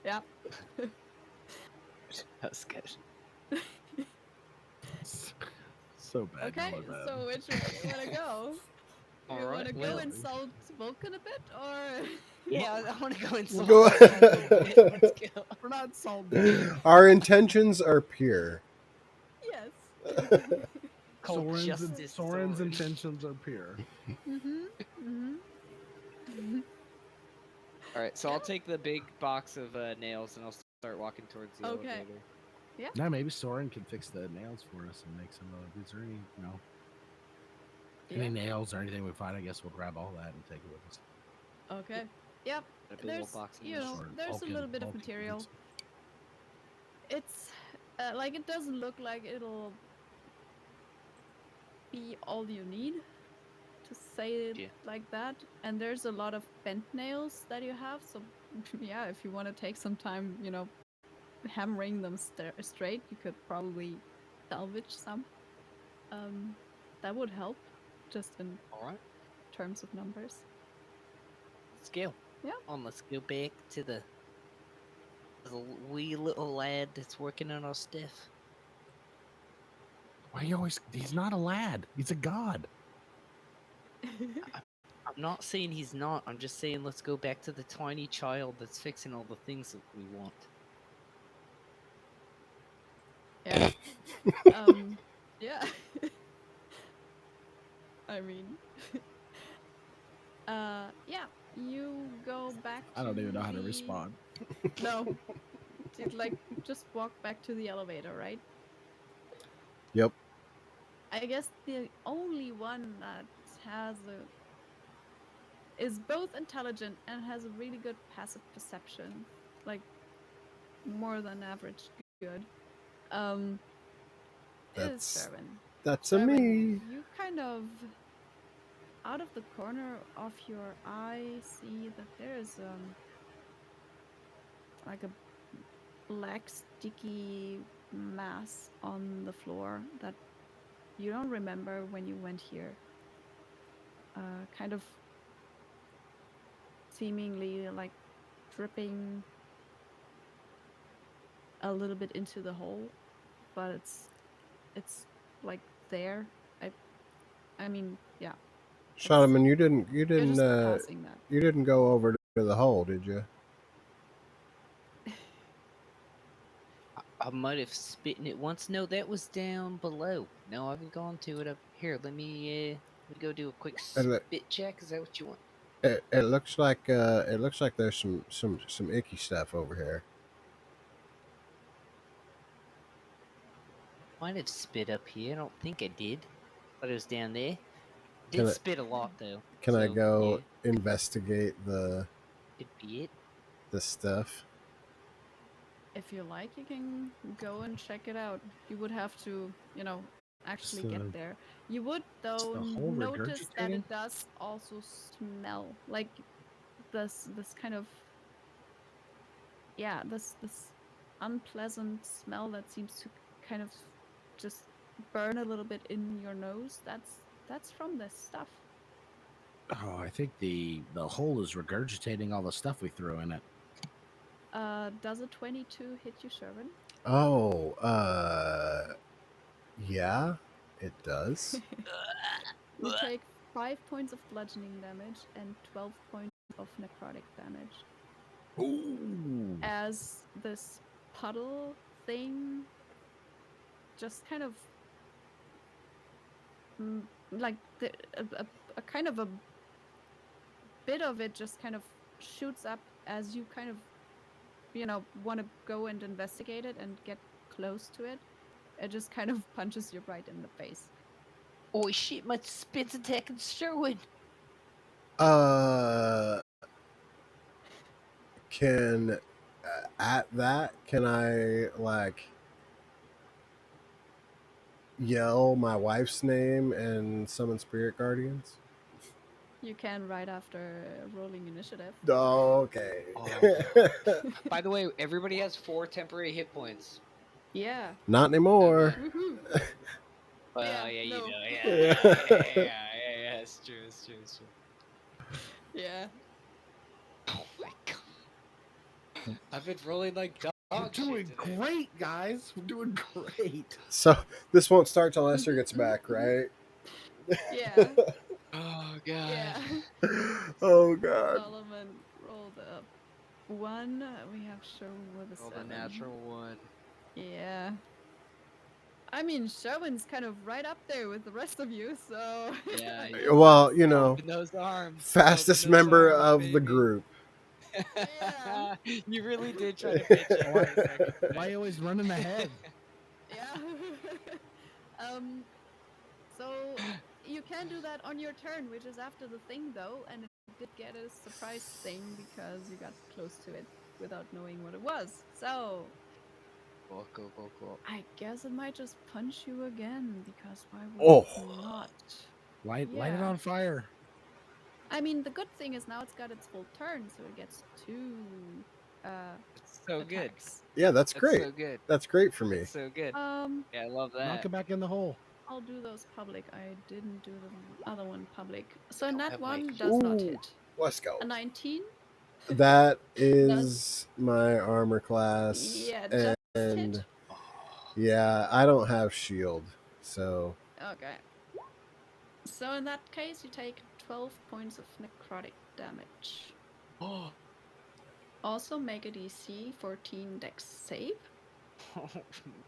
Yep. That's good. So bad. Okay, going bad. so which way you want to go? You want Alright, to go well, insult Vulcan a bit, or yeah, I want to go insult go- Vulcan a little bit. Let's go. We're not salting. Our intentions are pure. yes? Called Soren's, Justice Soren's Soren. intentions are pure. Alright, so I'll take the big box of nails and I'll start walking towards the Okay. elevator. Now maybe Soren can fix the nails for us and make some. Is there any, any nails or anything we find? I guess we'll grab all that and take it with us. Okay. Yep. A big little There's, box of you nails. know, Or there's a Vulcan- little bit of Vulcan material. needs- It's like it doesn't look like it'll be all you need to say it Yeah. like that. And there's a lot of bent nails that you have. So yeah, if you want to take some time, hammering them straight, you could probably salvage some. That would help, just in All right, terms of numbers. let's go. Yeah. Let's go back to the wee little lad that's working on our stuff. Why you always? He's not a lad. He's a god. I'm not saying he's not. I'm just saying let's go back to the tiny child that's fixing all the things that we want. Yeah. Yeah. I mean, yeah. You go back. I don't even know how to the- respond. No, like just walk back to the elevator, right? Yep. I guess the only one that is both intelligent and has a really good passive perception, like more than average good. Is That's Sherwin. that's a me. You kind of, out of the corner of your eye, see that there is like a black sticky mass on the floor that you don't remember when you went here. Kind of seemingly like dripping a little bit into the hole, but it's like there. I mean, yeah. Solomon, you didn't You're just passing that. you didn't go over to the hole, did you? I might have spit in it once. No, that was down below. No, I've gone to it up here. Let me go do a quick spit check. Is that what you want? It looks like there's some icky stuff over here. Might have spit up here. I don't think I did, but it was down there. Can Did I- spit a lot though. Can I so, go yeah, investigate it'd be it. the stuff? If you like, you can go and check it out. You would have to, actually So- get there. You would, though, the hole notice that regurgitating? it does also smell like this kind of, yeah, this unpleasant smell that seems to kind of just burn a little bit in your nose. That's from this stuff. Oh, I think the hole is regurgitating all the stuff we threw in it. Does a 22 hit you, Sherwin? Oh, yeah, it does. You take 5 points of bludgeoning damage and 12 points of necrotic damage. Ooh. As this puddle thing just kind of like a kind of a bit of it just kind of shoots up as you kind of want to go and investigate it and get close to it. It just kind of punches you right in the face. Oh shit! My spit's attacking Sherwin. Can at that can I like yell my wife's name and summon spirit guardians? You can right after rolling initiative. Okay. By the way, everybody has 4 temporary hit points. Yeah. Not anymore. Woohoo. Well, Yeah, you no. know, Yeah. yeah, it's true, it's true. Yeah. Oh my god. I've been rolling like dog We're shit doing today. great, guys. We're doing great. So this won't start till Esther gets back, right? Yeah. Oh god. Yeah. Oh God. Solomon rolled a 1. We have Sherwin with a Rolled 7. a natural 1. Yeah. I mean, Sherwin's kind of right up there with the rest of you, so. Yeah. Well, you know, Open those arms. fastest Open those member arms, of the baby. group. Yeah. You really did try to pitch it for a second. Why you always running ahead? Yeah. So you can do that on your turn, which is after the thing, though, and it did get a surprise thing because you got close to it without knowing what it was. So Cool. I guess it might just punch you again because why would Oh. it not? Light it Yeah. on fire. I mean, the good thing is now it's got its full turn, so it gets 2 It's so good. attacks. Yeah, that's That's great. so good. That's great for me. It's so good. Um, Yeah, I love Knock that. it back in the hole. I'll do those public. I didn't do the other one public. So don't that have my one does not Ooh, hit. let's go. A 19? That is my armor class, Yeah, just and hit. Oh, yeah, I don't have shield, so Okay. So in that case, you take 12 points of necrotic damage. oh, Also make a DC 14 dex save.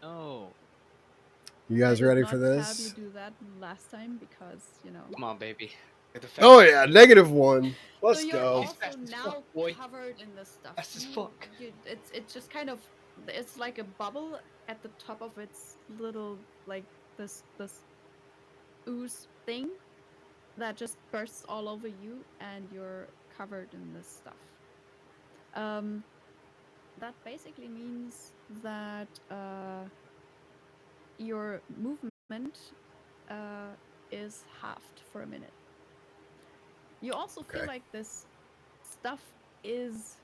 no. you guys I did ready not for have you this? do that last time because, you know. Come on, baby. You're the Oh fastest. yeah, -1. Let's So you're go. also Fast as now fuck, boy. covered in this stuff. Fast as fuck. It's just kind of, it's like a bubble at the top of its little, like, this ooze thing that just bursts all over you, and you're covered in this stuff. That basically means that your movement is halved for a minute. You also feel Okay. like this stuff is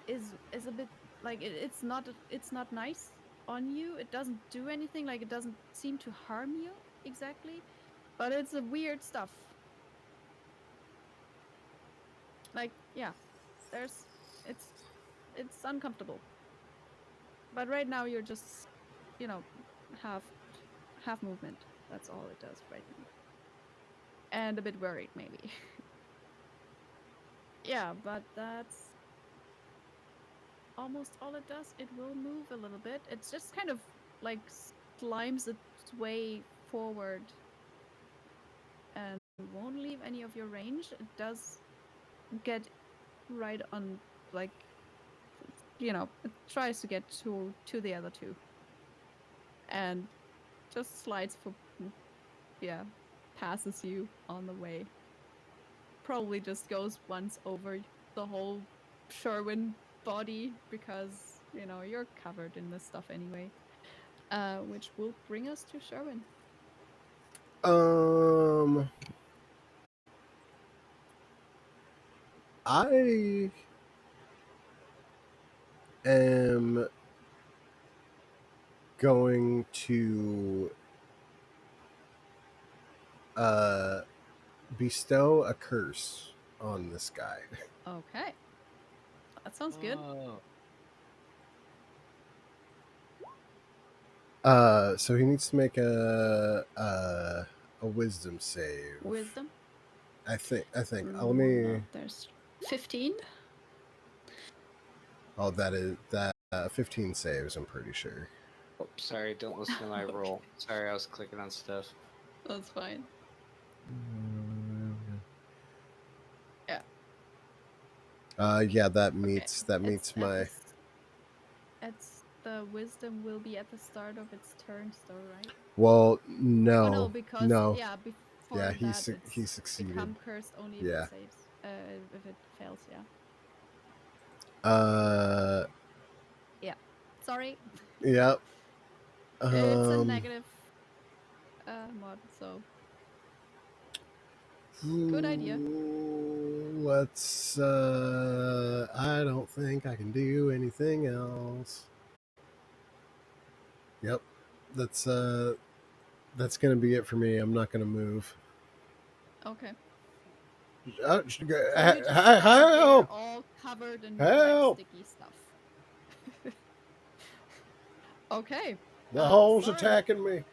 a bit like it's not nice on you. It doesn't do anything, like it doesn't seem to harm you exactly, but it's a weird stuff. Like, yeah, there's it's uncomfortable. But right now you're just, you know, half movement. That's all it does right now. And a bit worried maybe. Yeah, but that's almost all it does. It will move a little bit. It's just kind of like slimes its way forward and won't leave any of your range. It does get right on, like, you know, it tries to get to the other two. And just slides for, yeah, passes you on the way. Probably just goes once over the whole Sherwin body because, you know, you're covered in this stuff anyway. Which will bring us to Sherwin. I am going to bestow a curse on this guy. Okay. That sounds good. Oh. So he needs to make a wisdom save. Wisdom. I think. Let No, me. there's 15. Oh, that 15 saves. I'm pretty sure. Oh, sorry, don't listen to my Okay. roll. Sorry, I was clicking on stuff. That's fine. Yeah. Yeah, that meets my. It's the wisdom will be at the start of its turn still, right? Well, Oh no, no, because no. yeah, before Yeah, that he it's succeeded. become cursed only if Yeah. it saves. If it fails, yeah. Yeah. Sorry. Yep. It's a negative mod, so good idea. Let's. I don't think I can do anything else. Yep. That's gonna be it for me. I'm not gonna move. Okay. Uh, So you just stand there help! all covered in Help! like sticky stuff. Okay. The hole's sorry. attacking me.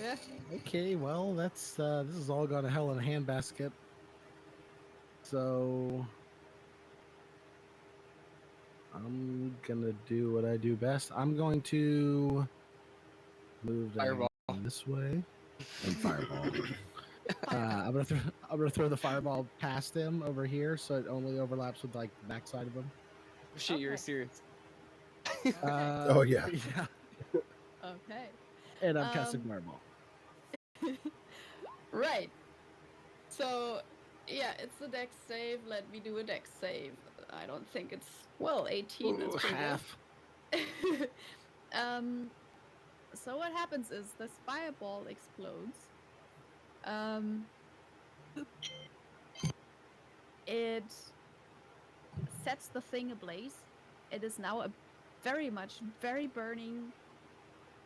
Yeah. Okay, well, that's this is all gone to hell in a handbasket. So I'm gonna do what I do best. I'm going to move Fireball. this way and fireball. I'm gonna throw the fireball past him over here, so it only overlaps with like the backside of him. Shit, you're Okay. serious. Oh, yeah. Yeah. Okay. And I'm casting fireball. Right. So, yeah, it's a dex save. Let me do a dex save. I don't think it's 18. That's Ooh, pretty half. good. So what happens is this fireball explodes. Um, it sets the thing ablaze. It is now a very burning,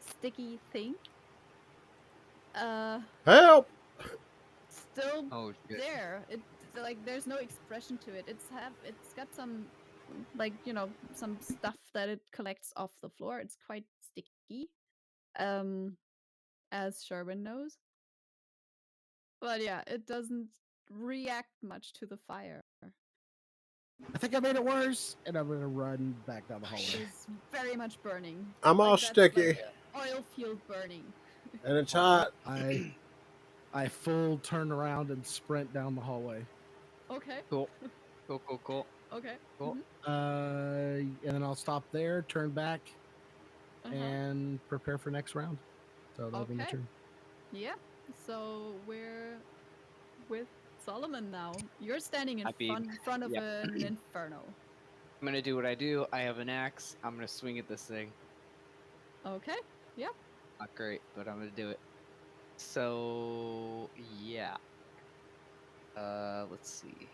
sticky thing. Help! Still Oh shit. there. Like there's no expression to it. It's got some like some stuff that it collects off the floor. It's quite sticky. Um, as Sherwin knows. But yeah, it doesn't react much to the fire. I think I made it worse, and I'm gonna run back down the hallway. It's very much burning. I'm all Like, that's sticky, like oil field burning. and it's hot. I full turn around and sprint down the hallway. Okay. Cool. Cool. Okay. Cool. mhm, And then I'll stop there, turn back, uh-huh. and prepare for next round. So that'll be my Okay. turn. Yeah. So we're with Solomon now. You're standing in I mean, front of yeah. an inferno. I'm gonna do what I do. I have an axe. I'm gonna swing at this thing. Okay. Yeah. Not great, but I'm gonna do it. So yeah. Let's see.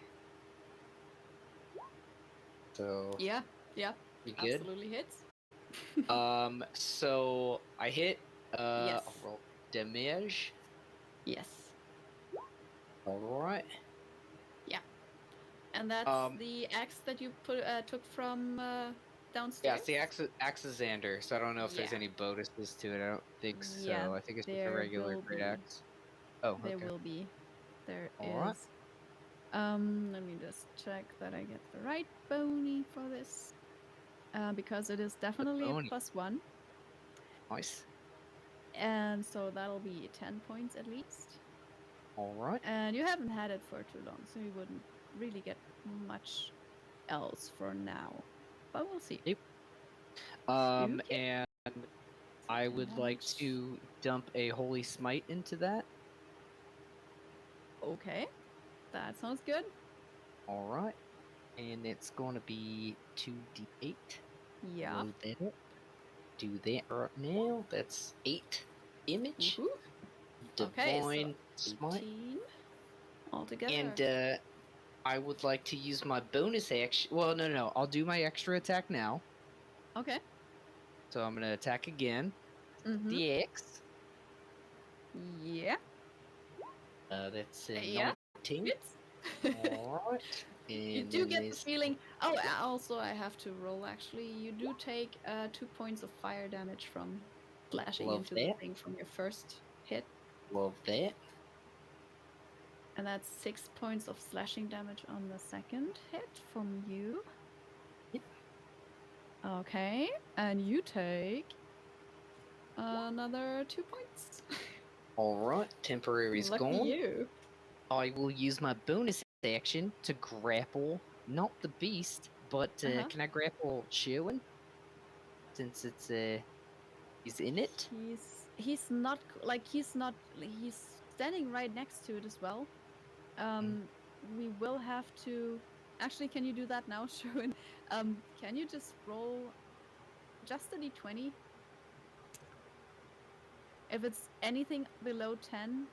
So Yeah. Yeah. you good? Absolutely hits. So I hit. Yes. I'll roll damage. Yes. All right. And that's Um, the axe that you took from Yeah, downstairs. it's the axe is Xander, so I don't know if there's Yeah. any bonuses to it. I don't think Yeah, so. I think it's just a there regular will great be. axe. Oh, There okay. will be. There All right. is. Let me just check that I get the right bony for this. Because it is definitely a bony. +1. Nice. And so that'll be 10 points at least. All right. And you haven't had it for too long, so you wouldn't really get much else for now. But we'll see. Yep. Spooky. And I would like Damage. to dump a holy smite into that. Okay. That sounds good. All right. And it's going to be 2d8. Yeah. Load that up. Do that right now. That's 8 image. Woohoo. Okay, so Divine smite. 18 altogether. And I would like to use my bonus action. Well, no. I'll do my extra attack now. Okay. So I'm going to attack again. Mm-hmm. The X. Yeah. That's Yeah. 19. It's Alright. you do get the feeling. Oh, also I have to roll. Actually, you do take 2 points of fire damage from slashing Love into the that. thing from your first hit, Love that. and that's 6 points of slashing damage on the second hit from you. Yep. Okay, and you take another 2 points. Alright, temporary's Lucky gone. you. I will use my bonus action to grapple, not the beast, but can I grapple Sherwin? Since it's he's in it? He's not he's standing right next to it as well. We will have to actually, can you do that now, Sherwin? Can you just roll just a d20? If it's anything below 10,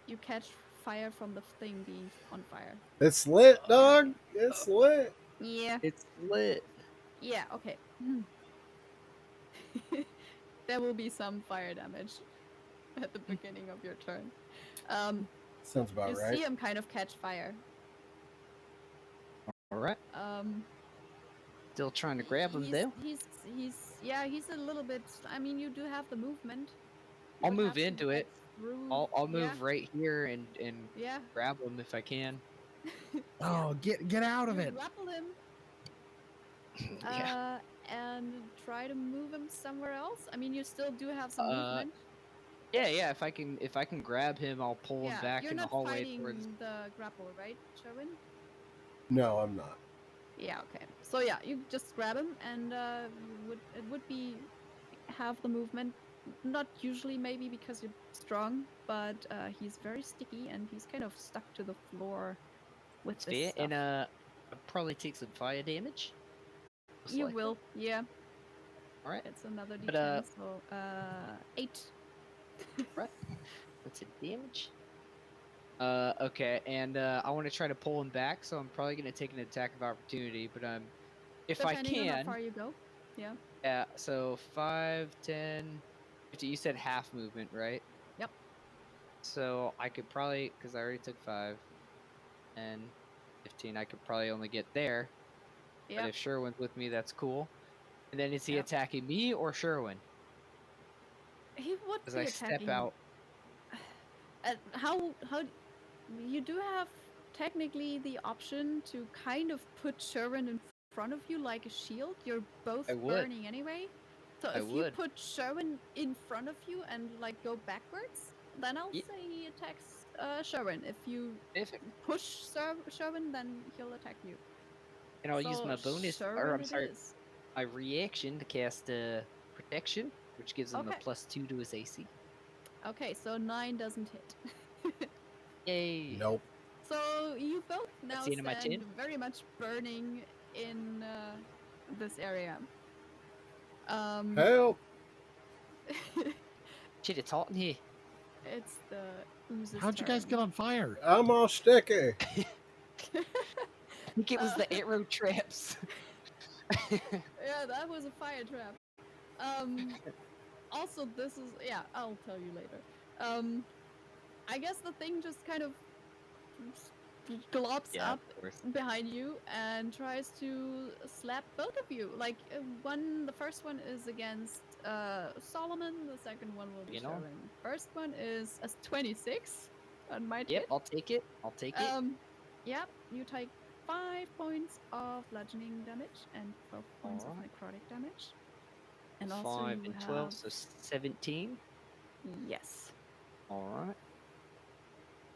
you catch fire from the thing being on fire. It's lit, dog. It's lit. Yeah. It's lit. Yeah, okay. There will be some fire damage at the beginning of your turn. Sounds about you right. see him kind of catch fire. Alright. Still trying to grab him though. He's a little bit. I mean, you do have the movement. You I'll would move have to into get it. through- I'll yeah, move right here and Yeah. grab him if I can. Oh, get out of You it! grapple him. Yeah. And try to move him somewhere else. I mean, you still do have some movement. Yeah. If I can grab him, I'll pull him back You're in the not hallway fighting towards. the grapple, right, Sherwin? No, I'm not. Yeah. Okay. So yeah, you just grab him, and it would be have the movement. Not usually, maybe because you're strong, but he's very sticky and he's kind of stuck to the floor with It's this fair, stuff. and I'll probably take some fire damage. Most You likely. will, yeah. All right. It's another But, D10, so 8. Right. What's it damage? Okay, and I want to try to pull him back, so I'm probably gonna take an attack of opportunity. But if I Depending on how can, far you go. Yeah. yeah. So 5, 10, 50. You said half movement, right? Yep. So I could probably, because I already took 5, and 15. I could probably only get there. But Yep. if Sherwin's with me, that's cool. And then is he Yep. attacking me or Sherwin? He would As be I step attacking. out. How you do have technically the option to kind of put Sherwin in front of you like a shield. You're both I would. burning anyway. So I if you would. put Sherwin in front of you and like go backwards, then I'll Ye- say he attacks Sherwin. If you If push Sherwin, then he'll attack you. and I'll So use my bonus, or Sherwin I'm it sorry, is. my reaction to cast protection, which gives him a Okay. +2 to his AC. Okay, so 9 doesn't hit. Yay! Nope. So you both now That's the end of my stand turn? very much burning in this area. Help! Shit, it's hot in here. It's the ooze's How'd you guys turn. get on fire? I'm all sticky. I think it was the arrow traps. Yeah, that was a fire trap. Also, this is I'll tell you later. I guess the thing just kind of glops Yeah, up of course. behind you and tries to slap both of you. Like the first one is against Solomon. The second one will be You know? Sherwin. First one is a 26 on my Yep, hit. I'll take it. I'll take it. Yep. You take 5 points of bludgeoning damage and 12 points of Alright. necrotic damage. And also 5 you and 12, have so 17. yes. All right.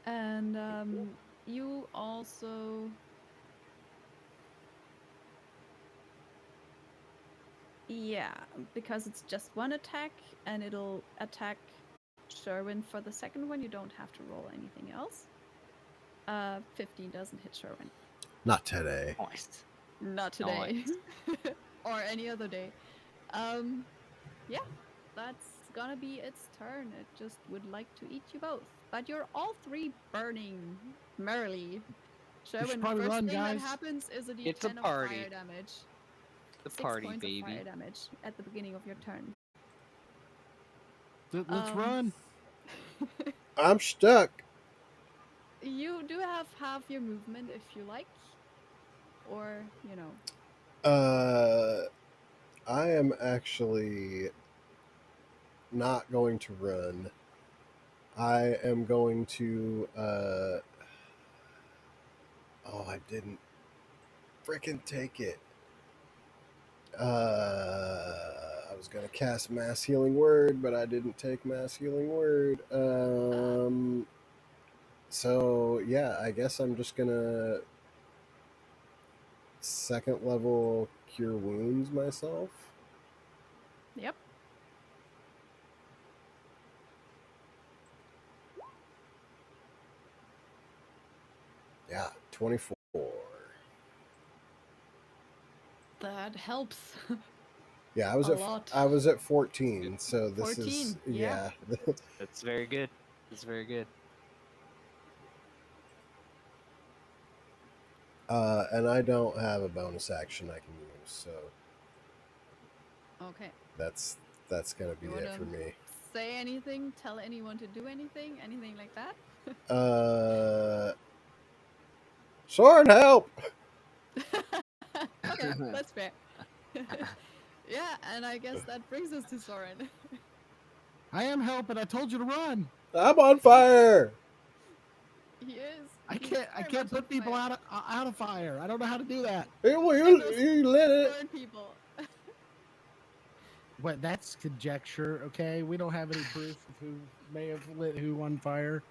And you also because it's just one attack and it'll attack Sherwin for the second one, you don't have to roll anything else. 15 doesn't hit Sherwin. Not today. Nice. Not today. Or any other day. Yeah, that's gonna be its turn. It just would like to eat you both. But you're all 3 burning merrily. Sherwin, probably first run, thing that guys. happens is a D10 It's a of party. fire damage. The 6 party, points of baby. fire damage at the beginning of your turn. Let's run. I'm stuck. You do have half your movement if you like. Or, I am actually not going to run. I am going to. Oh, I didn't freaking take it. I was gonna cast Mass Healing Word, but I didn't take Mass Healing Word. So yeah, I guess I'm just gonna 2nd level Cure Wounds myself. Yep. Yeah, 24. That helps. Yeah, I was A at lot. I was at 14, so this 14, is yeah. That's very good. That's very good. And I don't have a bonus action I can use, so Okay. that's gonna be You it wanna for me. say anything? Tell anyone to do anything? Anything like that? Soren, help! Okay, that's fair. Yeah, and I guess that brings us to Soren. I am helping. I told you to run. I'm on fire. He is. I He's can't very put much on people fire. out of fire. I don't know how to do that. You lit it. Burn people. But that's conjecture, okay? We don't have any proof of who may have lit who on fire.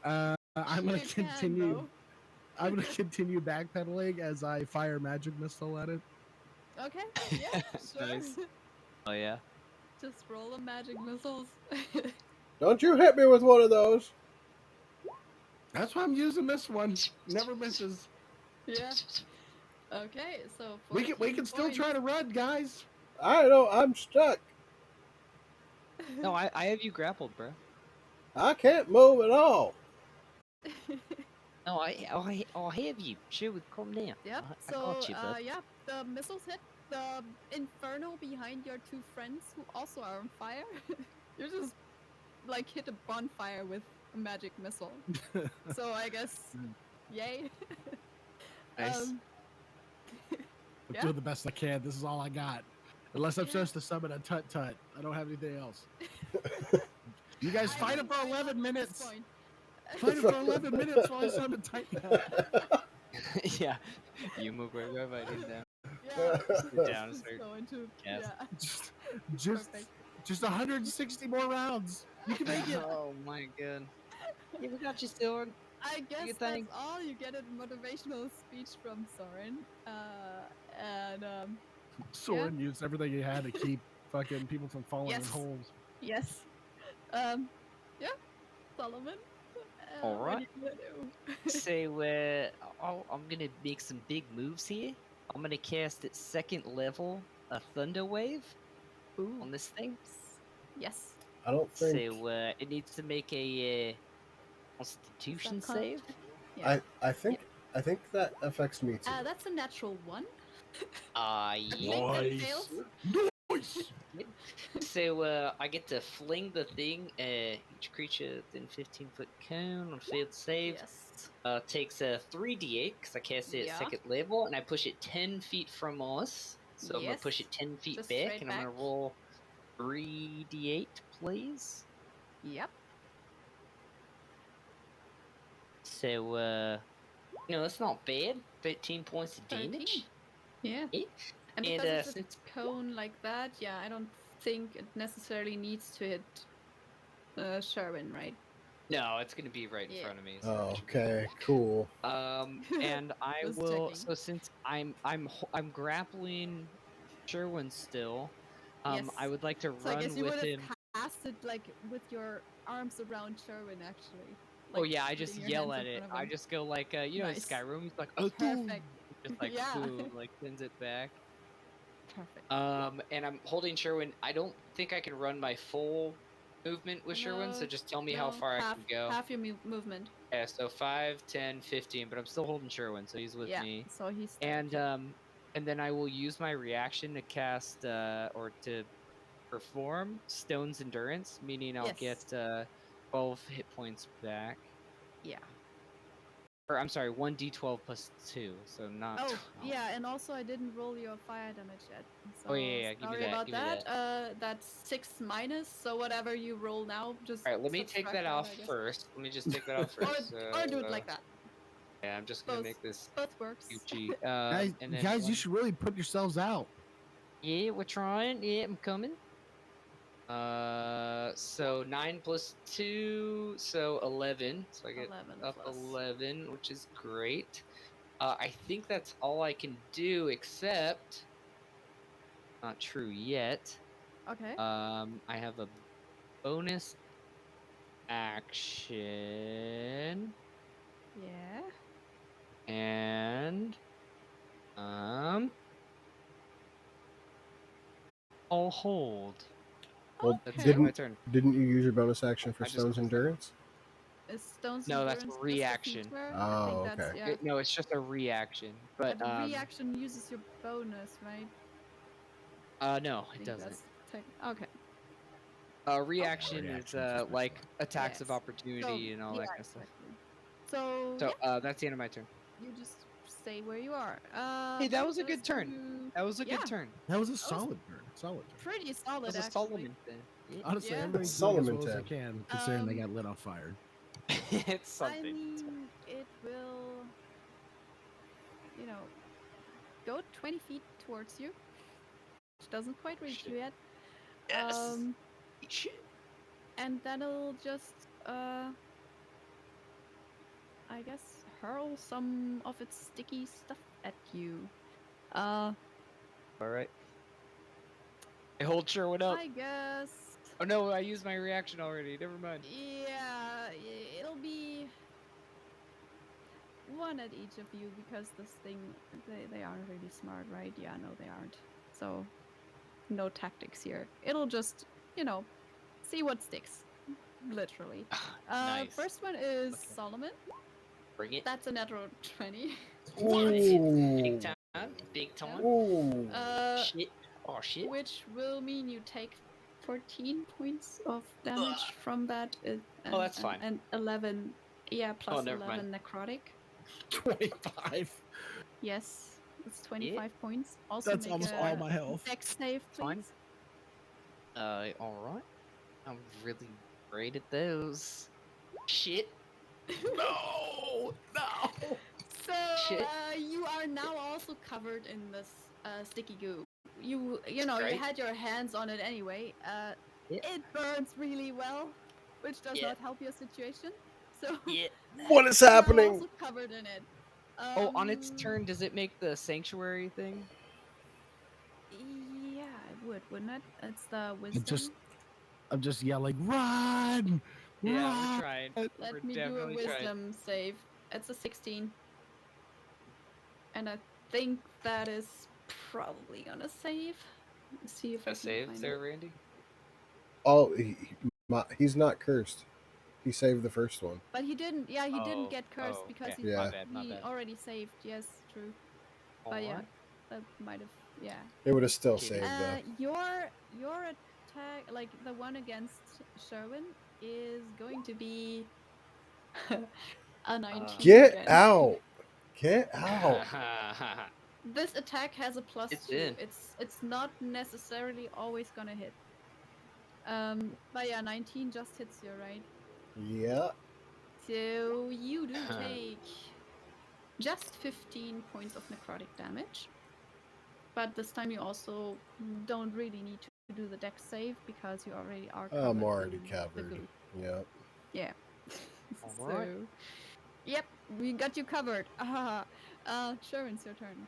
I'm gonna You can, continue. though. I'm gonna continue backpedaling as I fire magic missile at it. Okay, yeah, sure. Nice. Oh yeah. Just roll the magic missiles. Don't you hit me with one of those. That's why I'm using this one. Never misses. Yeah. Okay, so We can 14 still points. try to run, guys. I know I'm stuck. No, I have you grappled, bro. I can't move at all. No, I'll have you. Sure, calm down. Yep. I got you, bud. Yeah, the missiles hit the inferno behind your two friends who also are on fire. You just like hit a bonfire with a magic missile. So I guess, yay. Nice. Um, I'm Yeah. doing the best I can. This is all I got. Unless I'm supposed to summon a tut tut. I don't have anything else. You guys I fight mean, it for why not 11 at this minutes. point? Fight it for 11 minutes while I summon Titan. Yeah, you move where I did down. Yeah. Sit down and Just start go into cast. yeah. Just, Perfect. just 160 more rounds. You can make it. Oh my god. Yeah, we got you, Soren. I guess good that's thing. all. You get a motivational speech from Soren. And Soren used everything he had to keep fucking people from falling in Yes. holes. yes. Yeah, Solomon. All What right. are you gonna do? So, I'm gonna make some big moves here. I'm gonna cast at second level a Thunder Wave Ooh. on this thing. Yes. I don't think. So, it needs to make a Constitution Is that save. Yeah. I think. I think that affects me too. That's a natural one. Yeah. That fails. Nice. So, I get to fling the thing. Each creature within 15-foot cone on failed save Yes. takes a 3d8 because I cast it Yeah. at second level, and I push it 10 feet from us. So I'm gonna push Yes. it 10 feet Just back, straight and I'm gonna back. roll 3d8, please. Yep. So, that's not bad. 13 points of 13. damage. Yeah. Yeah. And And, because it's a since cone like that, yeah, I don't think it necessarily needs to hit Sherwin, right? no, it's gonna be right in Yeah. front of me. So Oh, it should be okay, cool. And I Just will. checking. So since I'm grappling Sherwin still, I Yes. would like to So I run guess you with would him. have cast it like with your arms around Sherwin, actually. Oh Like, yeah, I putting just your yell hands at in it. front of I him. just go like, in Nice. Skyrim, he's like, oh, Perfect. just like Yeah. boom, like sends it back. Perfect. And I'm holding Sherwin. I don't think I can run my full movement with Sherwin, so No, just tell me how no, far I can go. half your movement. Yeah, so 5, 10, 15, but I'm still holding Sherwin, so he's with Yeah. me. So he's And then I will use my reaction to cast or to perform Stone's Endurance, meaning I'll Yes. get 12 hit points back. Yeah. Or I'm sorry, 1d12 plus 2, so not. Oh, 12. yeah, and also I didn't roll your fire damage yet. So Oh yeah, give me sorry that. about Give me that. that. That's 6 minus. So whatever you roll now, just All right, let me take subtract that off I guess. first. Let me just take that off Or, first. or do it like that. Yeah, I'm just gonna Both, make this both works. Gucci. Guys, And then guys, you should really put yourselves out. Yeah, we're trying. Yeah, I'm coming. So 9 plus 2, so 11. So I get 11 up plus. 11, which is great. I think that's all I can do, except not true yet. Okay. I have a bonus action, Yeah. and I'll hold. Well, That's Okay. it. My turn. Didn't you use your bonus action for I just- Stone's Endurance? Is Stone's No, that's Endurance reaction. Just a feature? I Oh, think that's, okay. yeah. No, it's just a reaction. But the reaction uses your bonus, right? no, I it think doesn't. that's okay. Reaction is Reaction's a like special. attacks of Yes. opportunity and all yeah, that kind of stuff. exactly. So, So yeah, that's the end of my turn. you just stay where you are. Hey, that I'm was a good just turn. gonna- That was a Yeah. good turn. That was a solid turn. Solid turn. Pretty That solid, was a actually. Solomon thing. Yeah. Honestly, Yeah. everybody's doing as Solomon well as they 10. can, considering they Um, got lit on fire. It's I something. mean, it will, go 20 feet towards you, which doesn't quite reach you yet. Yes. Shit. And then it'll just, I guess, hurl some of its sticky stuff at you. All right. I hold Sherwood up. I guess. Oh no, I used my reaction already. Never mind. Yeah, it'll be one at each of you because this thing, they aren't really smart, right? Yeah, no, they aren't. So no tactics here. It'll just, see what sticks. Literally. Nice. First one is Okay. Solomon. Bring it. That's a natural 20. Big Ooh. time. Big time. Ooh. Shit. Oh shit. Which will mean you take 14 points of damage from that. Oh, that's fine. And 11, plus never 11 necrotic. 25. Yes, it's 25 points. Also That's make almost a all my health. dex save, Fine. please. Alright. I'm really great at those. Shit. No! No! So Shit. you are now also covered in this sticky goo. You Great. had your hands on it anyway. Yeah. It burns really well, which does Yeah. not help your situation. So Yeah. What is you are happening? also covered in it. Oh, on its turn, does it make the sanctuary thing? Yeah, it would, wouldn't it? It's the wisdom. I'm just yelling, run! Yeah, we're Run! trying. Let We're me do a definitely trying. wisdom save. It's a 16. And I think that is probably gonna save. Let's see if I A can save find there, it. Randy? Oh, he's not cursed. He saved the first one. But he didn't. Yeah, he didn't get cursed oh, because yeah. Yeah. My bad, my he bad. already saved. Yes, true. But yeah, Alright. that might have. Yeah. It would have still Shitty. saved though. Your attack, like the one against Sherwin, is going to be a 19 Get again. out! Get out! This attack has a +2. It's in. It's not necessarily always gonna hit. But yeah, 19 just hits you, right? Yeah. So you do take just 15 points of necrotic damage. But this time you also don't really need to do the dex save because you already are covered. I'm already in the covered. goo. Yeah. Yeah. Alright. So, yep, we got you covered. Sharon's your turn.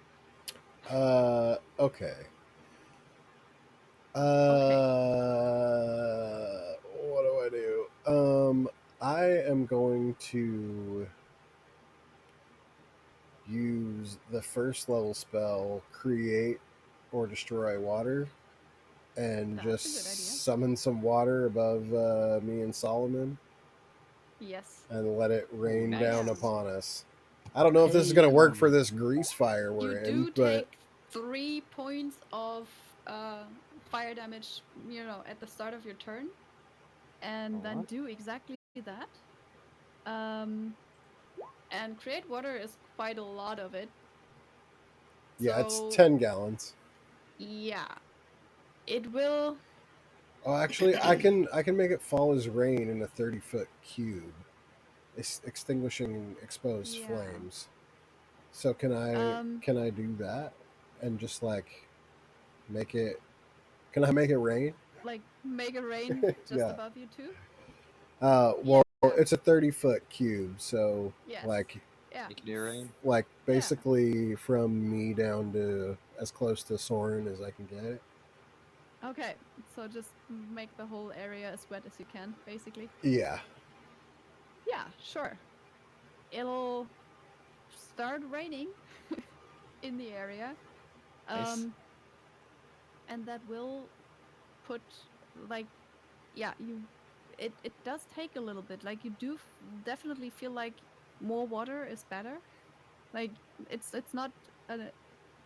Okay. What do I do? I am going to use the first level spell, create or destroy water, and That's a just good idea. summon some water above me and Solomon Yes. and let it rain nice. down upon us. I don't know if this is going to work for this grease fire we're You in, do but take 3 points of fire damage, at the start of your turn, and then Alright. do exactly that. And create water is quite a lot of it. yeah, So, it's 10 gallons. Yeah, it will. Oh, actually, I can make it fall as rain in a 30-foot cube, extinguishing exposed Yeah. flames. So can I do that and just like make it? Can I make it rain? Like make it rain just Yeah. above you too. Well, it's a 30-foot cube, so Yes. like Yeah. You can do rain. like basically from me down to as close to Soren as I can get it. Okay, so just make the whole area as wet as you can, basically. Yeah. Yeah, sure. It'll start raining in the area. Nice. And that will put like it does take a little bit. Like you do definitely feel like more water is better. Like it's not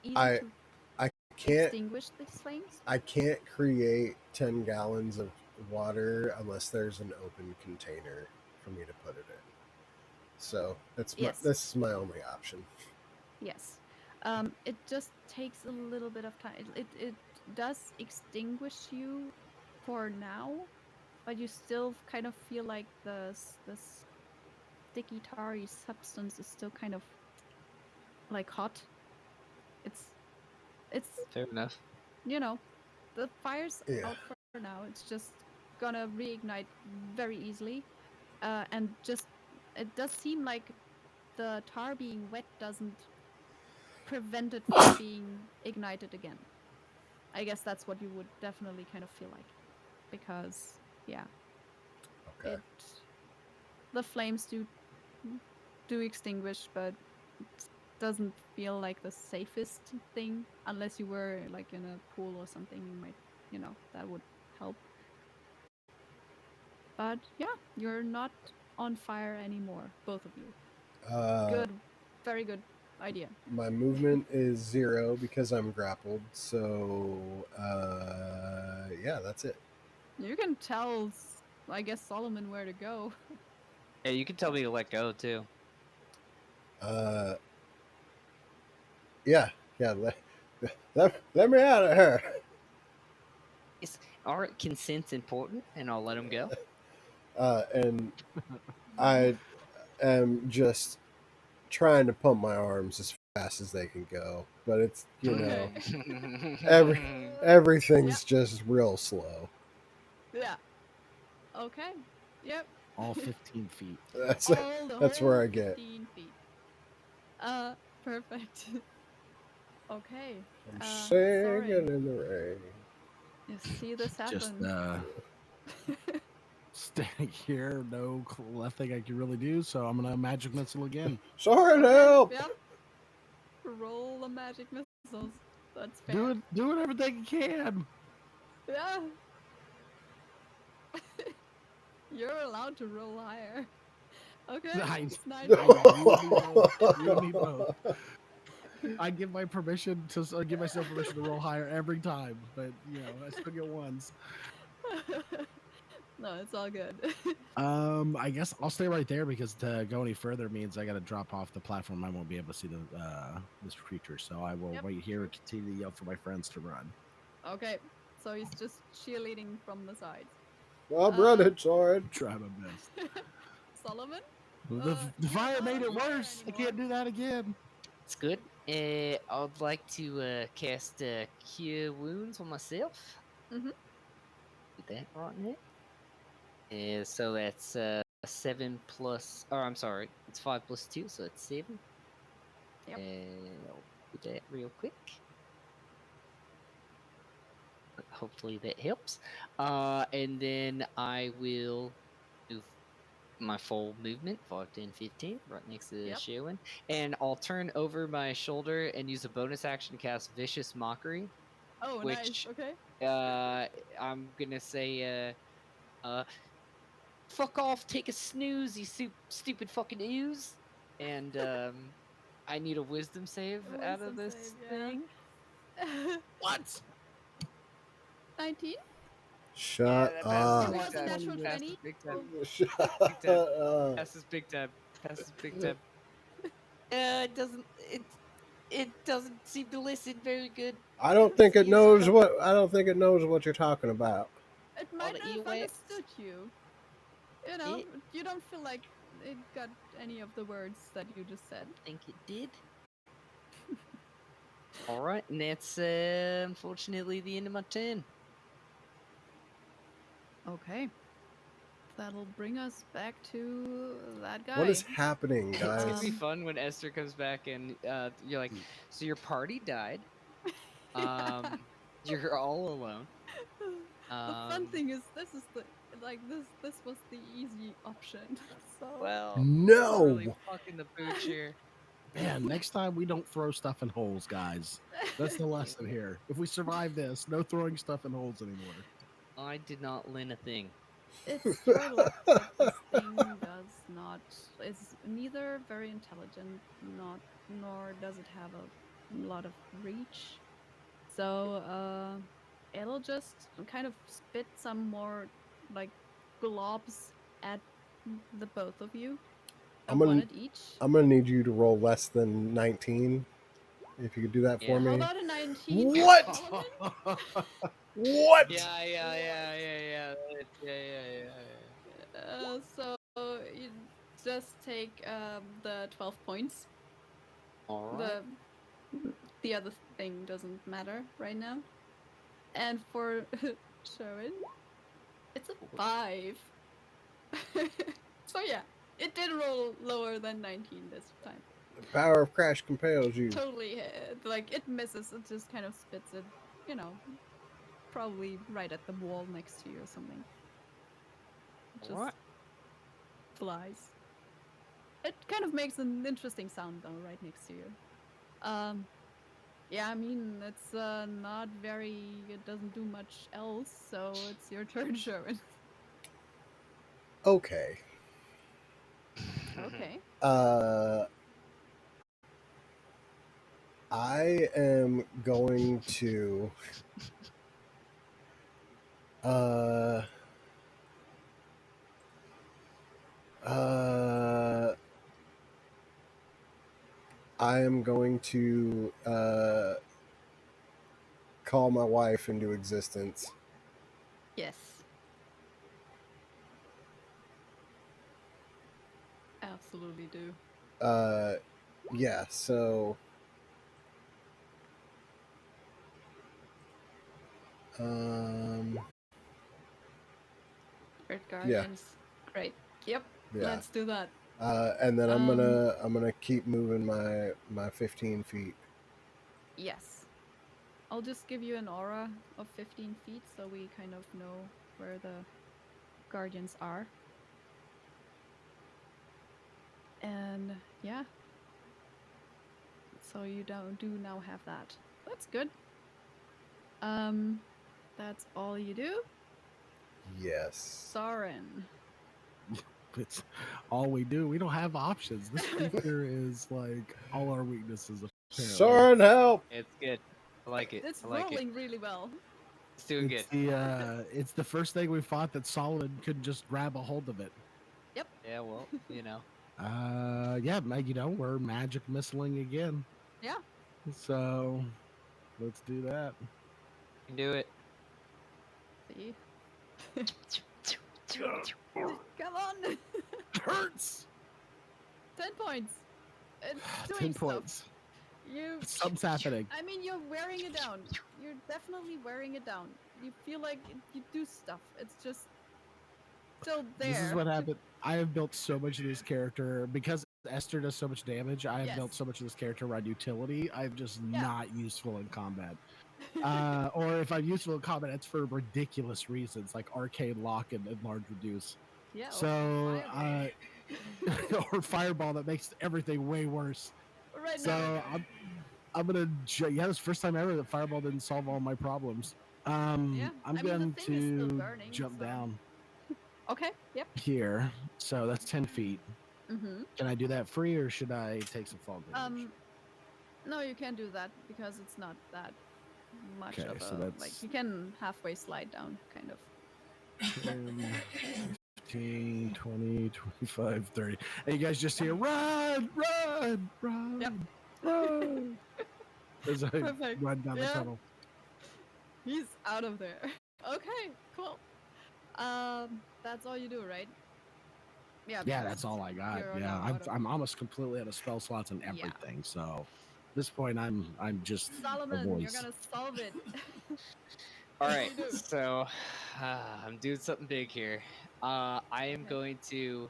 easy I to can't extinguish these flames. I can't create 10 gallons of water unless there's an open container for me to put it in. So this is my only option. Yes. It just takes a little bit of time. It does extinguish you for now, but you still kind of feel like this sticky tarry substance is still kind of like hot. It's Fair enough. the fire's Yeah. out for now. It's just gonna reignite very easily, and just it does seem like the tar being wet doesn't prevent it from being ignited again. I guess that's what you would definitely kind of feel like, because Okay. the flames do extinguish, but doesn't feel like the safest thing unless you were like in a pool or something. You might, that would help. But yeah, you're not on fire anymore, both of you. Good, very good idea. My movement is 0 because I'm grappled. So, yeah, that's it. You can tell, I guess, Solomon where to go. Yeah, you can tell me to let go too. Yeah, let me out of here. Is our consent's important, and I'll let him go. And I am just trying to pump my arms as fast as they can go, but it's everything's just real slow. Yeah. Okay. Yep. All 15 feet. That's That's where I get. 15 feet. Perfect. Okay. I'm sorry. singing in the rain. You see this Just happen. standing here, nothing I can really do, so I'm gonna magic missile again. Sorry, help! Yep. Roll the magic missiles. That's fair. Doing everything you can. Yeah. You're allowed to roll higher. Okay. Nice. It's 9. You and me both. I give my permission to give myself permission to roll higher every time, but I still get ones. No, it's all good. I guess I'll stay right there because to go any further means I got to drop off the platform. I won't be able to see this creature, so I will wait here and continue to yell for my friends to run. Okay, so he's just cheerleading from the side. I'm running, sorry. Try my best. Solomon? The fire made it worse. I can't do that again. It's good. I'd like to cast Cure Wounds on myself. Mm-hmm. Do that right now. So that's 7 plus. Oh, I'm sorry. It's 5 plus 2, so it's 7. Yep. I'll do that real quick. Hopefully that helps. And then I will move my full movement 5, 10, 15 right next to Sherwin, and I'll turn over my shoulder and use a bonus action to cast Vicious Mockery. Oh, which, nice. Okay. I'm gonna say fuck off, take a snooze, you stupid fucking ooze. And I need a wisdom save out of this thing. What? 19? Shut up. It was a natural 20. Shut up. Passes big tab. Passes big tab. It doesn't seem to listen very good. I don't think it knows what you're talking about. It might not have understood you. You don't feel like it got any of the words that you just said. I think it did. Alright, and that's unfortunately the end of my turn. Okay. That'll bring us back to that guy. What is happening, guys? It's gonna be fun when Esther comes back and you're like, so your party died. You're all alone. The fun thing is, this was the easy option. So well, no, really fucking the pooch here. Man, next time we don't throw stuff in holes, guys. That's the lesson here. If we survive this, no throwing stuff in holes anymore. I did not learn a thing. It's your luck that this thing is neither very intelligent, nor does it have a lot of reach. So it'll just kind of spit some more like globs at the both of you. One at each. I'm gonna need you to roll less than 19. If you could do that for me. How about a 19? What? What? Yeah. So you just take the 12 points. All right. The other thing doesn't matter right now. And for Sherwin, it's a 5. So yeah, it did roll lower than 19 this time. The power of crash compels you. Totally, it misses. It just kind of spits it, probably right at the wall next to you or something. It just flies. It kind of makes an interesting sound though, right next to you. Yeah, I mean, it's not very. It doesn't do much else, so it's your turn, Sherwin. Okay. Okay. I am going to uh uh I am going to call my wife into existence. Yes. Absolutely do. Yeah, so um Red yeah, Guardians. Great. Yep. yeah. Let's do that. And then I'm Um, gonna keep moving my 15 feet. Yes. I'll just give you an aura of 15 feet so we kind of know where the guardians are. And yeah. So you do now have that. That's good. That's all you do? Yes. Soren. It's all we do. We don't have options. This creature is like all our weaknesses. Apparently, Soren, help! It's good. I like it. It's I like it. rolling really well. It's doing good. it's the first thing we fought that Solomon couldn't just grab a hold of it. Yeah, well, you know. Yeah, you know, we're magic missiling again. Yeah. So let's do that. You can do it. See? Come on! It hurts. 10 points. It's doing 10 stuff. points. You. Something's happening. I mean, you're wearing it down. You're definitely wearing it down. You feel like you do stuff. It's just still there. This is what happened. I have built so much of this character because Esther does so much damage. I have Yes. built so much of this character around utility. I'm just Yeah. not useful in combat. Or if I'm useful in combat, it's for ridiculous reasons like arcane lock and enlarge reduce. Yeah. So, fireball. or fireball that makes everything way worse. Right So now. I'm gonna yeah, this is the first time ever that fireball didn't solve all my problems. Yeah, I'm I mean, the going thing is still to burning, jump so- down Okay. Yep. here. So that's 10 feet. Mm-hmm. Can I do that free or should I take some fall damage? No, you can't do that because it's not that much Okay, of a so like. that's- You can halfway slide down, kind of. 10, 15, 20, 25, 30. And you guys just hear, run, run, run, Yep. run. As I Perfect. run down the Yeah. tunnel. He's out of there. Okay. Cool. That's all you do, right? Yeah. Yeah, because that's all I got. you're Yeah, now out of- I'm almost completely out of spell slots and Yeah. everything. So at this point, I'm just a Solomon, you're voice. gonna solve it. All What do right, you do? so I'm doing something big here. I am Okay. going to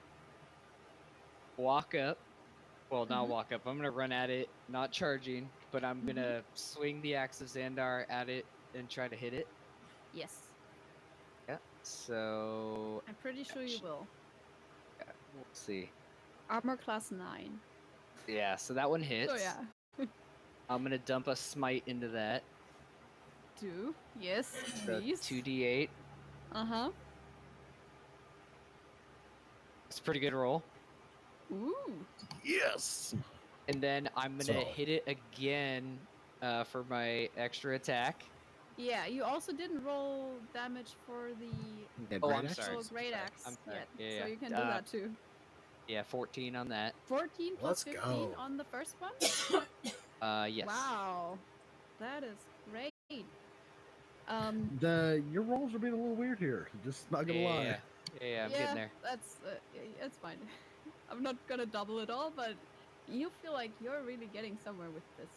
walk up. Well, not Mhm. walk up. I'm gonna run at it, not charging, but I'm gonna swing the axe of Xandar at it and try to hit it. Yes. Yeah. So I'm pretty sure you will. we'll see. Armor class 9. Yeah. So that one hits. So yeah. I'm gonna dump a smite into that. Do. Yes, So please. 2d8. Uh-huh. It's a pretty good roll. Ooh. Yes. And then I'm gonna Solid. hit it again for my extra attack. Yeah, you also didn't roll damage for the Oh, I'm actual sorry. great sorry. axe I'm sorry. yet, Yeah, so yeah. you can do that too. Yeah, 14 on that. 14 plus Let's 15 go. on the first one? Yes. Wow. That is great. Your rolls are being a little weird here. Just not gonna Yeah, lie. I'm getting there. That's it's fine. I'm not gonna double it all, but you feel like you're really getting somewhere with this.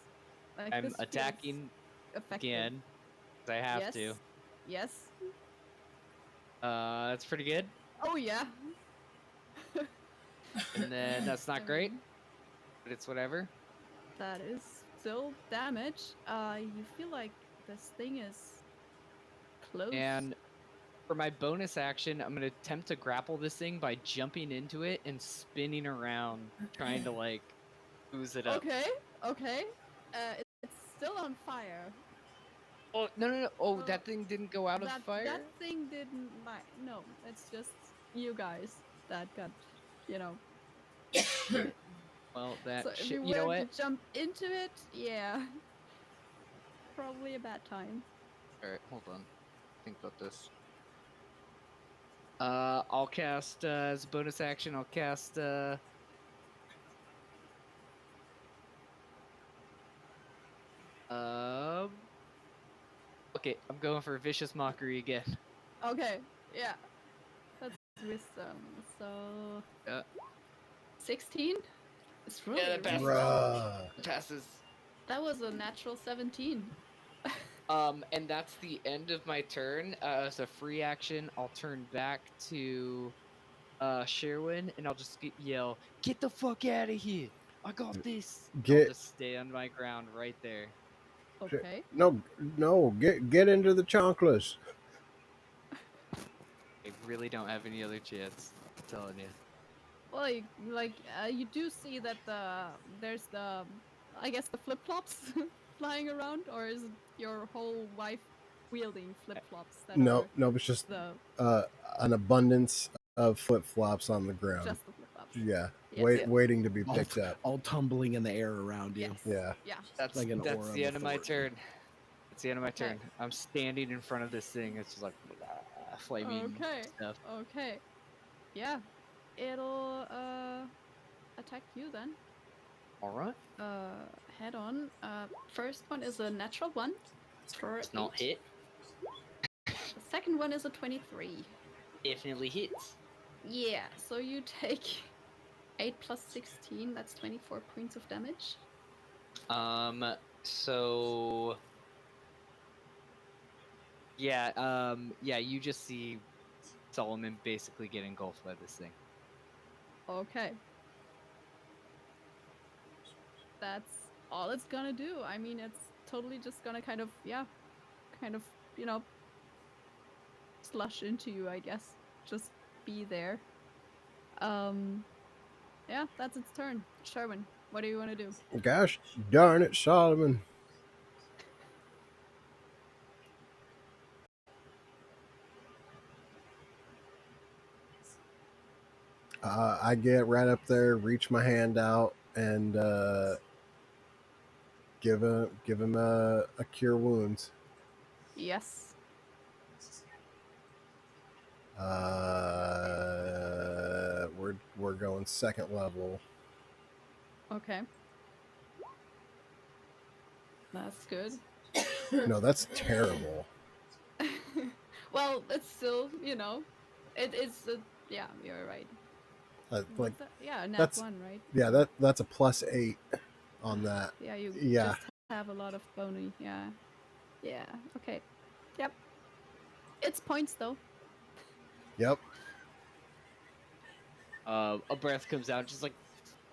Like, I'm this feels attacking effective. again. 'Cause I have yes. to. Yes. That's pretty good. Oh yeah. And then that's not great, but it's whatever. That is still damage. You feel like this thing is close. And for my bonus action, I'm gonna attempt to grapple this thing by jumping into it and spinning around, trying to like ooze it up. Okay. It's still on fire. Oh no! Oh, Oh, that thing didn't go out of that fire. that thing didn't like. No, it's just you guys that got, you know. Well, that So if shit. you You know were what? to jump into it, yeah, probably a bad time. All right, hold on. Think about this. I'll cast as a bonus action. I'll cast. Um. Okay, I'm going for vicious mockery again. Okay, yeah, that's wisdom. So Yeah. 16. It's really, that really passes. low. Bruh. Passes. That was a natural 17. And that's the end of my turn. As a free action, I'll turn back to Sherwin, and I'll just yell, "Get the fuck out of here! I got this!" I'll Get just stay on my ground right there. Okay. no, get into the chonkless. I really don't have any other chance. I'm telling you. Well, you do see that there's the, I guess, the flip flops flying around, or is it your whole wife wielding flip flops that No, are no, it's just the an abundance of flip flops on the ground. just the flip flops? Yeah, Yes, yes. waiting to be All, picked up. all tumbling in the air around you. Yes. Yeah. Yeah. That's Like an that's aura the of end of my authority. turn. That's the end of my Okay. turn. I'm standing in front of this thing. It's just like flaming Okay. stuff. Okay. Yeah. It'll attack you then. All right. Head on. First one is a natural 1 for It's not 8. hit. The second one is a 23. Definitely hits. Yeah, so you take 8 plus 16, that's 24 points of damage. So yeah, yeah, you just see Solomon basically get engulfed by this thing. Okay. That's all it's gonna do. I mean, it's totally just gonna kind of, you know, slush into you, I guess. Just be there. Yeah, that's its turn. Sherwin, what do you want to do? Gosh darn it, Solomon. I get right up there, reach my hand out, and give him a cure wounds. Yes. We're going second level. Okay. That's good. No, that's terrible. Well, it's still, it's yeah, you're right. Like What's that? Yeah, nat that's 1, right? yeah, that's a +8 on that. Yeah, you Yeah. just have a lot of bony. Yeah. Yeah. Okay. Yep. It's points though. Yep. A breath comes out, just like,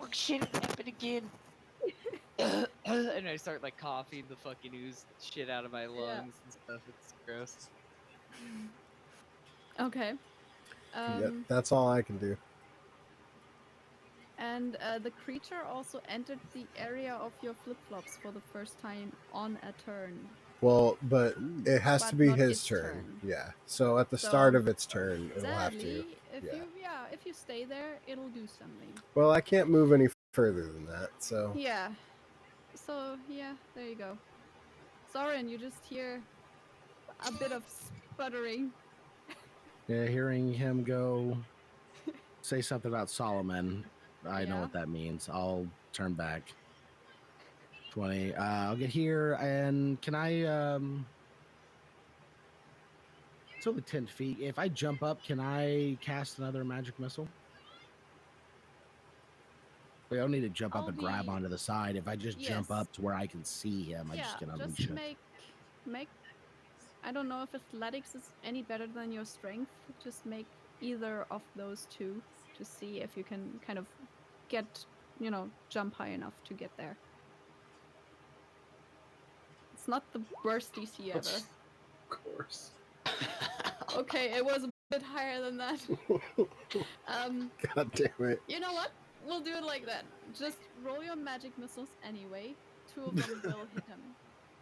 fuck, shit, it happened again. And I start like coughing the fucking ooze shit out of my lungs and stuff. It's gross. Okay. Yeah, that's all I can do. And the creature also entered the area of your flip-flops for the first time on a turn. Well, but it has to But be not his its turn. turn. Yeah. So at the So, start of its turn, it'll have to. Sadly, Yeah. if you stay there, it'll do something. Well, I can't move any further than that. So Yeah. So yeah, there you go. Soren, you just hear a bit of sputtering. Yeah, hearing him go say something about Solomon, I know Yeah. what that means. I'll turn back. 20. I'll get here, and can I? It's only 10 feet. If I jump up, can I cast another magic missile? We don't need to jump up I'll and grab be- onto the side. If I just jump Yes. up to where I can see him, I Yeah, just can just unleash it. make. I don't know if athletics is any better than your strength. Just make either of those two to see if you can kind of get, jump high enough to get there. It's not the worst DC ever. of course. Okay, it was a bit higher than that. God damn it. You know what? We'll do it like that. Just roll your magic missiles anyway 2 of them will hit him,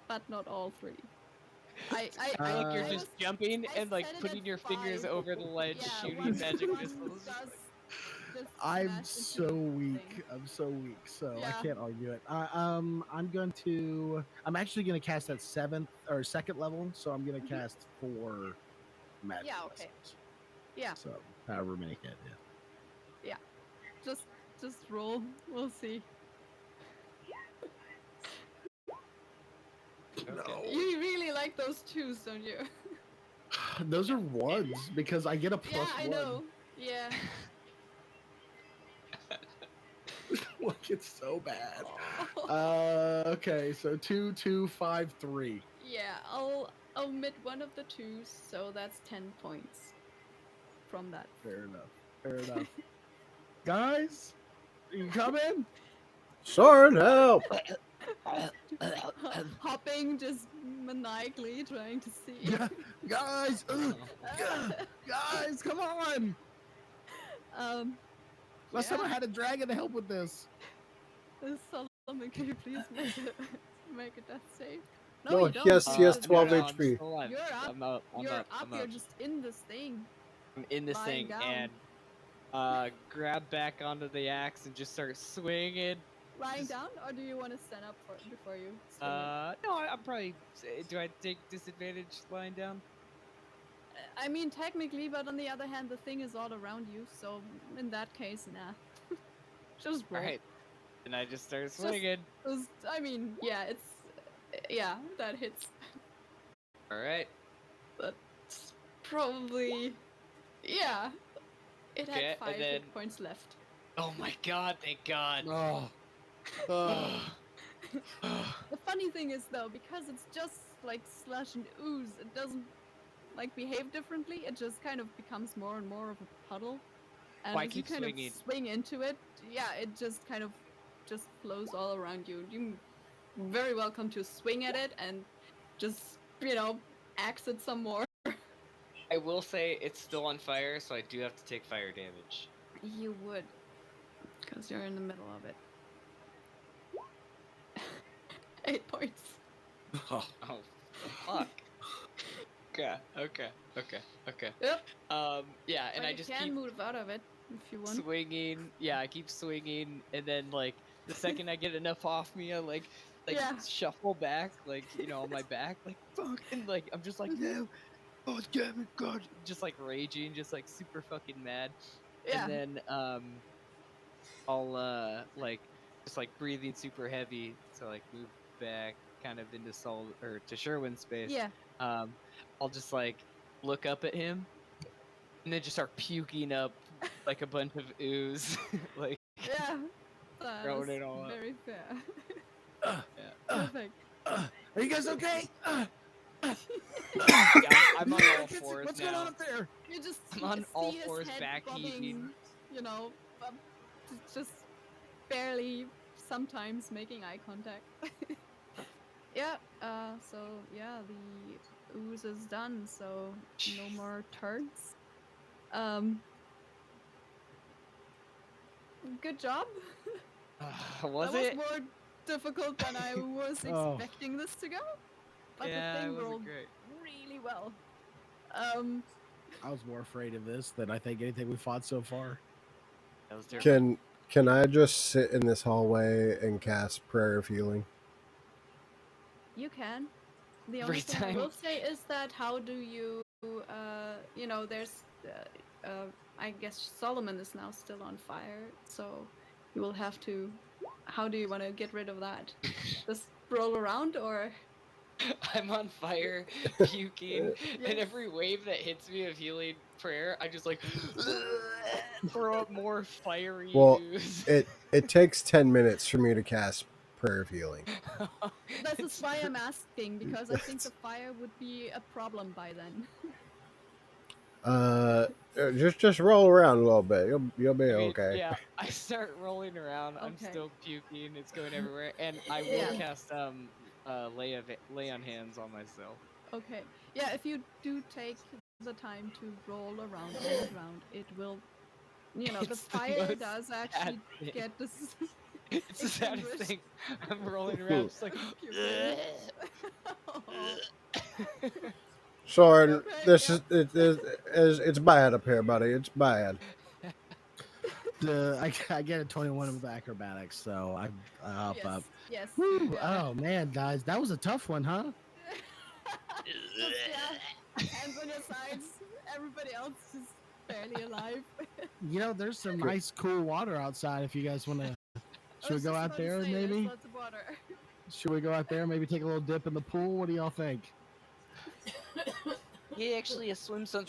but not all 3. I Like you're I just was- jumping I and like set it putting at your fingers 5. over the ledge, Yeah, shooting one magic one missiles. does just I'm smash so into the weak. thing. I'm so weak. So I Yeah. can't argue it. I'm going to. I'm actually going to cast at 7th or 2nd level. So I'm going to Mhm. cast 4 magic Yeah, okay. missiles. Yeah, So however many hit. Yeah. just roll. We'll see. Okay. You really like those 2s, don't you? Those are ones because I get a Yeah, plus I 1. know. Yeah. Like it's so bad. Oh. Okay, so 2, 2, 5, 3. Yeah, I'll omit one of the 2s, so that's 10 points from that. Fair enough. Fair enough. Guys, you coming? Soren, help! Hopping, just maniacally trying to see. Guys, guys, come on! Um, Last time I yeah. had a dragon to help with this. Solomon, can you please make a death save? No, you don't. yes, he has because 12 no, I'm HP. still alive. You're up. I'm up. I'm You're up. up. I'm You're up. just in this thing. I'm in this lying thing down. and grab back onto the axe and just start swinging. Lying Just- down, or do you want to stand up before you swing it? No, I'm probably. Do I take disadvantage lying down? I mean, technically, but on the other hand, the thing is all around you, so in that case, nah. Just roll. All right. And I just start Just- swinging. I mean, yeah, it's... Yeah, that hits. All right. That's probably... Yeah. It Okay, had 5 and then- hit points left. Oh my god! Thank God. Oh. Oh. The funny thing is, though, because it's just like slush and ooze, it doesn't like behave differently. It just kind of becomes more and more of a puddle. And Why as you keep kind swinging? of swing into it, yeah, it just kind of just flows all around you. You very welcome to swing at it and just, axe it some more. I will say it's still on fire, so I do have to take fire damage. You would, because you're in the middle of it. 8 points. Oh, fuck. Okay. Yep. Yeah, and But I you just can keep move out of it if you want. swinging. Yeah, I keep swinging, and then like the second I get enough off me, I like Yeah. shuffle back, like on my back, like fuck, and like I'm just like no, oh damn it, God, just like raging, just like super fucking mad, Yeah. and then I'll just like breathing super heavy to like move back kind of into to Sherwin's space. Yeah. I'll just like look up at him and then just start puking up like a bunch of ooze. Like Yeah. That Throwing is it all up. very fair. yeah. Perfect. Are you guys okay? Yeah, I'm on all fours What's going on now. up there? You just I'm on see all his fours head back bobbing, heaving. up, just barely sometimes making eye contact. Yeah, so yeah, the ooze is done, so no more turns. Good job. Was That it? was more difficult than I was Oh. expecting this to go. But Yeah, the it thing wasn't rolled great. really well. I was more afraid of this than I think anything we fought so far. That was terrible. Can I just sit in this hallway and cast Prayer of Healing? You can. The Every only thing I time. will say is that how do you, there's, I guess Solomon is now still on fire, so you will have to, how do you want to get rid of that? Just roll around or? I'm on fire, puking, Yes. and every wave that hits me of healing prayer, I just like throw up more fiery Well, ooze. It takes 10 minutes for me to cast Prayer of Healing. This is It's why true. I'm asking, because I think the fire would be a problem by then. Just roll around a little bit. You'll be I mean, okay. yeah, I start rolling around. I'm Okay. still puking. It's going everywhere, and I will Yeah. cast lay on hands on myself. Okay. Yeah, if you do take the time to roll around on the ground, it will, the It's the fire most does sad actually thing. get this. It's the saddest Extinguished. thing. I'm rolling around just like. Puberty. Oh, Soren, okay, this yep. it's bad up here, buddy. It's bad. I get a 21 with acrobatics, so I hop Yes, up. yes, Whew, you got oh man, guys, that was a tough one, huh? it. Just, yeah, hands on your sides. Everybody else is barely alive. You know, there's some nice, cool water outside. If you guys want to, I should we was go just out about to there say, maybe? There's lots of water. Should we go out there? Maybe take a little dip in the pool. What do y'all think? He actually a swim son.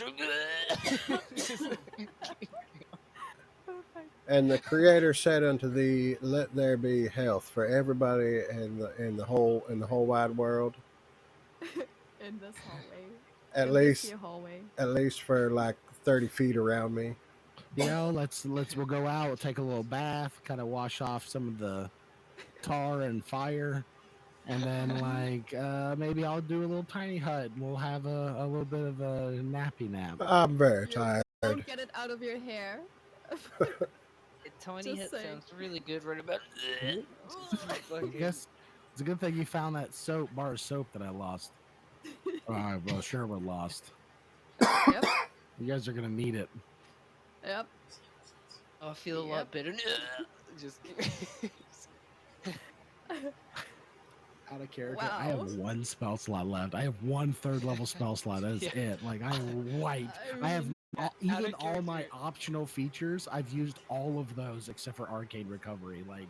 Perfect. And the Creator said unto thee, "Let there be health for everybody in the whole wide world. In this hallway. At in this least here hallway. at least for like 30 feet around me." You know, we'll go out, we'll take a little bath, kind of wash off some of the tar and fire, and then maybe I'll do a little tiny hut. And we'll have a little bit of a nappy nap. I'm very You tired. Don't get it out of your hair. Tiny Just hit saying. sounds really good right about. I guess it's a good thing you found that bar of soap that I lost. All right, well, sure, we're lost. Yep. You guys are gonna need it. Yep. Oh, I feel a lot better. Just. Out of character, I Wow. have one spell slot left. I have one third level spell slot. That is Yeah. it. Like I'm wiped. I have Out even of all my character. optional features. I've used all of those except for arcade recovery. Like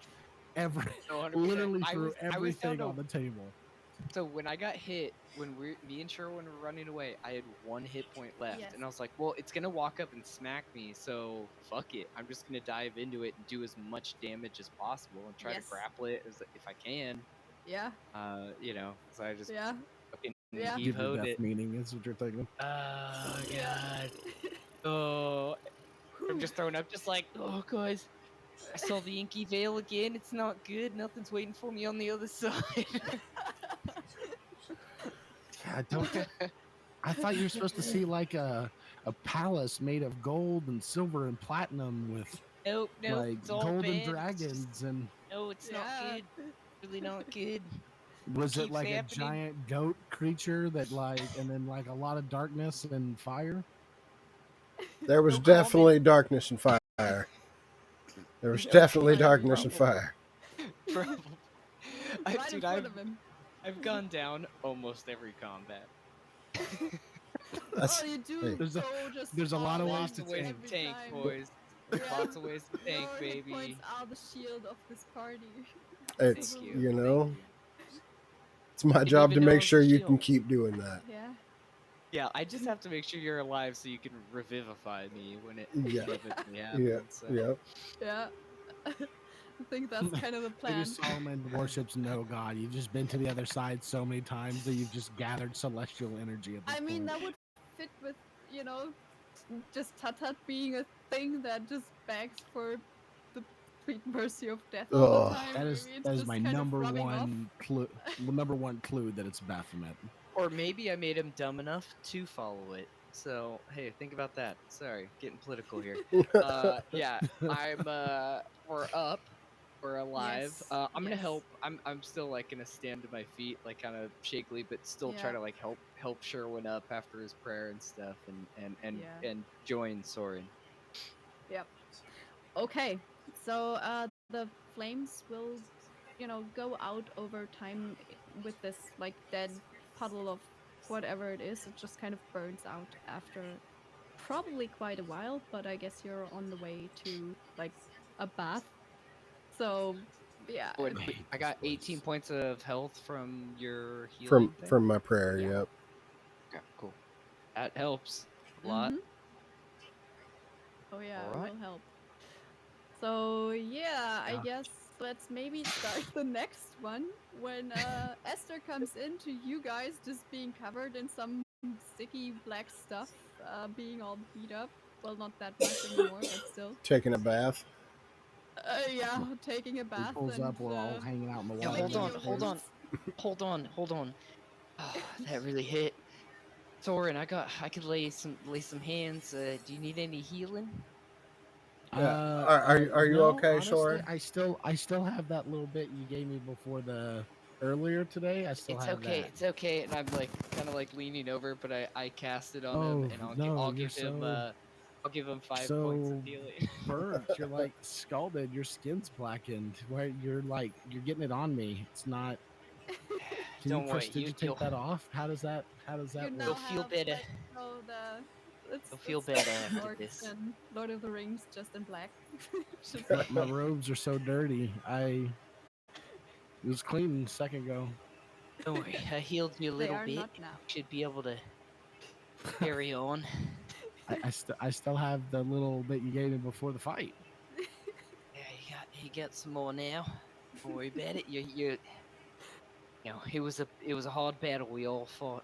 every, No, 100%. literally I threw was down everything to- on the table. So when I got hit, when me and Sherwin were running away, I had 1 hit point left, Yes. and I was like, "Well, it's gonna walk up and smack me, so fuck it. I'm just gonna dive into it and do as much damage as possible and try Yes. to grapple it as if I can." Yeah. So I just Yeah. fucking Yeah. Give your heave-hoed death it. meaning is what you're thinking. Oh Yeah. god. Oh, I'm just throwing up, just like, oh guys, I saw the inky veil again. It's not good. Nothing's waiting for me on the other side. God, don't. I thought you were supposed to see like a palace made of gold and silver and platinum with Nope, like it's all golden bad. It's dragons just- and no, it's Yeah. not good. Really not good. was it keeps like happening. a giant goat creature that and then like a lot of darkness and fire? There was No comment. definitely darkness and fire. There was No definitely comment. darkness and fire. Probably. Right in Dude, front of him. I've gone down almost every combat. That's, Oh, you do hey. There's a- go just there's a lot of all ways Lots to of ways every to tank, time. boys. Yeah. Lots of ways to tank, Your hit baby. points are the shield of this party. it's Thank you know, thank you. it's my Didn't job to even know it make was a sure you can shield. keep doing that. Yeah. Yeah, I just have to make sure you're alive so you can revivify me when it Yeah. inevitably Yeah, happens. So. yeah. Yeah. I think that's kind of the Maybe plan. Solomon worships no god. You've just been to the other side so many times that you've just gathered celestial energy at this I mean, point. that would fit with, just Tatat being a thing that just begs for the sweet mercy of death all Ugh. the time. That is Maybe it's that is just my kind of number rubbing off. one clue. Number one clue that it's Baphomet. Or maybe I made him dumb enough to follow it. So hey, think about that. Sorry, getting political here. Yeah, we're up, we're alive. Yes, I'm gonna yes. help. I'm still like gonna stand to my feet, like kind of shakily, but still try Yeah. to like help Sherwin up after his prayer and stuff, and Yeah. join Soren. Yep. Okay. So the flames will, go out over time with this like dead puddle of whatever it is. It just kind of burns out after probably quite a while, but I guess you're on the way to like a bath. So yeah. What, Hey, I got this 18 was- points of health from your healing thing? From my prayer, Yeah. yep. Okay, cool. That helps a lot. Mhm. Oh yeah, it Alright. will help. So yeah, I Yeah. guess let's maybe start the next one when Esther comes in to you guys just being covered in some sticky black stuff, being all beat up. Well, not that much anymore, but still. Taking a bath. Yeah, taking a He bath pulls and up. We're all hanging out in the Yeah, water. licking hold your on. wounds. Hold on. Oh, that really hit. Soren, I could lay some hands. Do you need any healing? Are you no, okay, honestly, Soren? I still have that little bit you gave me before the earlier today. I still It's have okay, that. it's okay. And I'm like kind of like leaning over, but I cast it on him, Oh and no, I'll you're give him I'll give him 5 points of so healing. burnt. You're like scalded. Your skin's blackened. Where you're getting it on me. It's not. Can you Don't worry, prestidigitate that off? How does You that now you'll work? feel have better. like the You'll feel it's better like after orcs this. and Lord of the Rings just in black. Just My robes are so dirty. It was clean a second ago. Don't worry, I healed you a they little are bit. not now. Should be able to carry on. I still have the little bit you gave me before the fight. Yeah, you got some more now. Don't worry about it. You know, it was a hard battle we all fought.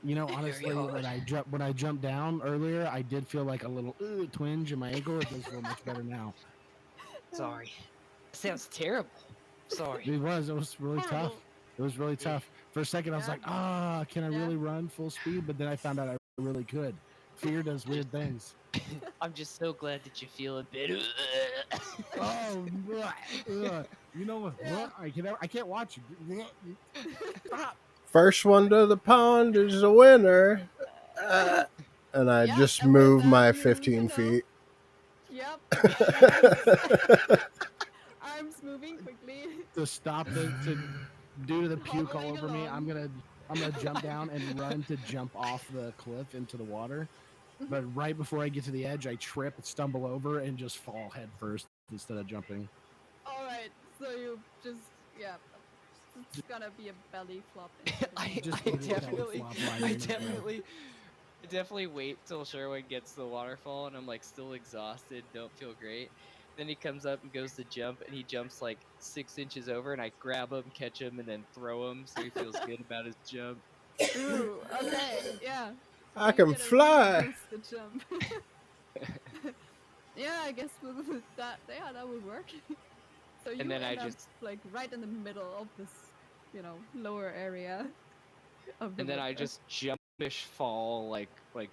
You know, Very honestly, hard. when I jumped down earlier, I did feel like a little twinge in my ankle. It does feel much better now. Sorry. Sounds terrible. Sorry. It was really tough. Horrible. It was really Yeah. tough. For a second, I was Yeah. like, can I Yeah. really run full speed? But then I found out I really could. Fear does weird things. I'm just so glad that you're feeling better. Oh, you know what? Yeah. I can't watch you. Stop. First one to the pond is the winner. And I Yeah, just and with moved that, my you 15 know, feet. Yep. Arms moving quickly. To stop to due to the puke all Hobbling over me, along. I'm gonna jump down and run to jump off the cliff into the water. But right before I get to the edge, I trip, stumble over, and just fall head first instead of jumping. All right, so you just it's gonna be a belly flop. Into the I, water. Just I let it belly definitely, flop right I into the ground. definitely wait till Sherwin gets to the waterfall, and I'm like still exhausted, don't feel great. Then he comes up and goes to jump, and he jumps like 6 inches over, and I grab him, catch him, and then throw him, so he feels good about his jump. Ooh, okay, yeah. So I you can get a really fly. boosted jump. Yeah, I guess with that, yeah, that would work. So you And then I end up just, like right in the middle of this, lower area of the and then I river. just jumpish fall, like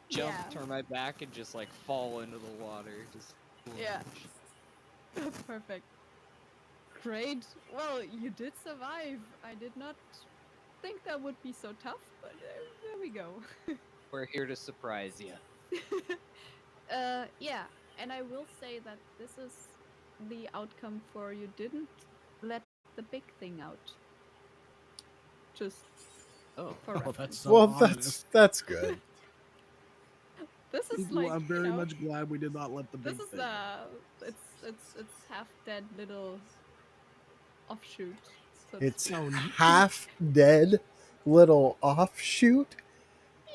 jump, Yeah. turn my back, and just like fall into the water. Just Yeah. Perfect. Great. Well, you did survive. I did not think that would be so tough, but there we go. We're here to surprise you. Yeah, and I will say that this is the outcome for you didn't let the big thing out. Just Oh, for Oh, reference. that's so Well, ominous. that's good. This is like I'm very much glad we did not let the big this is thing. it's half dead little offshoot. So It's Oh, half dead little offshoot.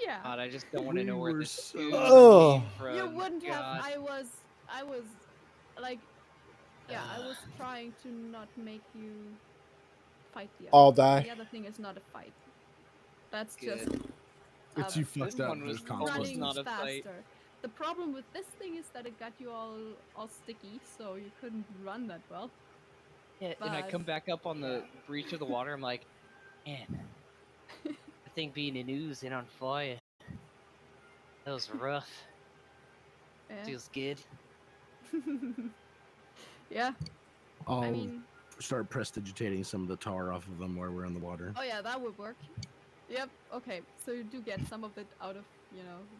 yeah. God, I just don't want to know We where were this so- ooze Oh. came from. You wouldn't have. God. I was like, yeah, I was trying to not make you fight the other. All thing. die. The other thing is not a fight. That's Good. just It's you fucked up. one was There's almost running not consequences. a fight. faster. The problem with this thing is that it got you all sticky, so you couldn't run that well. Yeah, and I But- come back up on the breach of the water. I'm like, man, I think being an ooze and on fire. That was rough. Yeah. Feels good. Yeah. I'll I mean, start prestidigitating some of the tar off of them while we're in the water. oh yeah, that would work. Yep. Okay. So you do get some of it out of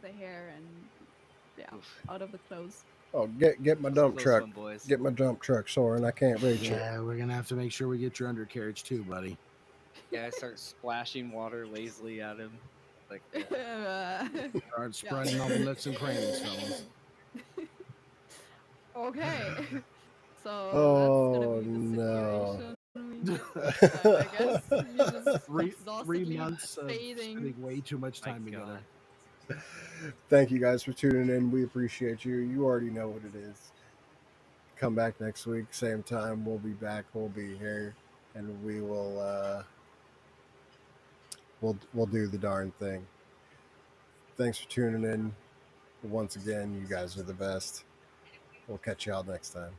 the hair and Oof. out of the clothes. Oh, get my dump Close truck. one, boys. Get my dump truck, Soren. I can't reach it. Yeah, we're gonna have to make sure we get your undercarriage too, buddy. Yeah, I start splashing water lazily at him. Like, Start spreading all the nooks and crannies, fellas. Okay. So Oh, that's gonna be the no. situation. I guess you just Three exhaustedly months of bathing. spending way too much my time together. God. Thank you guys for tuning in. We appreciate you. You already know what it is. Come back next week, same time. We'll be back. We'll be here, and we will. We'll do the darn thing. Thanks for tuning in. Once again, you guys are the best. We'll catch y'all next time.